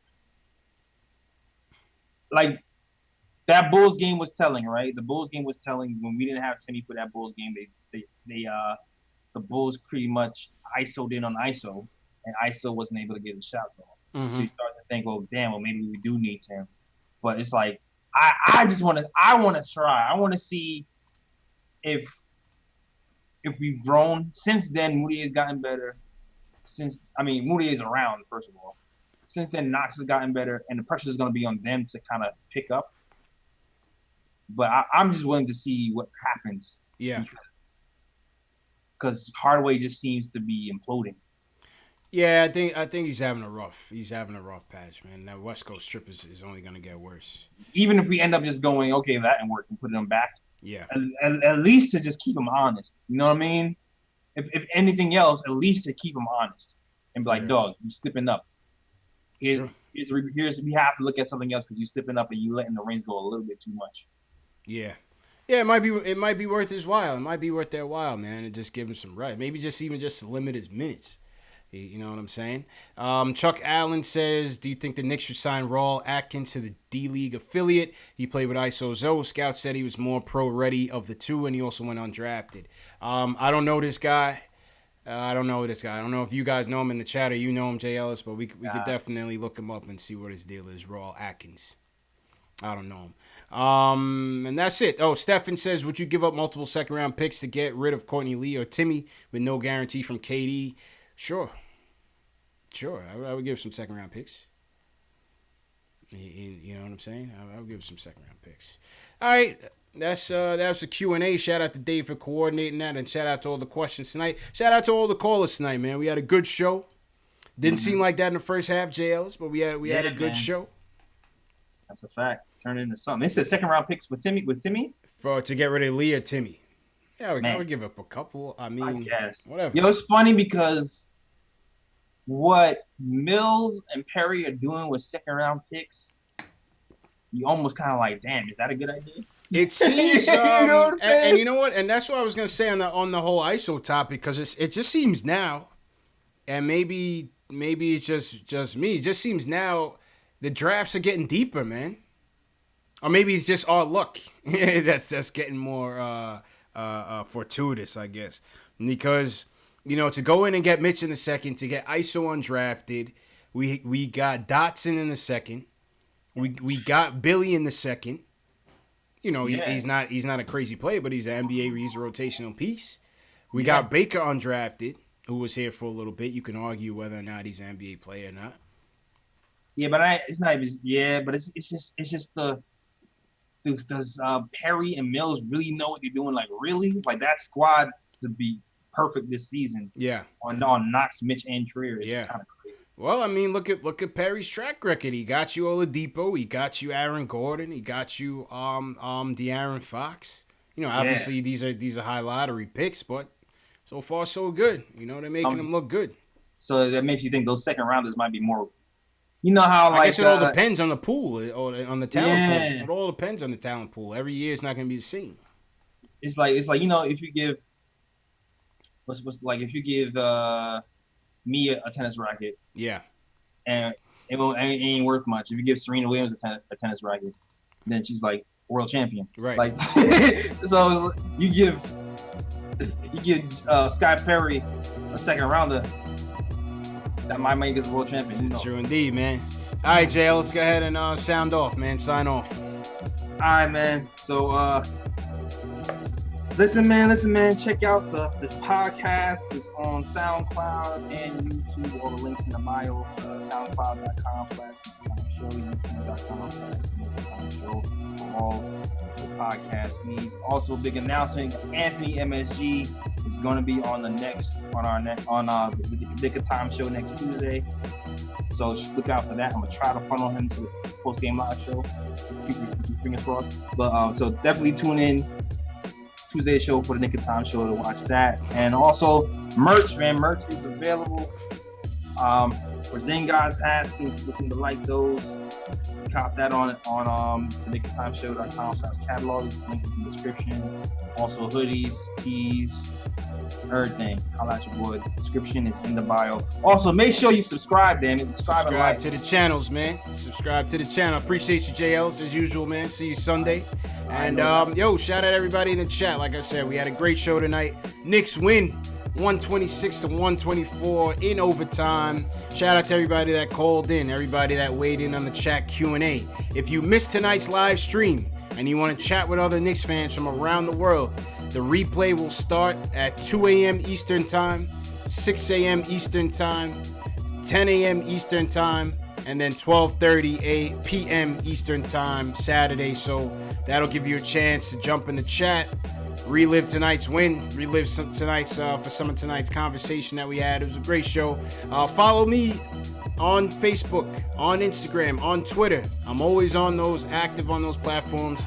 like, that Bulls game was telling, right? The Bulls game was telling when we didn't have Timmy for that Bulls game. The Bulls pretty much ISO'd in on ISO, and ISO wasn't able to get the shots off. Mm-hmm. So you start to think, well, damn, well maybe we do need Tim. But it's like I want to try. I want to see if we've grown since then. Mudiay has gotten better. Mudiay is around, first of all. Since then, Knox has gotten better, and the pressure is going to be on them to kind of pick up. But I'm just willing to see what happens. Yeah. Because Hardaway just seems to be imploding. Yeah, I think he's having a rough patch, man. That West Coast trip is only going to get worse. Even if we end up just going, okay, that didn't work, and putting him back. Yeah. At least to just keep him honest. You know what I mean? If anything else, at least to keep him honest and be like, dog, you're slipping up. We have to look at something else because you're slipping up and you letting the reins go a little bit too much. Yeah. Yeah, it might be worth his while. It might be worth their while, man, and just give him some rest. Maybe just to limit his minutes. You know what I'm saying? Chuck Allen says, do you think the Knicks should sign Raul Atkins to the D-League affiliate? He played with ISO Zoe. Scouts said he was more pro-ready of the two, and he also went undrafted. I don't know this guy. I don't know if you guys know him in the chat or you know him, Jay Ellis, but we could definitely look him up and see what his deal is. Raul Atkins. I don't know him. And that's it. Oh, Stefan says, would you give up multiple second-round picks to get rid of Courtney Lee or Timmy with no guarantee from KD? Sure. I would give some second-round picks. You know what I'm saying? I would give some second-round picks. All right. That's the Q&A. Shout out to Dave for coordinating that, and shout out to all the questions tonight. Shout out to all the callers tonight, man. We had a good show. Didn't seem like that in the first half, JLs, but we had a good show. That's a fact. Turned into something. They said second-round picks with Timmy? To get rid of Lee or Timmy. Yeah, I would give up a couple. I guess. Whatever. You know, it's funny because what Mills and Perry are doing with second-round picks, you almost kind of like, damn, is that a good idea? It seems, you know what I'm saying? and you know what? And that's what I was gonna say on the whole ISO topic, because it just seems now, and maybe it's just me. It just seems now the drafts are getting deeper, man. Or maybe it's just our luck that's getting more fortuitous, I guess, because to go in and get Mitch in the second, to get ISO undrafted, we got Dotson in the second, we got Billy in the second. He's not a crazy player, but he's an NBA. He's a rotational piece. We got Baker undrafted, who was here for a little bit. You can argue whether or not he's an NBA player or not. Yeah, but it's not even. Yeah, but it's just the. Does Perry and Mills really know what they're doing? Like, really? Like, that squad to be perfect this season. Yeah. On Knox, Mitch, and Trier. It's kind of crazy. Well, I mean, look at Perry's track record. He got you Oladipo. He got you Aaron Gordon. He got you De'Aaron Fox. Obviously these are high lottery picks, but so far so good. They're making them look good. So that makes you think those second rounders might be more. You know how I guess it all depends on the pool or on the talent pool. It all depends on the talent pool. Every year it's not going to be the same. It's like if you give if you give me a tennis racket. Yeah. And it ain't worth much. If you give Serena Williams a tennis racket, then she's like world champion. Right. Like so you give Scott Perry a second rounder. That might make us a world champion. True indeed, man. All right, Jay, let's go ahead and sound off, man. Sign off. right, man. So, listen, man. Check out the podcast. It's on SoundCloud and YouTube. All the links in the bio. SoundCloud.com/show, YouTube.com/show for all the podcast needs. Also, big announcement: Anthony MSG is going to be on the Nick of Time show next Tuesday. So look out for that. I'm gonna try to funnel him to the post-game live show. Keep fingers crossed. But so definitely tune in Tuesday show for the Nick of Time show to watch that. And also merch, man. Merch is available. For Zengod's hats, if you listen to like those, cop that on the nickoftimeshow.com/catalog. Link is in the description. Also hoodies, tees, everything. Holla at your boy. The description is in the bio. Also, make sure you subscribe, damn it. Subscribe to the channels, man. Subscribe to the channel. Appreciate you, JLs, as usual, man. See you Sunday. And shout out everybody in the chat. Like I said, we had a great show tonight. Knicks win 126-124 in overtime. Shout out to everybody that called in, everybody that weighed in on the chat Q&A. If you missed tonight's live stream and you want to chat with other Knicks fans from around the world, the replay will start at 2 a.m. Eastern Time, 6 a.m. Eastern Time, 10 a.m. Eastern Time, and then 12:30 p.m. Eastern Time Saturday. So that'll give you a chance to jump in the chat, relive tonight's win, relive some of tonight's conversation that we had. It was a great show. Follow me on Facebook, on Instagram, on Twitter. I'm always on those, active on those platforms.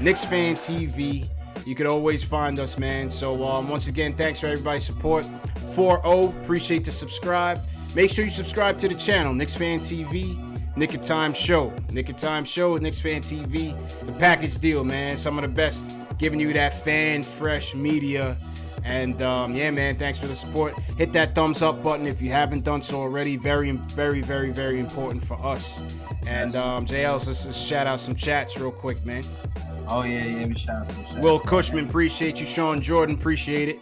KnicksFanTV. You could always find us, man. So once again, thanks for everybody's support. 4-0, appreciate the subscribe. Make sure you subscribe to the channel, KnicksFanTV, Nick of Time Show. Nick of Time Show, KnicksFanTV. The package deal, man. Some of the best, giving you that fan fresh media. And yeah, man, thanks for the support. Hit that thumbs up button if you haven't done so already. Very, very, very, very important for us. And JL, let's shout out some chats real quick, man. Oh, yeah, we shout out some chats. Will Cushman, appreciate you. Sean Jordan, appreciate it.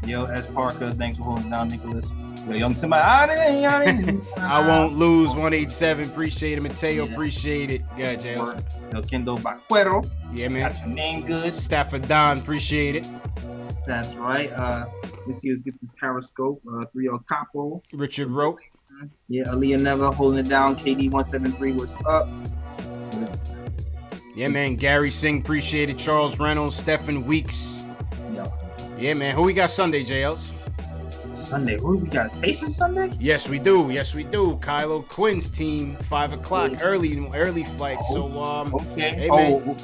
Yo, S. Parker, thanks for holding down, Nicholas. Yo, young somebody. I won't lose, 187, appreciate it. Mateo, appreciate it. Yeah, JL. Yo, Kendo Baquero. Yeah, man. Got your name good. Stafford Don, appreciate it. That's right. Let's see, let's get this Periscope. 3-0 Capo. Richard Rope. Yeah, Aaliyah Never holding it down. KD173, what's up? Yeah, man. Gary Singh, appreciate it. Charles Reynolds, Stephen Weeks. Yo. Yeah, man. Who we got Sunday, JLs? Sunday. Who we got? Pacers Sunday? Yes, we do. Kylo Quinn's team, 5 o'clock, early flight. So, okay. Hey, man.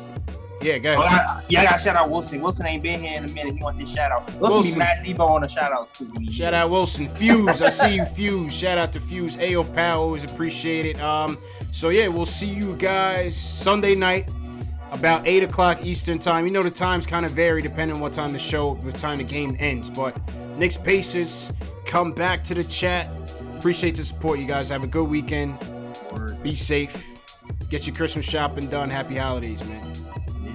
Yeah, go ahead. I gotta shout out Wilson. Wilson ain't been here in a minute. He wants his shout out. Wilson be Matt Debo on the shout outs too. Shout out Wilson. Fuse, I see you, Fuse. Shout out to Fuse. Ayo Pal, always appreciate it. So yeah, we'll see you guys Sunday night about 8 o'clock Eastern Time. You know the times kind of vary depending on what time the game ends. But Knicks Pacers, come back to the chat. Appreciate the support, you guys. Have a good weekend. Be safe. Get your Christmas shopping done. Happy holidays, man.